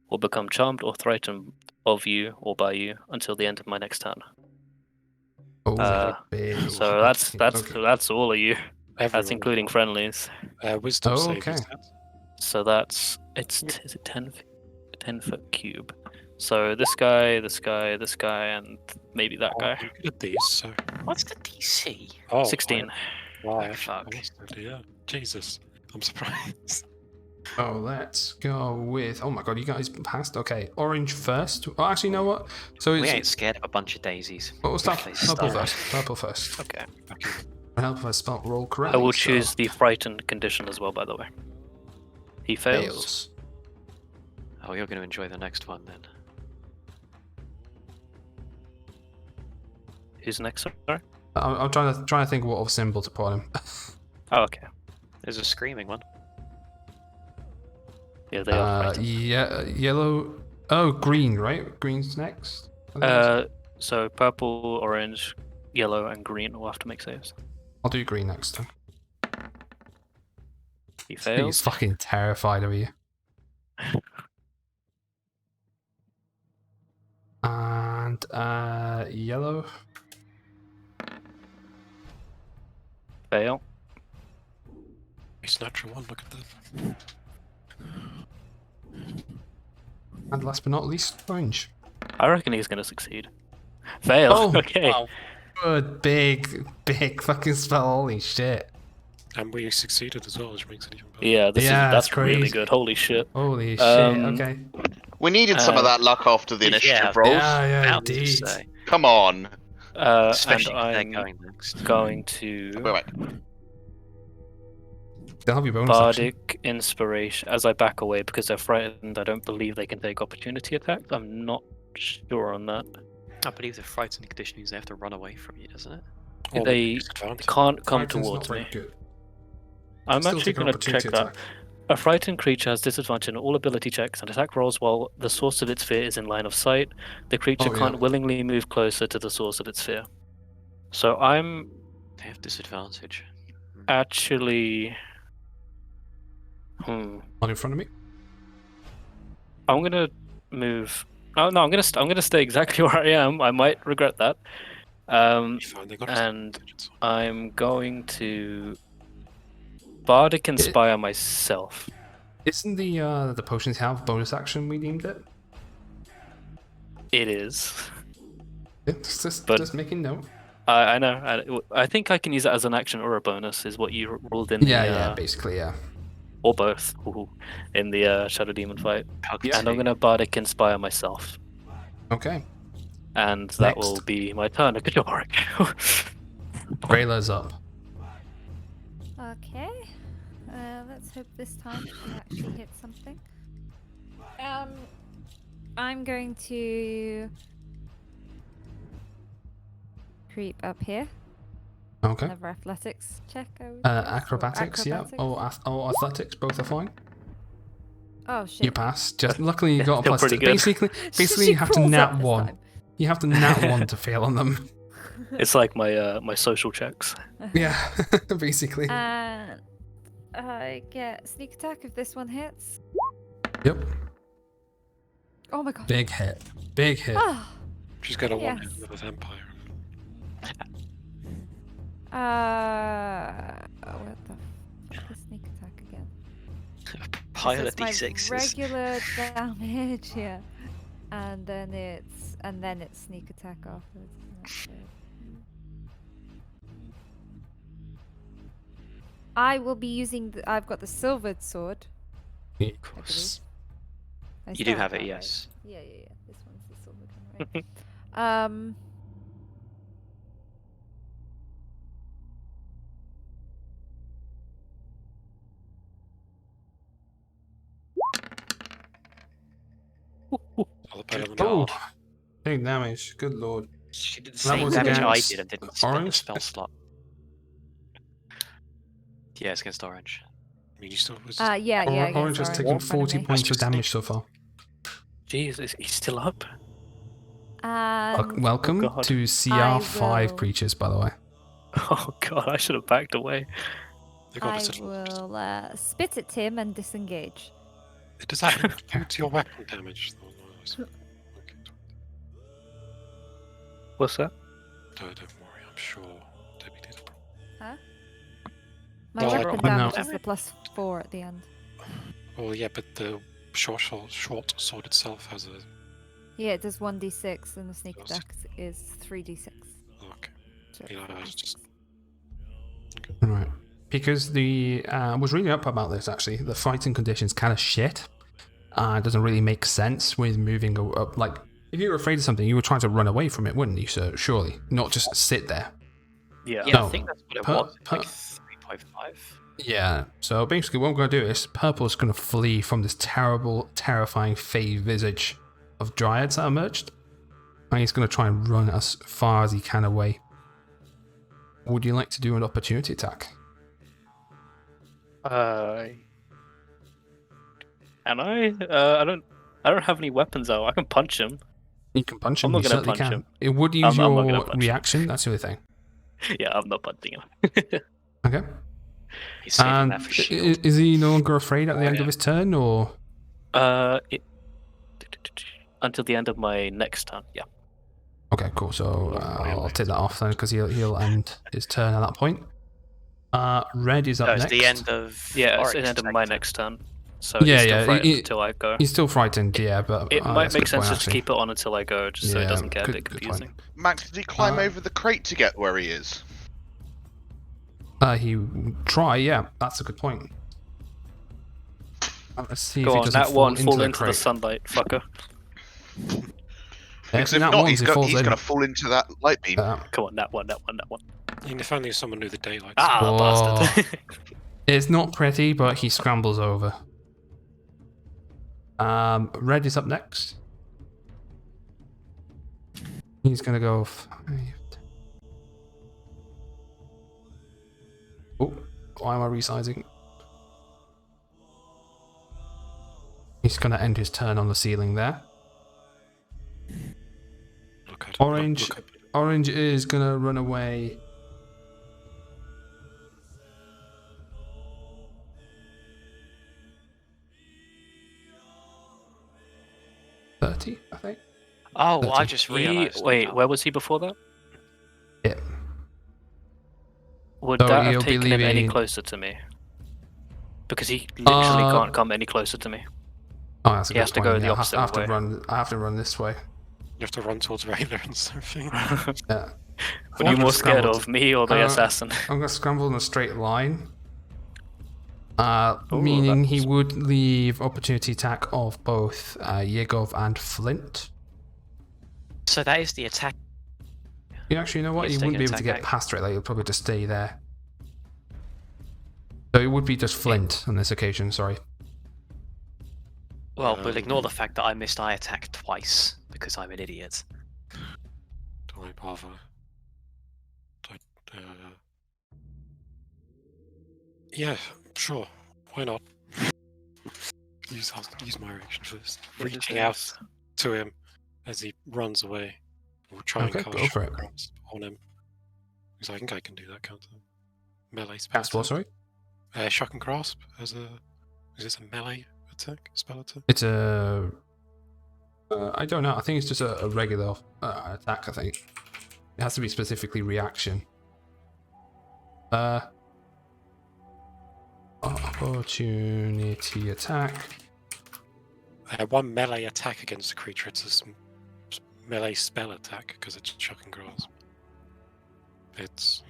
or become charmed or frightened of you or by you until the end of my next turn. Oh, big. So that's Okay. that's all of you. That's Everyone. including friendlies. Wisdom save. Okay. Is that? So that's is it 10-foot cube. So this guy, this guy, this guy, and maybe that Oh, guy. I'm good at these, so. What's the DC? Oh, 16. Why? Fuck. Yeah. Jesus. I'm surprised. Oh, let's go with. Oh my god, you guys passed. Okay, orange first. Oh, actually, you know what? So We it's. ain't scared of a bunch of daisies. What was that? Play Purple Star. first. Purple first. Okay. Okay. Help if I spelled roll I correctly. will so choose the frightened condition as well, by the way. He fails. Oh, you're going to enjoy the next one then. Who's next? Sorry. I'm trying to think what other symbol to put on him. Oh, okay. There's a screaming one. Yeah, they are frightened. Yeah, yellow. Oh, green, right? Green's next. I think that's- So purple, orange, yellow, and green will have to make saves. I'll do green next time. He He's fails. fucking terrified of you. And yellow. Fail. It's natural one. Look at that. And last but not least, orange. I reckon he's gonna succeed. Fail. Oh, Okay. Wow. Good, big fucking spell. Holy shit. And we succeeded as well, which makes it even better. Yeah, Yeah, that's that's really crazy. good. Holy shit. Holy shit. Um, Okay. We needed some of Uh, that luck after the yeah, initiative rolls. Yeah, About to indeed. say. Come on. Especially And if they're I'm going next. going to Wait. They'll have your bonus action. Bardic Inspiration as I back away because they're frightened. I don't believe they can take opportunity attacks. I'm not sure on that. I believe the frightened condition means they have to run away from you, doesn't it? Or They disadvantage. can't come Frightened's towards not me. very good. I'm Still actually take an going to check opportunity that. attack. A frightened creature has disadvantage on all ability checks and attack rolls while the source of its fear is in line of sight. The creature Oh, yeah. can't willingly move closer to the source of its fear. So I'm They have disadvantage. actually. Not in front of me. I'm gonna move. Oh no, I'm gonna stay exactly where I am. I might regret that. Be fine, they got And disadvantage, it's fine. I'm going to Bardic Inspire myself. Isn't the potions have bonus action we deemed it? It is. It's just, But- just making note. I know. I think I can use it as an action or a bonus. Is what you ruled in. Yeah, basically, yeah. Or both. Ooh, in the Shadow Demon fight. Yeah. And I'm gonna Bardic Inspire myself. Okay. And that will Next. be my turn. Good job, Auric. Rayla's up. Okay. Let's hope this time we actually hit something. I'm going to creep up here. Okay. Another athletics check. I would guess, or Acrobatics, yeah. acrobatics. Oh, athletics, both are fine. Oh shit. You pass. Just luckily you Yeah, got a still plus pretty two. good. Basically She you have to crawls nat up this one. time. You have to nat one to fail on them. It's like my my social checks. Yeah, basically. And I get sneak attack if this one hits. Yep. Oh my god. Big hit. Big hit. Ah. She's got a one Yes. hit with a vampire. What the fuck is sneak attack again? Pile of This is my D6s. regular damage, yeah. And then it's sneak attack afterwards. Isn't that good? I will be using. I've got the silvered sword. Of I course. believe. I You do still have that, it, right? yes. Yeah. This one's the silvered one, right? lot better than God. Oh, big damage. Good lord. She did the That same was damage I against did and didn't spend the orange? spell slot. Yeah, it's against orange. I mean, you still was Yeah. Orange has sorry, taken in front of 40 me. points of just damage so far. Jeez, he's still up. And Welcome God. to CR5 will- creatures, by the way. Oh god, I should have backed away. they got I this. will spit at Tim and disengage. Does that include your weapon damage? though? No, okay. What's that? Don't worry, I'm sure Debbie did. My Well, I weapon don't- damage No. is the +4 at the end. Well, yeah, but the short sword itself has a. Yeah, it does 1d6 and the sneak Yes. attack is 3d6. Okay. So Yeah, I was 4d6. just. Right. Because I was reading up about this actually. The fighting conditions kind of shit. It doesn't really make sense with moving up. Like, if you were afraid of something, you were trying to run away from it, wouldn't you? So surely, not just sit there. Yeah. Yeah, No. I think that's what it Per- was. per- Like 3.5. Yeah. So basically, what we're going to do is Purple's going to flee from this terrible, terrifying fey visage of dryads that emerged, and he's going to try and run as far as he can away. Would you like to do an opportunity attack? Can I? I don't have any weapons though. I can punch him. You can punch I'm him. not You gonna certainly punch can. him. It would use I'm not gonna your punch him. reaction. That's the other thing. Yeah, I'm not punching him. Okay. He's saving And that for shield. is he no longer afraid at the Oh, end yeah. of his turn, or? Until the end of my next turn. Yeah. Okay, cool. So I'll take that off then, because he'll end his turn at that point. Red is up No, it's next. the end of. Yeah, it's the Oryx's end of next my turn. next turn. So Yeah, he's still yeah, frightened it- until I go. He's still frightened, yeah, but It might that's a make good sense point, just to actually. keep it on until I go, just so it Yeah, doesn't get a good- bit good point. confusing. Max, did he climb Uh, over the crate to get where he is? He would try, yeah. That's a good point. Let's see if Go he on, doesn't that one, fall the into the crate. sunlight, fucker. Yeah, Because if if that not, ones, he's he going falls in. to fall into that light beam. Come on, that one. I mean, if only someone knew the daylight. Ah, Whoa. bastard. It's not pretty, but he scrambles over. Red is up next. He's gonna go 5. Oh, why am I resizing? He's gonna end his turn on the ceiling there. Look at Orange. Look at Orange is gonna run away. $30, I think. Oh, well, I 30. just realised. Wait, where was he before that? Yeah. Would So that he'll have be taken him any leaving- closer to me? Because he literally can't come any closer to me. Oh, that's a He good has to point. go Yeah, the opposite I have to way. run. I have to run this way. You have to run towards Rayler and something. Yeah. What are you I'm more scared scrambled. of, me or the assassin? I'm gonna scramble in a straight line. Ooh, Meaning he that's- would leave opportunity attack of both Yegov and Flint. So that is the attack. Yeah, actually, you know what? He's He wouldn't be taking able to get attack past it. Like, he'll probably just stay there. So it would be just Flint on this occasion. Sorry. Well, we'll ignore the fact that I missed eye attack twice because I'm an idiot. Don't worry, bother. Yeah, sure. Why not? use my reaction first. Reaching out to him as he runs away. We'll try Okay, and cast go for it. Shock Grasp on him. Because I think I can do that counter. Melee spell. Cast what? Sorry. Shock and Grasp as a. Is this a melee attack? Spell attack? It's a. I don't know. I think it's just a regular attack. I think it has to be specifically reaction. Opportunity attack. One melee attack against a creature. It's a melee spell attack because it's Shock and Grasp. It's.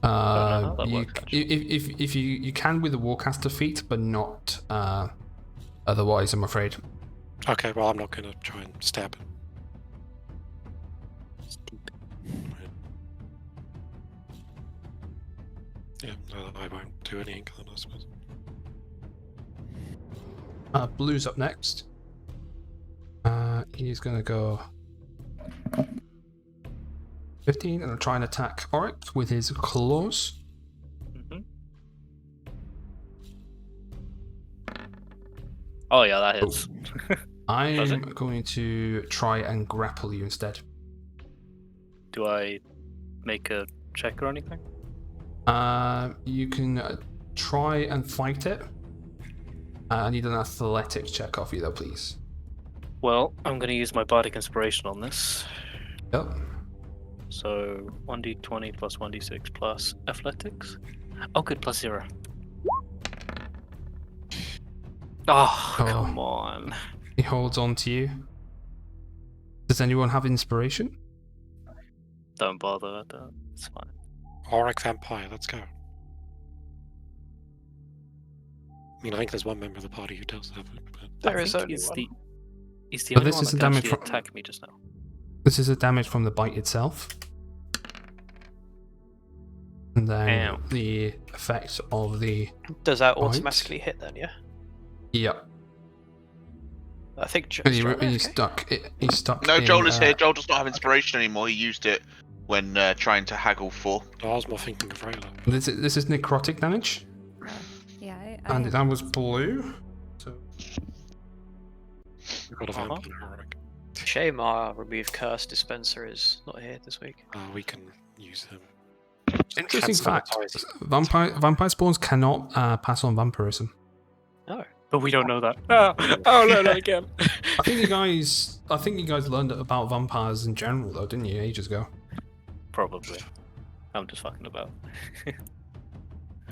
how that You, works, actually. if you can with the Warcaster feat, but not otherwise, I'm afraid. Okay, well, I'm not going to try and stab him. Yeah, no, I won't do anything then, I suppose. Blue's up next. He's gonna go 15 and try and attack Auric with his claws. Mhm. Oh yeah, that hits. I'm going to try and grapple you instead. Do I make a check or anything? You can try and fight it. I need an athletics check off you though, please. Well, I'm going to use my bardic inspiration on this. Yep. So 1d20 plus 1d6 plus athletics. Oh, good, plus 0. Oh, come on. He holds on to you. Does anyone have inspiration? Don't bother. It's fine. Auric Vampire, let's go. I mean, I think there's one member of the party who does have it, but There I is think only he's one. he's the But only this one is that the can damage actually from- attack me just now. This is a damage from the bite itself. And then Ow. the effect of the... Does that Right. automatically hit then? Yeah. Yep. I think He's stuck. He's stuck. No, in, Joel is here. Joel does not have inspiration anymore. He used it when trying to haggle for. I was more thinking of Rayla. This is necrotic damage. Yeah, And that was blue. So We've got a vampire, Auric. Shame our remove curse dispenser is not here this week. We can use him. interesting Hand fact: sanitizer. vampire spawns cannot pass on vampirism. No. But we don't know that. Oh no, not again. I think you guys learned about vampires in general, though, didn't you, ages ago? Probably. I'm just fucking about.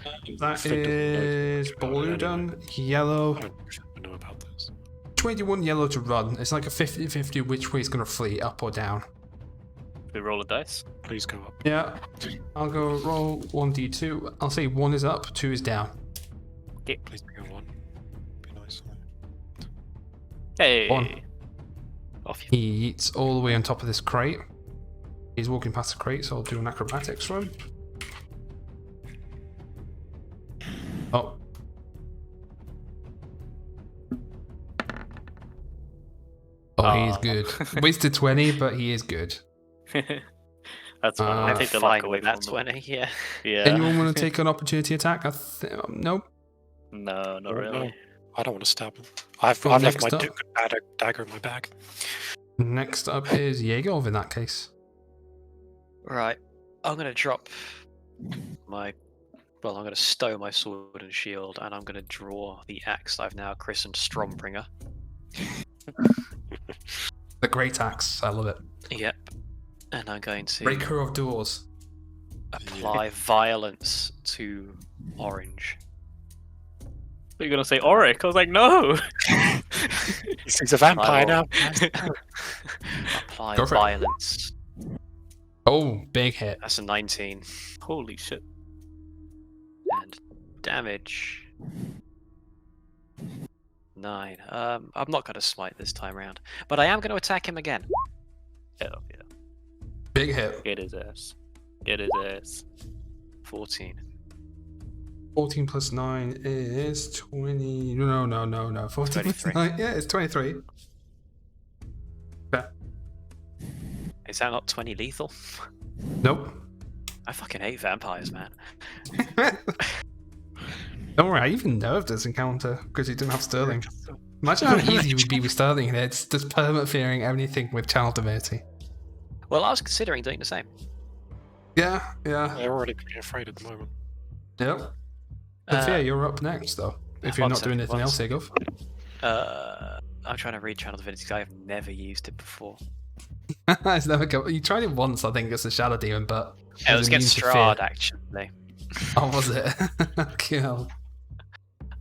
That Fig doesn't know is about it blue anyway. done, yellow. I don't know about this. 21 yellow to run. It's like a 50-50 which way it's gonna flee, up or down. We roll a dice. Please go up. Yeah, I'll go roll 1d2. I'll say 1 is up, 2 is down. Please go 1. Be nice. Hey. 1. Off you. He eats all the way on top of this crate. He's walking past the crate, so I'll do an acrobatics run. Oh. Oh, he's Aw. good. Wasted 20, but he is good. That's fine. I'll I'm take the luck Fine away with that from them. 20. Yeah. Yeah. Anyone want to take an opportunity attack? Nope. No, not No, really. no. I don't want to stab him. I've Well, left my next up- dagger in my bag. Next up is Yegov in that case. Right. I'm gonna drop my. Well, I'm gonna stow my sword and shield, and I'm gonna draw the axe I've now christened Strombringer. The great axe. I love it. Yep. And I'm going to Breaker of doors. apply violence to Orange. You're gonna say Auric? I was like, no. He's a vampire now. Apply Go for it. violence. Oh, big hit. That's a 19. Holy shit. And damage. 9. I'm not going to smite this time round, but I am going to attack him again. Hell yeah. Big hit. Get his ass. Get his ass. 14. 14 plus 9 is 20. No. 14 plus 23. 9. Yeah, it's 23. Yeah. Is that not 20 lethal? Nope. I fucking hate vampires, man. Don't worry, I even nerfed this encounter because you didn't have Sterling. Imagine how easy it would be with Sterling. It's just permanent fearing anything with Channel Divinity. Well, I was considering doing the same. Yeah. They're already pretty afraid at the moment. Yep. But yeah, you're up next, though. If you're one not doing second, anything one else, Egov. I'm trying to read Channel Divinity because I've never used it before. It's never go. You tried it once, I think, as a Shadow Demon, but It was against immune to fear. Strahd, actually. Oh, was it? Kill.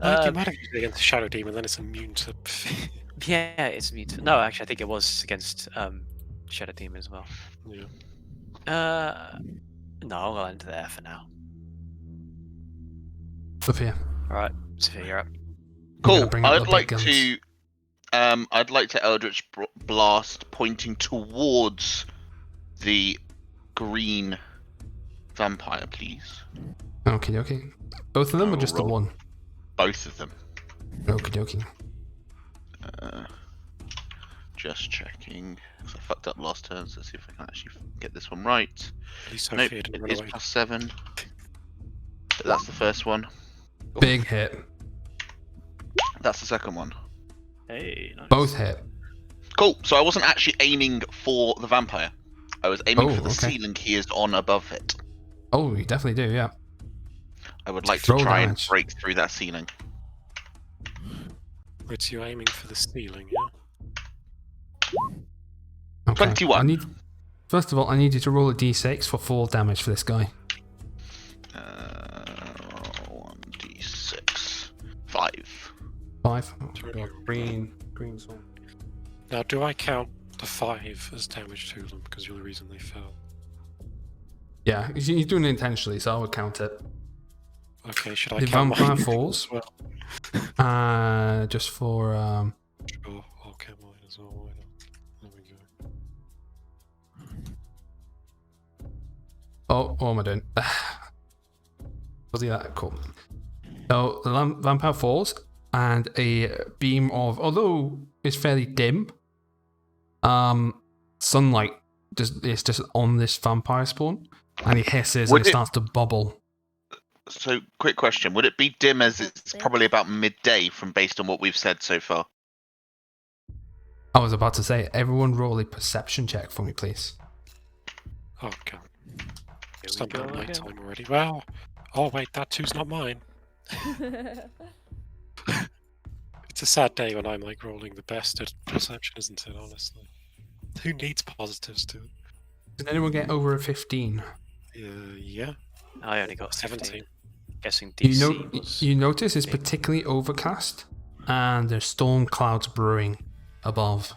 You might have used it against the Shadow Demon, then it's immune to. Yeah, it's immune to... No, actually, I think it was against Shadow Demon as well. Yeah. No, I'll end there for now. Sophia. Alright, Sophia, you're up. Cool. bring out the I'd big like guns. to. I'd like to Eldritch Blast, pointing towards the green vampire, please. Okay. Both of them or just the roll. one? Both of them. Okie dokie. Just checking. 'Cause I fucked up last turn, so let's see if I can actually get this one right. At least Nope, Sophia didn't it run is away. +7. That's the first one. Big hit. That's the second one. Hey, nice. Both hit. Cool. So I wasn't actually aiming for the vampire. I was aiming for the okay. ceiling he is on above it. Oh, you definitely do, yeah. I would like to Roll try damage. and break through that ceiling. Wait, so you're aiming for the ceiling, yeah? Okay. 21. First of all, I need you to roll a d6 for 4 damage for this guy. 1d6. 5. 5. Sure. Green sword. Now, do I count the 5 as damage to them because you're the reason they fell? Yeah, you're doing it intentionally, so I would count it. Okay, should I The count vampire mine falls. as well? Just for Sure, I'll count mine as well. Why not? There we go. what am I doing? Was he that cool? So the vampire falls, and a beam of, although it's fairly dim, sunlight is just on this vampire spawn, and he hisses Would and it- it starts to bubble. So, quick question. Would it be dim as it's That's it. probably about midday from based on what we've said so far? I was about to say, everyone roll a perception check for me, please. Oh, God. Here we Something go on night again. time already. Well, oh, wait, that 2's not mine. It's a sad day when I'm like rolling the best at perception, isn't it, honestly? Who needs positives to it? Did anyone get over a 15? Yeah, I only got 17. 17. Guessing You DC was. you notice it's big. particularly overcast, and there's storm clouds brewing above.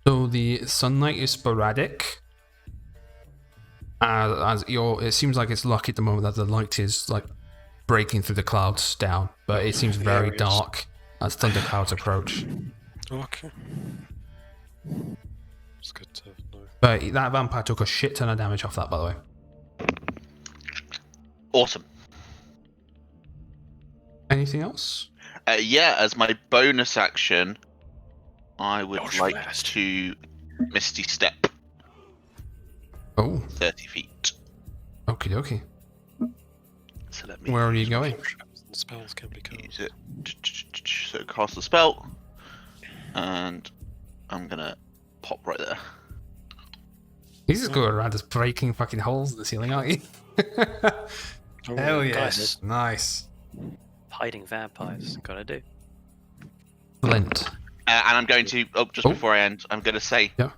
So the sunlight is sporadic. It seems like it's lucky at the moment that the light is like breaking through the clouds down, but it seems very Areas. dark as thunder clouds approach. Okay. It's good to know. But that vampire took a shit ton of damage off that, by the way. Awesome. Anything else? Yeah, as my bonus action, I would Dodge like blast. to Misty Step Oh, 30 feet. okie dokie. So let me Where are you going? Cantrips and spells can be use cast. it. So cast the spell, and I'm gonna pop right there. He's just going around just breaking fucking holes in the ceiling, aren't you? Oh, Hell guys, yes. Nice. Hiding vampires. Gotta do. Flint. And I'm going to, just Oh. before I end, I'm going to say, Yeah.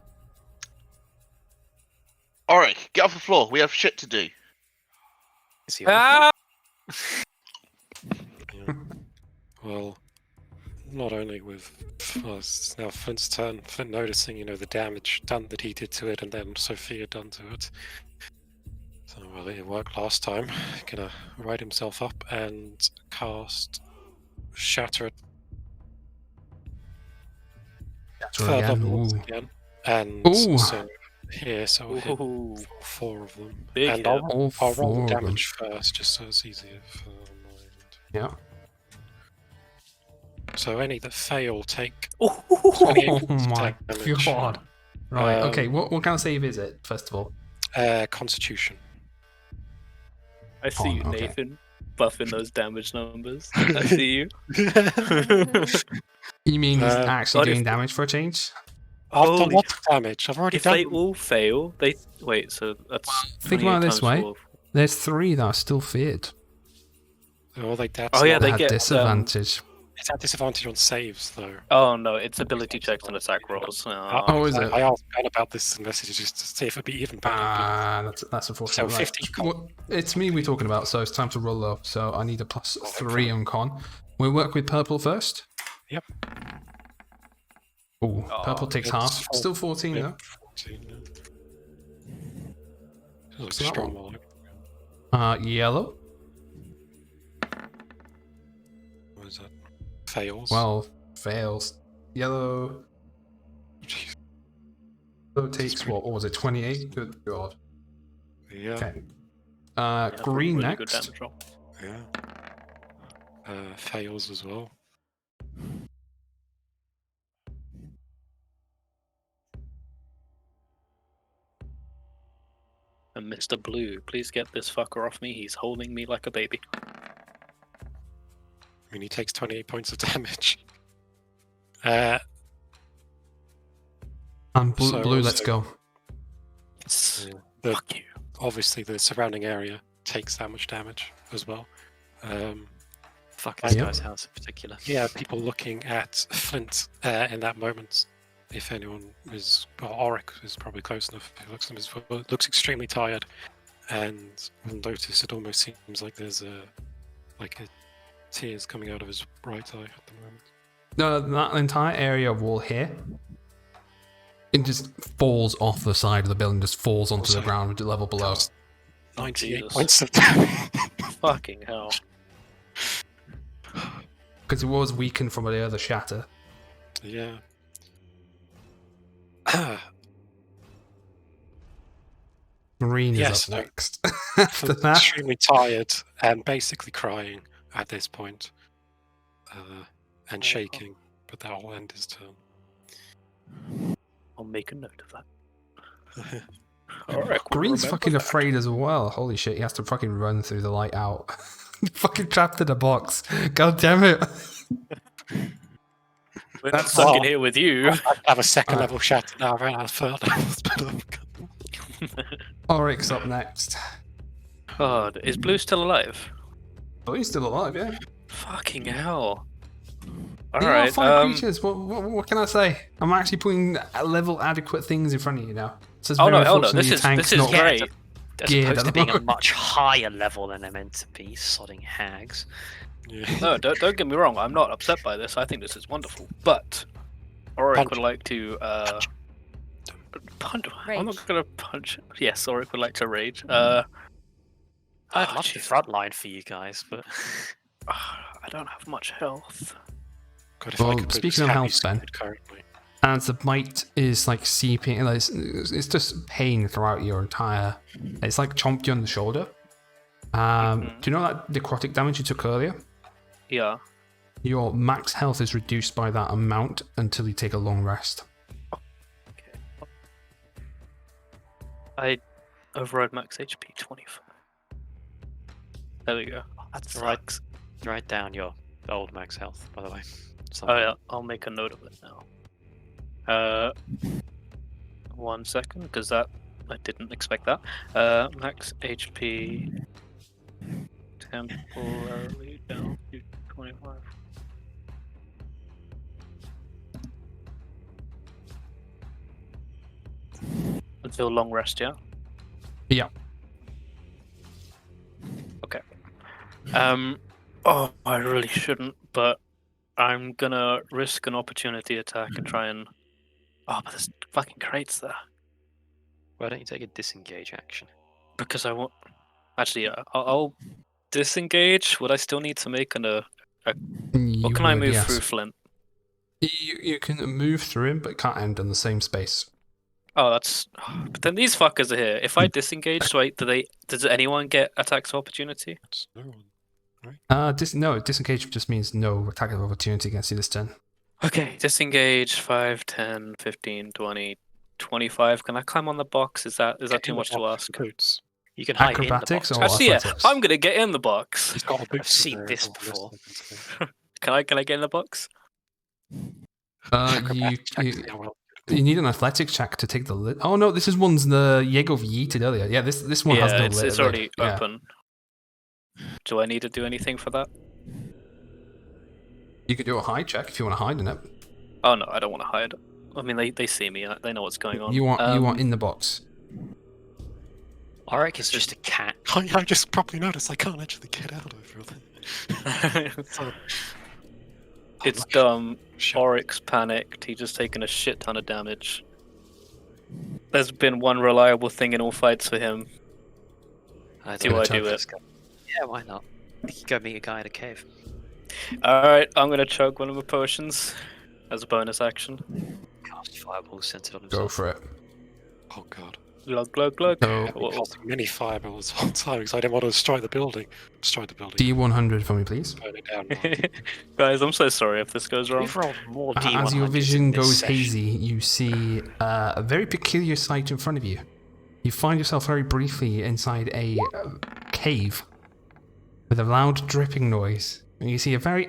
Auric, get off the floor. We have shit to do. Is he on Yeah. Well, not only with it's now Flint's turn, Flint noticing, the damage done that he did to it, and then Sophia done to it. So, well, it worked last time. Gonna right himself up and cast Shatter So third again, level once ooh. again. And Ooh. so here, so we'll hit Ooh, 4 of them. big and hit. I'll All roll four the of them. damage first, just so it's easier for mind. Yeah. So any that fail take Ooh, 28 Oh points of my damage. god. Right, okay, Um, what kind of save is it, first of all? Constitution. I see you, okay. Nathan, buffing those damage numbers. I see you. You mean he's Uh, actually what doing if- damage for a change? I've done Holy lots of damage. I've already If done. they all fail, they wait. So that's Think 28 about it this times way. 4. There's 3 that are still feared. Oh, that's Oh, yeah, not- they They have get, disadvantage. It's at disadvantage on saves though. Oh no, it's ability checks and attack rolls. Oh, is it? I asked Ben about this in messages just to see if it'd be even better. That's unfortunate. So Right. 50 con. Well, it's me we're talking about, so it's time to roll up. So I need a +3 on con. We'll work with purple first. Yep. Oh, purple takes it's half. four- Still 14 yeah. though. 14, yeah. This looks So that strong one. one. Yellow. What is that? Fails. Well, fails. Yellow. Jeez. Yellow takes what was it? 28. Good god. Yeah. Okay. Yeah, that's a Green really good next. damage roll. Yeah. Fails as well. And Mr. Blue, please get this fucker off me. He's holding me like a baby. I mean, he takes 28 points of damage. And blue, So blue let's also- go. Yes. The- Fuck you. Obviously, the surrounding area takes that much damage as well. Fuck this Yep. guy's house in particular. Yeah, people looking at Flint in that moment. If anyone is, well, Auric is probably close enough. He looks at him as looks extremely tired, and will notice it almost seems like there's a tears coming out of his right eye at the moment. No, that entire area of wall here, it just falls off the side of the building, just falls onto the Also, ground at the level below. Does 98 Jesus. points of damage. Fucking hell. Because it was weakened from the other shatter. Yeah. Marine is Yes, up no. next. After Flint's that, extremely tired and basically crying at this point, and shaking, but that will end his turn. I'll make a note of that. Alright, Green's fucking afraid as well. Holy shit, he has to fucking run through the light out. Fucking trapped in a box. God damn it. We're not That's stuck in all. here with you. I have a second Alright. level shatter now, right? I third level. Auric's up next. God, is Blue still alive? Oh, he's still alive, yeah. Fucking hell. You are Alright, fine creatures. What can I say? I'm actually putting level adequate things in front of you now. So it's oh very no, hell no, unfortunate this your is tank's this is not great. As Geared opposed to at being a all. much higher level than they're meant to be, sodding hags. Yeah. No, don't get me wrong, I'm not upset by this. I think this is wonderful. But Auric Punch. would like to punch. I'm not Rage. gonna punch. Yes, Auric would like to rage. I'd Oh, love the jeez. front line for you guys, but I don't have much health. God, if I Well, could put speaking this of happy health, Ben. squid currently. and the bite is like seeping. Like, it's just pain throughout your entire. It's like chomped you on the shoulder. Do you know that necrotic damage you took earlier? Yeah. Your max health is reduced by that amount until you take a long rest. Okay. I override max HP 25. There we go. that's Right. right. Write down your old max health, by the way. Oh yeah, I'll make a note of it now. 1 second, because that I didn't expect that. Max HP temporarily down to 25. Until long rest, yeah. Yeah. Okay. Oh, I really shouldn't, but I'm gonna risk an opportunity attack and try and. Oh, but there's fucking crates there. Why don't you take a disengage action? Because I want. Actually, yeah, I'll disengage. Would I still need to make or You can I would, move yes. through Flint? You can move through him, but can't end in the same space. Oh, that's. But then these fuckers are here. If I disengage, does anyone get attacks of opportunity? That's no one. No, disengage just means no attack of opportunity against you this turn. Okay, disengage 5, 10, 15, 20, 25. Can I climb on the box? Is that too much to ask? Boots. You can hide Acrobatics in the or box. Actually, yeah, athletics? I'm gonna get in the box. He's got a boot. I've seen this before. Can I get in the box? You need an athletics check to take the lid. Oh no, this is one's the Yegov yeeted earlier. Yeah, this one has Yeah, no it's, lid. it's already Yeah. open. Do I need to do anything for that? You could do a hide check if you want to hide in it. Oh no, I don't want to hide. I mean, they see me. They know what's going on. You want in the box. Auric is just a cat. I just properly noticed I can't actually get out of it. So, It's dumb. shit. Auric's panicked. He's just taken a shit ton of damage. There's been one reliable thing in all fights for him. Do I do it? Yeah, why not? You could go meet a guy in a cave. Alright, I'm gonna chug one of my potions as a bonus action. Cast fireball centered on Go himself. for it. Oh god. Glug, glug, glug. So I've been casting many fireballs all the time because I didn't want to destroy the building. Destroy the building. D100 for me, please. Burn it down. Mark. Guys, I'm so sorry if this goes wrong. We've rolled more D100s As your vision in this goes session. hazy, you see a very peculiar sight in front of you. you find yourself very briefly inside a cave with a loud dripping noise. And you see a very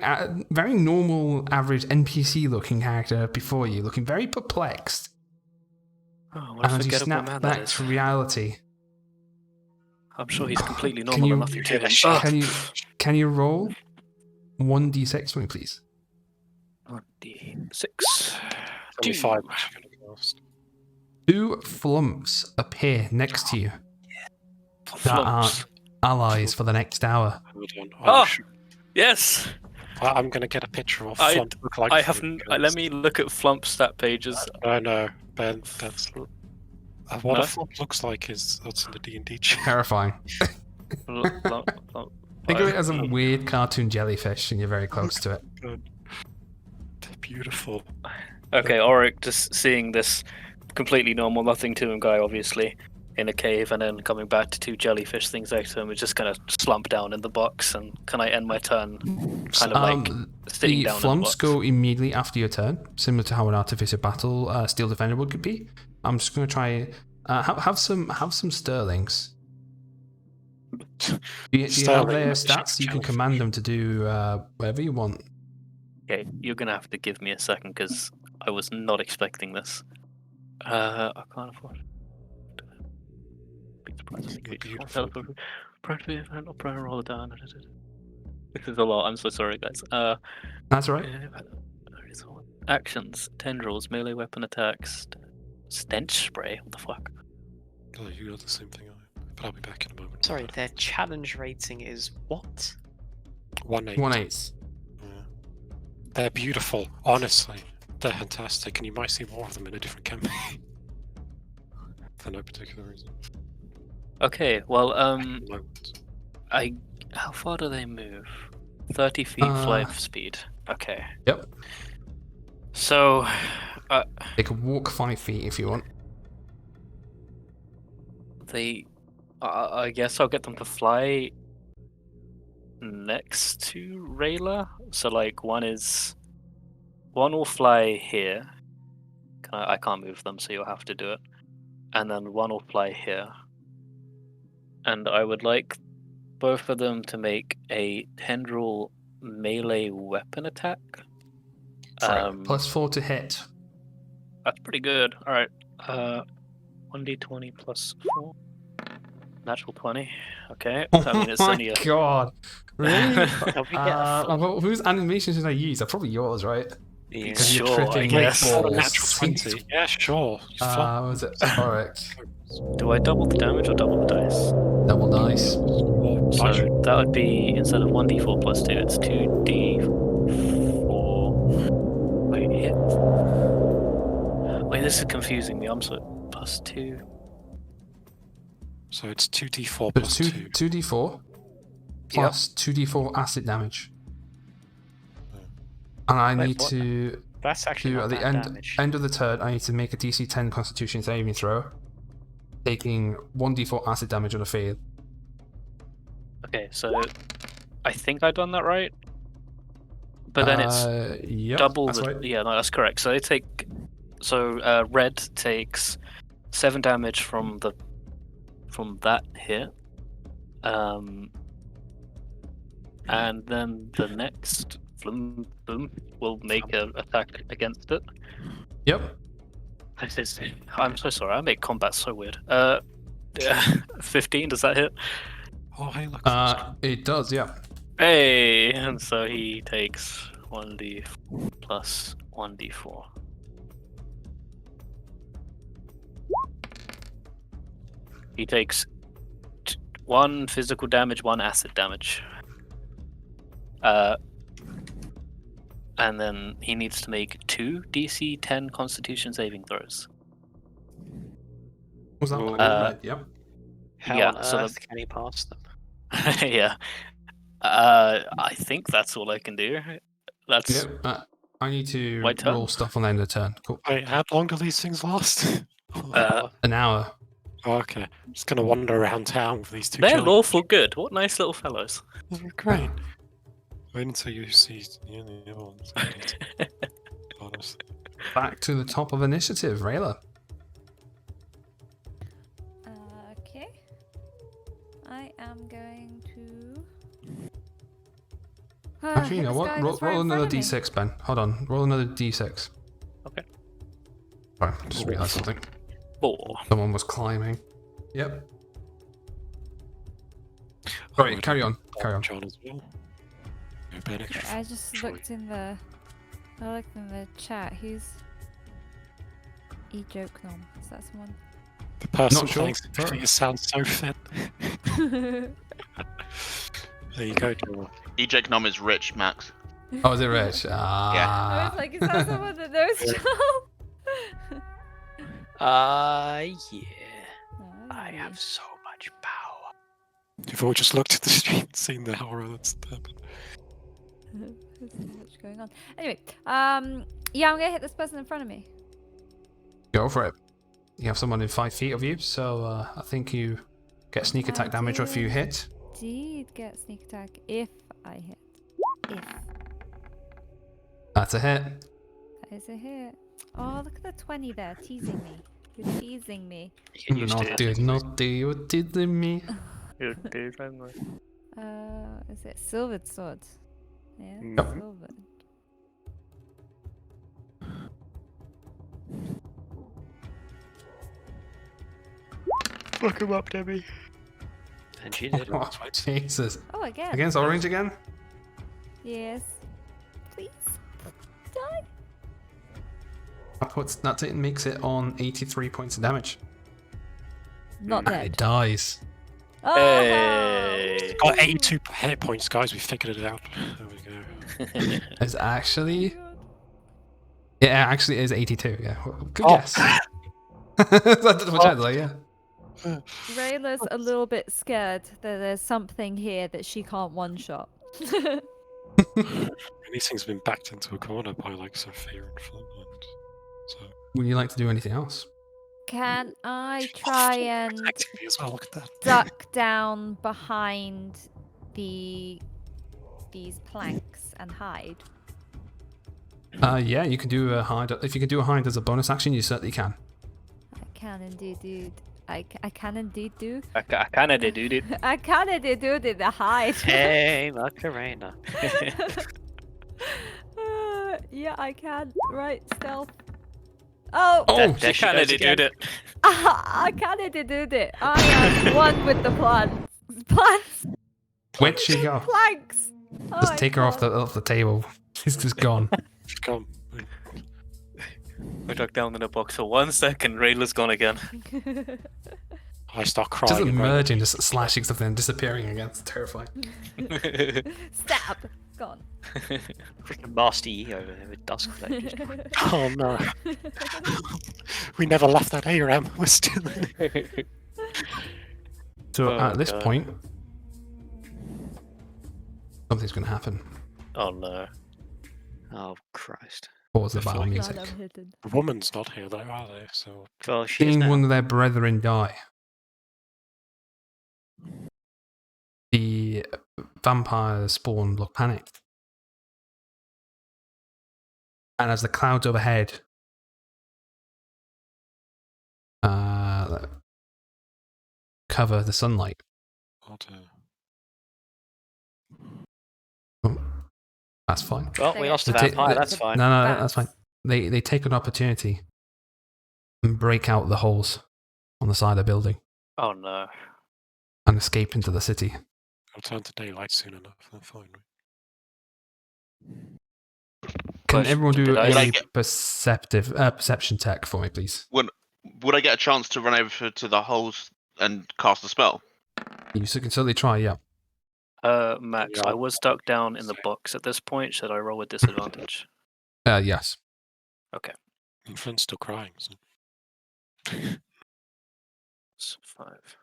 normal, average NPC-looking character before you, looking very perplexed. Oh, what a And as you forgettable snap man back that is. to reality, I'm sure he's completely Can normal you- and nothing to him. can you roll 1d6 for me, please? 1d6. Only 5 which you're gonna cast. 2 flumps appear next to you that are Flumps. allies for the next hour. Hold on. Ah! Shoot. Yes! I'm gonna get a picture of I- Flump look like. I for haven't. you, Let me look at Flump stat pages. I know, Ben. That's what No? a Flump looks like is that's in the D&D chat. Terrifying. Flump. Think of it as a weird cartoon jellyfish, and you're very close to it. They're beautiful. Okay, Auric just seeing this completely normal, nothing to him guy, obviously, in a cave, and then coming back to 2 jellyfish things next to him, is just gonna slump down in the box. And can I end my turn kind of like sitting the down in the flumps box? go immediately after your turn, similar to how an artificer battle steel defender would be. I'm just going to try have some sterlings. Do you have Sterling, their like stats? You can jellyfish. command them to do whatever you want. Okay, you're gonna have to give me a second because I was not expecting this. I can't afford. Big surprise, I think They're we just beautiful. want to practically event or prayer roll it down. This is a lot. I'm so sorry, guys. That's all right. Actions, tendrils, melee weapon attacks, stench spray. What the fuck? Oh, you got the same thing. But I'll be back in a moment. Sorry, their challenge rating is what? 1/8. 1/8. Yeah. They're beautiful. Honestly, they're fantastic, and you might see more of them in a different campaign. For no particular reason. Okay, well, Moment. how far do they move? 30 feet flight speed. Okay. Yep. So, They can walk 5 feet if you want. I guess I'll get them to fly next to Rayla. So like one will fly here. I can't move them, so you'll have to do it. And then one will fly here. And I would like both of them to make a tendril melee weapon attack. +4 to hit. That's pretty good. All right. 1d20 plus 4. Natural 20. Okay. I mean, it's oh only my a... god. Really? Can we get a flump? well, whose animation should I use? They're probably yours, right? Yeah. Because you're Sure, I tripping guess. Not a balls. natural 20. Yeah, sure. You flop. Was it? Alright. Do I double the damage or double the dice? Double dice. So that would be, instead of 1d4 plus 2, it's 2d4. Wait, hit. Wait, this is confusing me. I'm sorry. Plus 2. So it's 2d4 But plus 2d4 plus 2d4 acid damage. And I Wait, need what? to That's actually not at the bad damage. end of the turn, I need to make a DC 10 Constitution saving throw, taking 1d4 acid damage on a fail. Okay, so I think I've done that right. But then it's yep, double that's the... right. Yeah, no, that's correct. So they take... So red takes 7 damage from that hit. And then the next Flum will make an attack against it. Yep. I'm so sorry, I make combat so weird. 15, does that hit? Oh, hey, look. It does, yeah. Hey! And so he takes 1d plus 1d4. He takes 1 physical damage, 1 acid damage. And then he needs to make 2 DC 10 Constitution saving throws. Was that Oh, one? Right, yep. How yeah, on so the- earth can he pass them? Yeah. I think that's all I can do. That's Yep. I need to My turn? roll stuff on the end of the turn. Cool. Wait, how long do these things last? An hour. Oh, okay. I'm just gonna wander around town with these 2 they're children. lawful good. What nice little fellows. They're great. Wait until you see the other ones. Honestly. Back to the top of initiative, Rayla. I am going to. Actually, you hit know this what? guy Roll, that's right roll in front another of me. d6, Ben. Hold on. Roll another d6. Okay. Sorry, just realised something. 4. Someone was climbing. Yep. I Sorry, would carry have on. Carry on. John as well. It'd be an extra I just three. looked in the. I looked in the chat. Who's E-Joke Nom? Is that someone? The person Not sure. playing Sophia sounds so fit. There you go, John. Eject Nom is rich, Max. Oh, is it Rich? I Ah. was like, is that someone that knows Yeah. Joel? Yeah. Oh, I yeah. have so much power. You've all just looked at the street and seen the horror that's happened. There's so much going on. Anyway, yeah, I'm gonna hit this person in front of me. Go for it. You have someone in 5 feet of you, so I think you get sneak I attack damage if you did. hit. Did get sneak attack if I hit. If That's a hit. that is a hit. Oh, look at the 20 there, teasing me. You're teasing me. You can use Naughty, naughty, you did to me. Is it Is it silvered sword? Yeah, Yep. silvered. Fuck him up, Debbie. And she did. Oh, Jesus. Oh, again. Against orange again? Yes. Please. Die. That's it, makes it on 83 points of damage. Not And it dead. dies. Oh, Hey. Got 82 hit points, guys. We figured it out. There we go. It's actually... God. Yeah, it actually is 82, yeah. Good Oh. guess. That's what I like, yeah. Rayla's a little bit scared that there's something here that she can't one-shot. And these things have been backed into a corner by like Sophia and Flint. So Would you like to do anything else? Can I try and actively as well. Look at that. duck down behind these planks and hide? Yeah, you can do a hide. If you can do a hide as a bonus action, you certainly can. I can indeed do. I can indeed do. I kind of did it. I can indeed do the hide. Hey, Macarena. Yeah, I can. Right, stealth. Oh, Oh, There she kind of goes did again. it. I can indeed do it. I am one with the plants. Plants. where'd she go? Planks. Oh Just my take her off God. the table. She's just gone. Come. I dug down in the box for 1 second. Rayla's gone again. I start crying. Just and emerging, just slashing something and disappearing again. It's terrifying. Stab. Gone. Freaking Master Yi over there with dusk fletchers. Oh no. We never left that ARAM. We're still in it. So Oh, at this God. point, something's going to happen. Oh no. Oh, Christ. Pause the I feel battle like music. Glad I'm hidden. The woman's not here though, are they? So Well, she is Seeing now. one of their brethren die, the vampire spawn look panicked. And as the clouds overhead cover the sunlight, what, oh, that's fine. Well, we They lost a They ta- vampire, they- that's fine. No, that's fine. Bats. They take an opportunity and break out the holes on the side of the building Oh no. and escape into the city. I'll turn to daylight soon enough. They're fine. Right? Can Question, everyone do did I Would I a get- perception check for me, please? Would I get a chance to run over to the holes and cast a spell? You can certainly try, yeah. Max, Yeah. I was stuck down in the box at this point. Should I roll with disadvantage? Yes. And Flint's still crying. So. It's 5.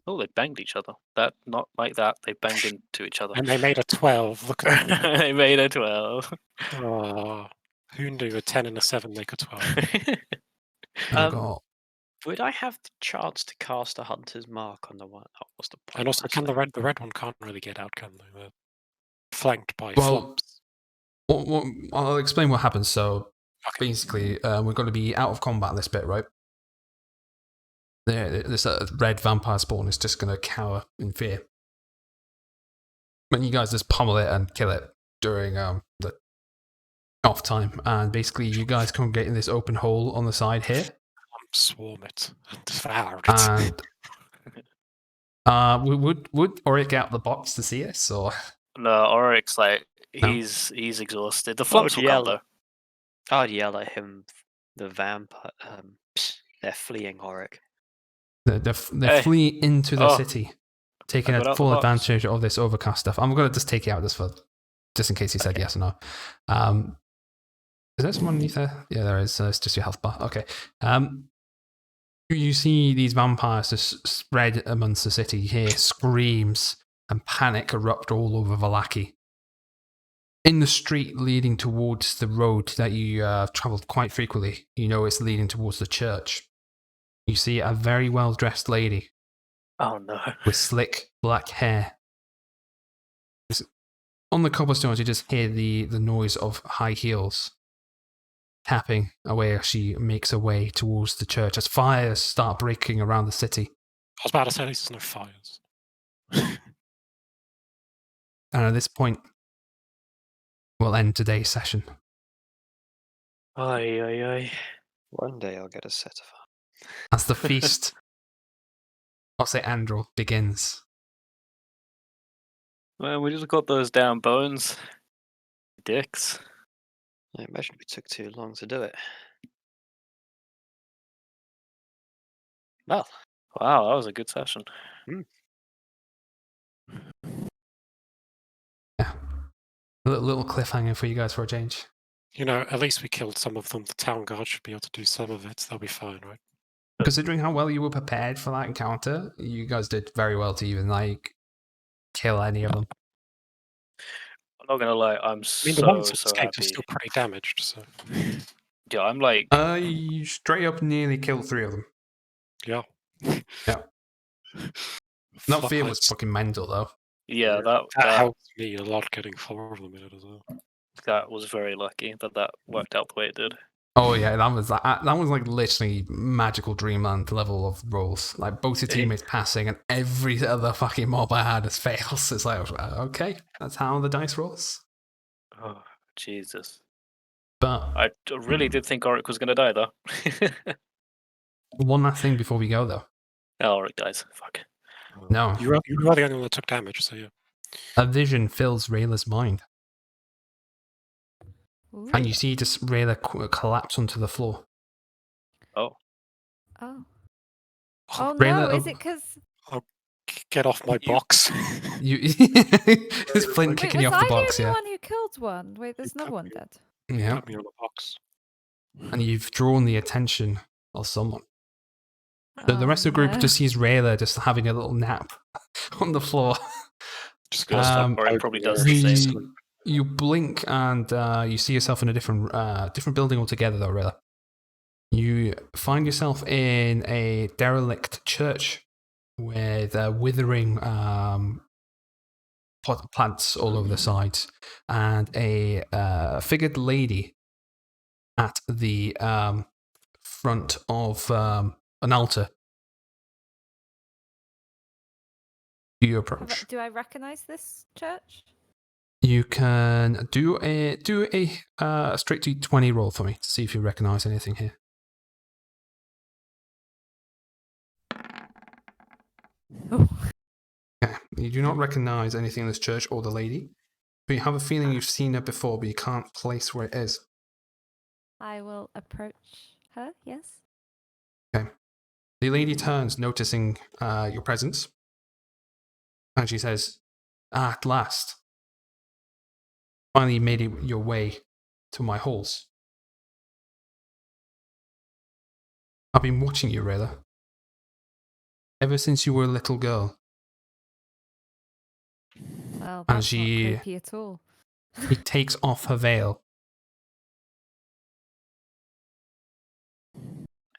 Oh, they banged each other. That not like that. They banged into each other. And they made a 12. Look at that. They made a 12. Oh, who knew a 10 and a 7 make a 12? Oh, Um, God. Would I have the chance to cast a Hunter's Mark on the one? Oh, what's the point? And also, can honestly? the red one can't really get out, can they? They're flanked by Well, flumps. Well, I'll explain what happens. So Okay. basically, we're going to be out of combat this bit, right? This red vampire spawn is just going to cower in fear. When you guys just pummel it and kill it during the off time, and basically you guys congregate in this open hole on the side here, Swarm it and devour it. and would Auric get out the box to see this, or No, Oryx, like, No. he's exhausted. The flumps will come, yell. though. I'd yell at him, the vampire. They're fleeing Auric. they're Hey. fleeing into the Oh. city, taking I got out full the box. advantage of this overcast stuff. I'm going to just take it out just in case he said Okay. yes or no. Is there someone underneath there? Yeah, there is. It's just your health bar. Okay. You see these vampires just spread amongst the city. You hear screams and panic erupt all over Vallaki. In the street leading towards the road that you travelled quite frequently, you know it's leading towards the church. You see a very well-dressed lady Oh, no. with slick black hair. On the cobblestones, you just hear the noise of high heels tapping away as she makes her way towards the church as fires start breaking around the city. I was about to say, at least there's no fires. And at this point, we'll end today's session. Ay, ay, ay. One day I'll get a set of. As the feast, I'll say Andrel, begins. Man, we just got those damn bones. Dicks. I imagine we took too long to do it. Well, Wow, that was a good session. Yeah. A little cliffhanger for you guys for a change. You know, at least we killed some of them. The town guard should be able to do some of it. They'll be fine, right? Considering how well you were prepared for that encounter, you guys did very well to even, kill any of them. I'm not gonna lie, I'm I mean, so the ones that so escaped are happy. still pretty damaged, so Yeah, I'm like, You straight up nearly killed 3 of them. yeah. Yeah. That fear was Flopheads. fucking mental, though. yeah, That that helped me a lot getting 4 of them in it as well. that was very lucky that worked out the way it did. Oh yeah, that was like literally magical dreamland level of rolls. Like both your teammates passing and every other fucking mob I had as fails. It's like, okay, that's how the dice rolls. Oh, Jesus. But I really did think Auric was gonna die, though. one last thing before we go, though. Oh, Auric dies. Fuck. No, You were the only one that took damage, so yeah. a vision fills Rayla's mind, Ooh. and you see just Rayla collapse onto the floor. Oh. Oh. Oh, Oh Rayla, no, is it because... Get off my box. You it's Flint Wait, kicking was you off I the box, the only yeah. one who killed one? Wait, there's another one dead. Yeah, Put me on the box. and you've drawn the attention of someone. The rest of the group no. just sees Rayla just having a little nap on the floor. Just Feels like Um, Auric probably does the same. You blink and you see yourself in a different building altogether, though, Rayla. You find yourself in a derelict church with withering plants all over the sides and a figured lady at the front of an altar. Do you approach? Do I recognize this church? You can do a straight D20 roll for me to see if you recognize anything here. Oh. Okay. You do not recognize anything in this church or the lady, but you have a feeling you've seen her before, but you can't place where it is. I will approach her, yes. The lady turns, noticing your presence, and she says, "At last, finally made it your way to my halls. I've been watching you, Rayla, ever since you were a little girl." Well, And that's she- not creepy at all. He takes off her veil.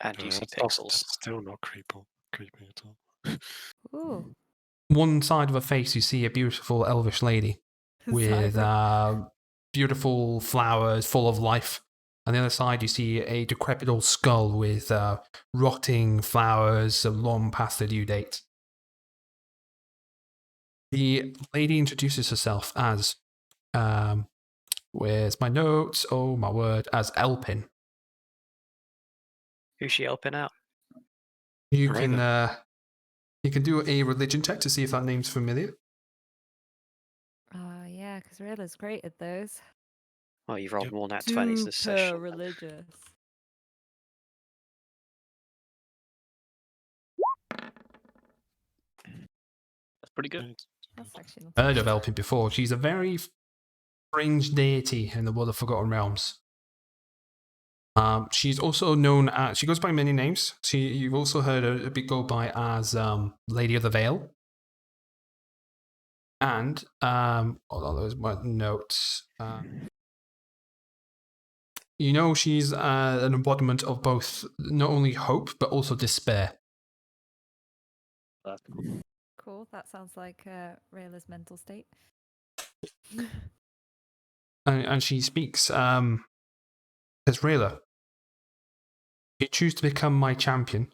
and you see That's pixels. still not creepy at all. Ooh. One side of her face, you see a beautiful elvish lady with Cyber. beautiful flowers full of life On the other side, you see a decrepit old skull with rotting flowers long past the due date. The lady introduces herself as, where's my notes? Oh my word, as Elpin. Who's she helping out? You Right can do a religion check to see if that name's familiar. Yeah, because Rilla's great at those. Oh, you've rolled Yep. more than 20s this Super session. religious. That's pretty good. Right. That's actually not Heard too of bad. Elpin before. She's a very strange deity in the world of Forgotten Realms. She's also known as, she goes by many names. You've also heard her go by as Lady of the Veil. And, hold on, those my notes. You know, she's an embodiment of both not only hope, but also despair. That's cool. Cool. That sounds like Rilla's mental state. And she speaks, as Rayla, you choose to become my champion,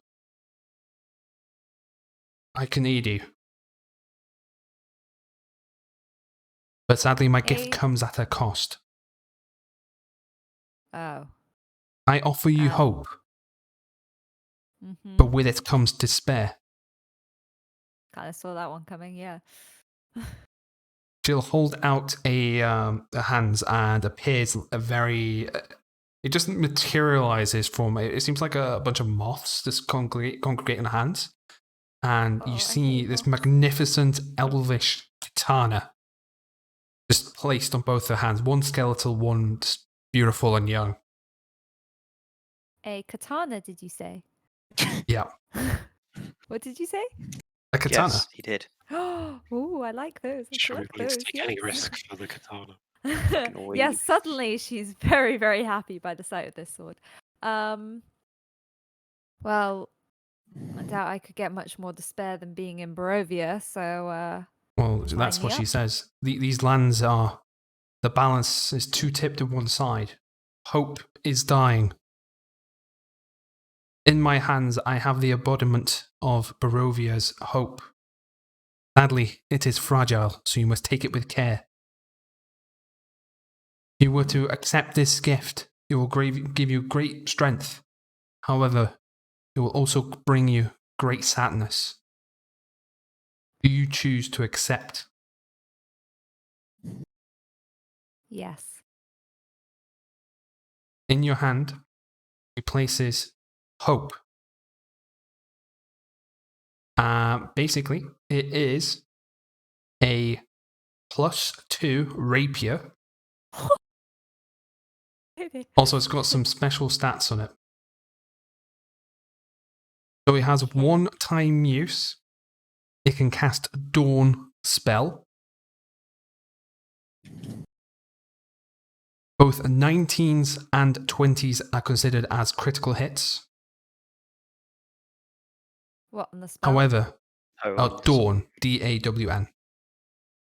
I can aid you. But sadly, my gift Aid? comes at a cost. Oh. I offer you Oh. hope, Mm-hmm. but with it comes despair. Kind of saw that one coming, yeah. She'll hold out her hands and appears a very. It just materializes from. It seems like a bunch of moths just congregate in hands, and Oh, I you see hate this moths. magnificent elvish katana just placed on both her hands. One skeletal, one just beautiful and young. A katana, did you say? Yeah, What did you say? a katana. Yes, he did. Oh, I like those. I Sure, collect willing to those. take any Yes. risk for the katana. Fucking Yes, weeb. suddenly she's very, very happy by the sight of this sword. Well, I doubt I could get much more despair than being in Barovia, so Well, sign that's me what she up. says. These lands are. The balance is too tipped to one side. Hope is dying. In my hands, I have the embodiment of Barovia's hope. Sadly, it is fragile, so you must take it with care. If you were to accept this gift, it will give you great strength. However, it will also bring you great sadness. Do you choose to accept? Yes. In your hand, he places hope. Basically, it is a +2 rapier. Also, it's got some special stats on it. So it has one-time use. It can cast Dawn spell. Both 19s and 20s are considered as critical hits. What on the spell? However, Oh, Dawn, D-A-W-N.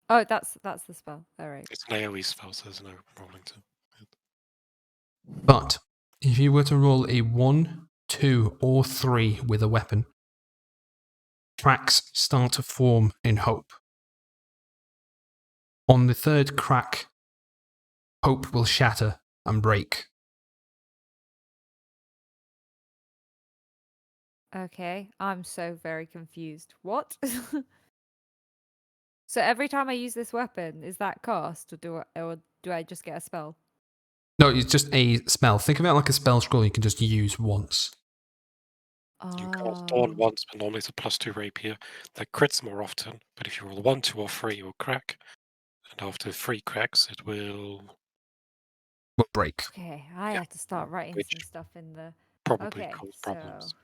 Oh, that's the spell. All right. It's an AoE spell, so there's no rolling to. But if you were to roll a 1, 2, or 3 with a weapon, cracks start to form in hope. On the third crack, hope will shatter and break. Okay, I'm so very confused. What? So every time I use this weapon, is that cast, or do I just get a spell? No, it's just a spell. Think of it like a spell scroll you can just use once. You cast Dawn Oh, once, but normally it's a +2 rapier. That crits more often, but if you roll 1, 2, or 3, it will crack. And after 3 cracks, it will Will break. okay. I Yeah, have to start writing which some stuff in the. probably Okay, cause so problems.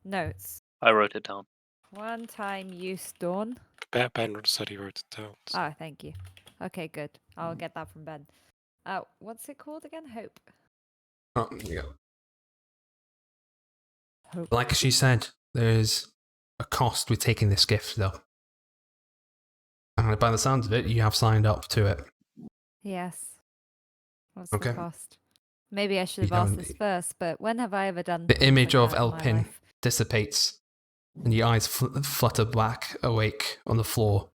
notes. I wrote it down. One-time use Dawn. Ben said he wrote it down. So. Oh, thank you. Okay, good. I'll get that from Ben. What's it called again? Hope. Oh, yeah. Hope. Like she said, there's a cost with taking this gift, though. And by the sounds of it, you have signed up to it. Yes. What's Okay. the cost? Maybe I should You have asked haven't- this first, but when have I ever done The things image like of that in my Elpin life? dissipates, and the eyes flutter back, awake on the floor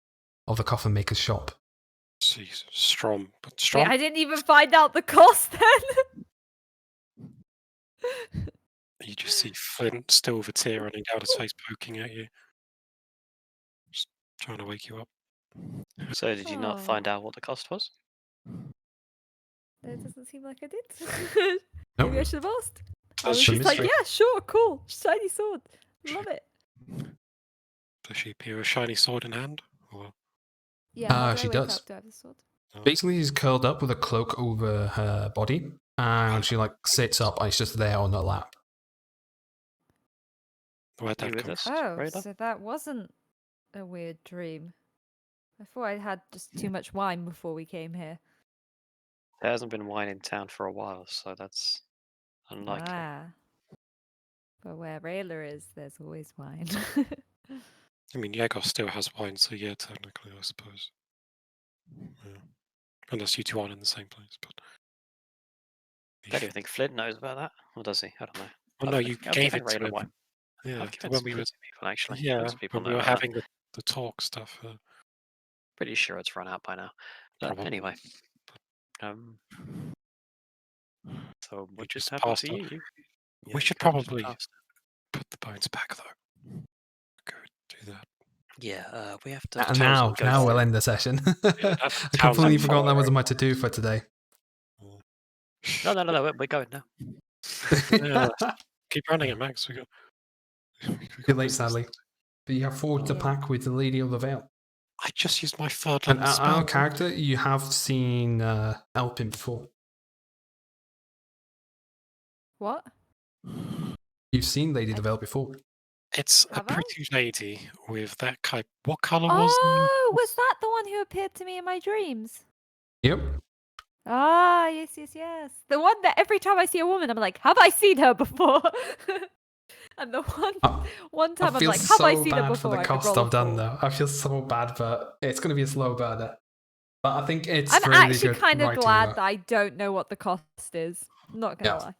of the coffin maker's shop. Jeez, Strom. But Wait, Strom, I didn't even find out the cost then. you just see Flint still with a tear running down his face, poking at you. Just trying to wake you up. So did you not Oh. find out what the cost was? It doesn't seem like I did. Maybe I Nope. should have asked. I Does was she, just like, mystery. yeah, sure, cool, shiny sword, love it. does she appear with a shiny sword in hand? Or, Yeah, how do She I wake does. up? Do I have the sword? Basically, she's curled up with a cloak over her body, and she like sits up, and it's just there on her lap. where'd You that with come us, Oh, Rayla? so that wasn't a weird dream. I thought I had just too much wine before we came here. There hasn't been wine in town for a while, so that's unlikely. Ah. But where Rayla is, there's always wine. I mean, Jaeger still has wine, so yeah, technically, I suppose. Yeah. Unless you two aren't in the same place, but. Don't even think Flint knows about that, or does he? I don't know. Well, no, you I've gave given it to Rayla him. wine. Yeah, I've given when some we food were, to people actually. yeah, Lots of people when we know were about having the talk stuff. that. Pretty sure it's run out by now. But Probably. anyway, so We what just just happened passed to on. you? Yeah, We you should kinda just probably passed. put the bones back, though. Go do that. Yeah, we have to. And now go we'll through- end the session. that I town's completely on forgot that fire. was my to-do for today. No, we're going now. Yeah, keep running it, Max. We got. Too late, business. sadly. But you have 4 to Oh. pack with the Lady of the Veil. I just used my third And level our spell. character, you have seen Elpin before. What? You've seen Lady of the Veil before. It's a Have I? pretty lady with that kind. What color was? Oh, was that the one who appeared to me in my dreams? Yep. Ah, yes. The one that every time I see a woman, I'm like, have I seen her before? And the one time I I'm feel like, have I so seen her bad for before? the I could cost roll a I've done, four. though. I feel so bad, but it's going to be a slow burner. But I think it's I'm really actually good kind of writing, glad though. that I don't know what the cost is. Not gonna Yeah. lie.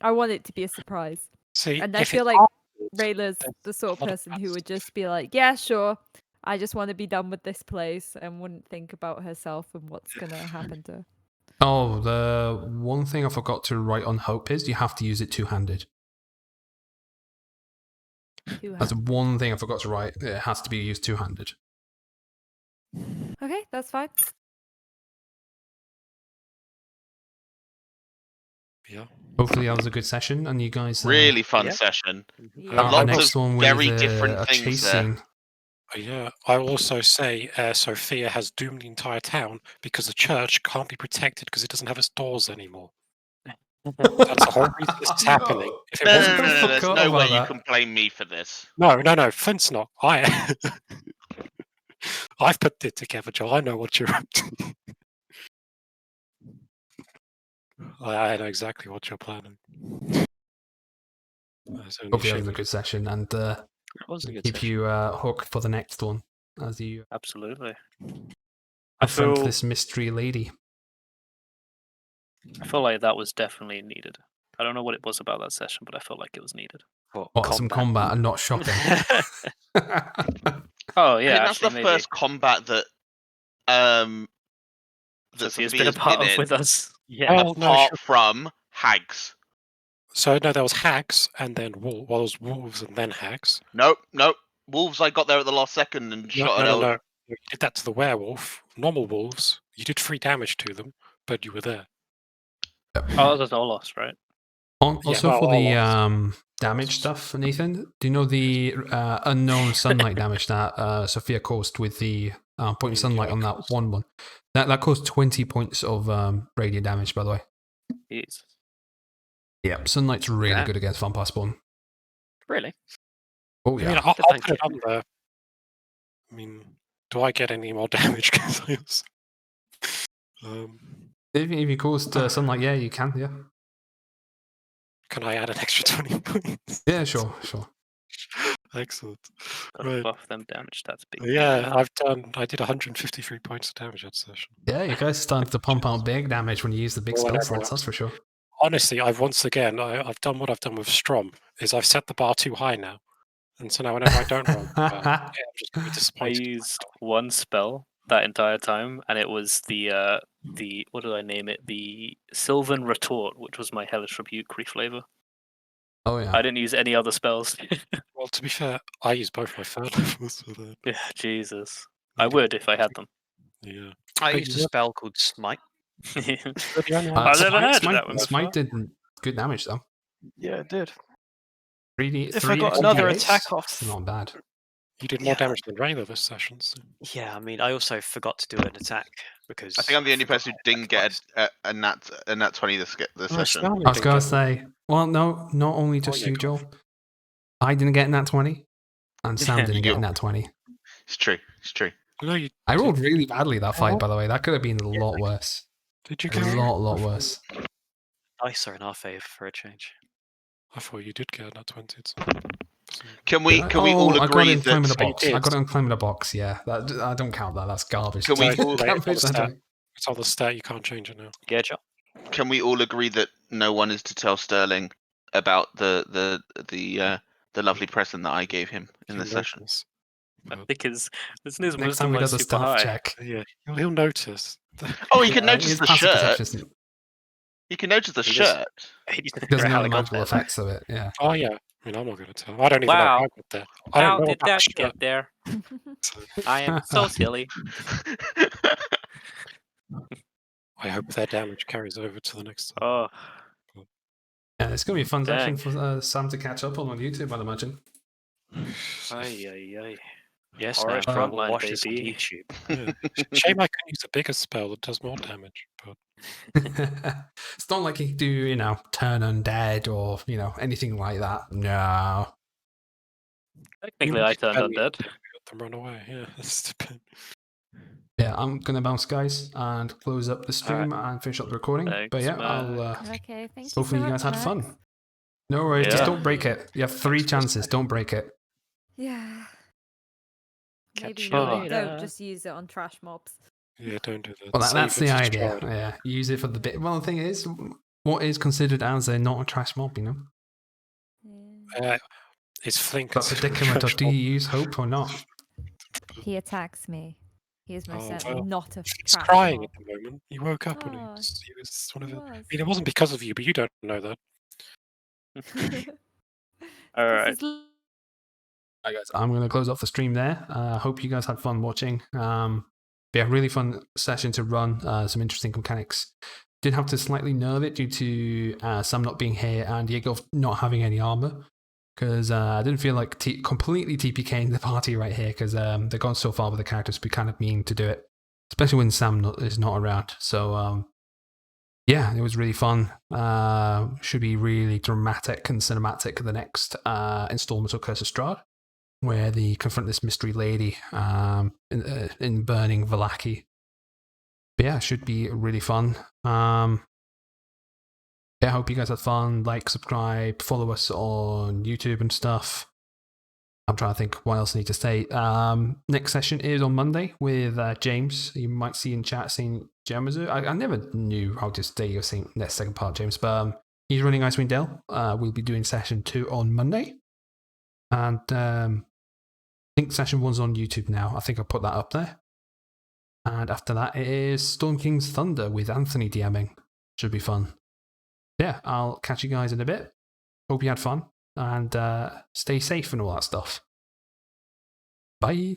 I want it to be a surprise. See, And I if feel it's like afterwards, Rayla's there's the sort of a lot of person bad who would stuff. just be like, yeah, sure. I just want to be done with this place and wouldn't think about herself and what's gonna happen to her. Oh, the one thing I forgot to write on Hope is you have to use it two-handed. That's one thing I forgot to write. It has to be used two-handed. Okay, that's fine. Yeah. Hopefully that was a good session, and you guys Really fun Yeah. session. Yeah. our Lots next of one with very different a things chase there. scene. Yeah, I will also say Sophia has doomed the entire town because the church can't be protected because it doesn't have its doors anymore. That's the whole reason this is happening. If it No, wasn't, I there's forgot no way about you that. can blame me for this. no, Flint's not. I've put it together, Joel. I know what you're up to. I know exactly what you're planning. Hopefully that was a good session, and It was a good keep session. you hooked for the next one as you Absolutely. confront feel- this mystery lady. I feel like that was definitely needed. I don't know what it was about that session, but I felt like it was needed. What, some combat and not shopping. Oh I yeah, think that's actually the maybe. first combat that Sophia's been a part of with us. Yeah. Well, no, apart from hags. So no, there was hags and then wolves and then hags. Nope. Wolves, I got there at the last second and shot an No. You did that to the werewolf. Normal wolves, you did 3 damage to them, but you were there. Oh, that's all lost, right? Also, well, for the all damage stuff, Nathan, do you know the unknown sunlight damage that Sophia caused with the point of sunlight on that one? That caused 20 points of radiant damage, by the way. Jeez. Yeah, sunlight's really Yeah. good against vampire spawn. Really? Oh I yeah. mean, I'll Thank put it on there. I mean, do I get any more damage? If you caused sunlight, yeah, you can, yeah. Can I add an extra 20 points? Yeah, sure. Excellent. Gotta Right. buff them damage stats big. Yeah, I did 153 points of damage that session. Yeah, you guys started to pump out big damage when you use the big Or spell whatever slots, else. that's for sure. honestly, I've done what I've done with Strom, is I've set the bar too high now. And so now whenever I don't roll, I'm just going to be I disappointed. used one spell that entire time, and it was the what did I name it? The Sylvan Retort, which was my Hellish Rebuke flavor. Oh yeah. I didn't use any other spells. Well, to be fair, I use both my third levels for that. Yeah, Jesus. I would if I had them. Yeah. I But used a you're- spell called Smite. you're the only one I've that's- never heard of that one Smite before. did good damage though. Yeah, it did. 3D, If 3 I got extra another D8s, attack off. not bad. You did more Yeah. damage than Rayla this session. So. Yeah, I mean, I also forgot to do an attack because I think I'm the only forgot person who I didn't attacked get a nat 20 this session. I was gonna say, well, no, not only just yeah, you, go Joel. I didn't get nat 20, and Sam didn't get You- nat 20. It's true. It's true. No, you I did- rolled really badly that fight, Oh. by the way. That could have been a lot worse. Did you A get lot worse. dice are in our favour for a change. I thought you did get that 20. Can we Did I? can we all I got agree it in claim in that a you box. I did. got it in claim in a box. Yeah, that I don't count that. That's garbage. Can we No, all- right, Damage, it's on the I stat. It's on the stat. You can't change it now. Yeah, Joe. can we all agree that no one is to tell Sterling about the lovely present that I gave him in He'll this session? notice. But, Because isn't his Next wisdom time he like does a super stealth high? check. yeah, he'll notice. Oh, you can Yeah, notice his the passive shirt. perception You can notice the He does- shirt. He doesn't know how the he got magical there. effects of it. Yeah. Oh yeah. I mean, I'm not going to tell. I don't even Wow. know how I got there. I don't How know did about that the shirt. get there? So I am so silly. I hope their damage carries over to the next time. Oh, Yeah, it's gonna be a fun session Dang. for Sam to catch up on YouTube, I'd imagine. ay. Yes, Orange man. Frontline, Watch this on baby. YouTube. Yeah. Shame I couldn't use a bigger spell that does more damage. But It's not like he could do, turn undead or, anything like that. No. Technically, I turned Barely undead. let them run away. Yeah, that's the bit. Yeah, I'm gonna bounce, guys, and close up the stream and finish up the recording. Thanks, but yeah, Max. I'll Okay, thank you. hopefully so you guys much, had Max. fun. No worries, just Yeah. don't break it. You have 3 Thanks, chances, Max. don't break it. Yeah. Catch Maybe you don't later. just use it on trash mobs. Yeah, don't do that. Well, Save that's it the for idea. Strahd. Yeah, use it for the bit. Well, the thing is, what is considered as a not a trash mob, Yeah. It's Flink. That predicament of do you use hope or not? He attacks me. He is most Oh, certainly well, not a He's trash crying mob. at the moment. He woke up and he Oh, was one of he the. was. I mean, it wasn't because of you, but you don't know that. All right. This is Right, guys, I'm going to close off the stream there. I hope you guys had fun watching. Yeah, really fun session to run. Some interesting mechanics. Did have to slightly nerve it due to Sam not being here and Diego not having any armor. Because I didn't feel like completely TPKing the party right here because they've gone so far with the characters, we kind of mean to do it. Especially when Sam is not around. So, yeah, it was really fun. Should be really dramatic and cinematic the next installment of Curse of Strahd, where they confront this mystery lady in burning Vallaki. But yeah, should be really fun. Yeah, I hope you guys had fun. Like, subscribe, follow us on YouTube and stuff. I'm trying to think what else I need to say. Next session is on Monday with James. You might see in chat saying Jamazu. I never knew how to say your next second part, James, but he's running Icewind Dale. We'll be doing session 2 on Monday. And I think session 1's on YouTube now. I think I'll put that up there. And after that, it is Storm King's Thunder with Anthony DMing. Should be fun. Yeah, I'll catch you guys in a bit. Hope you had fun. And stay safe and all that stuff. Bye.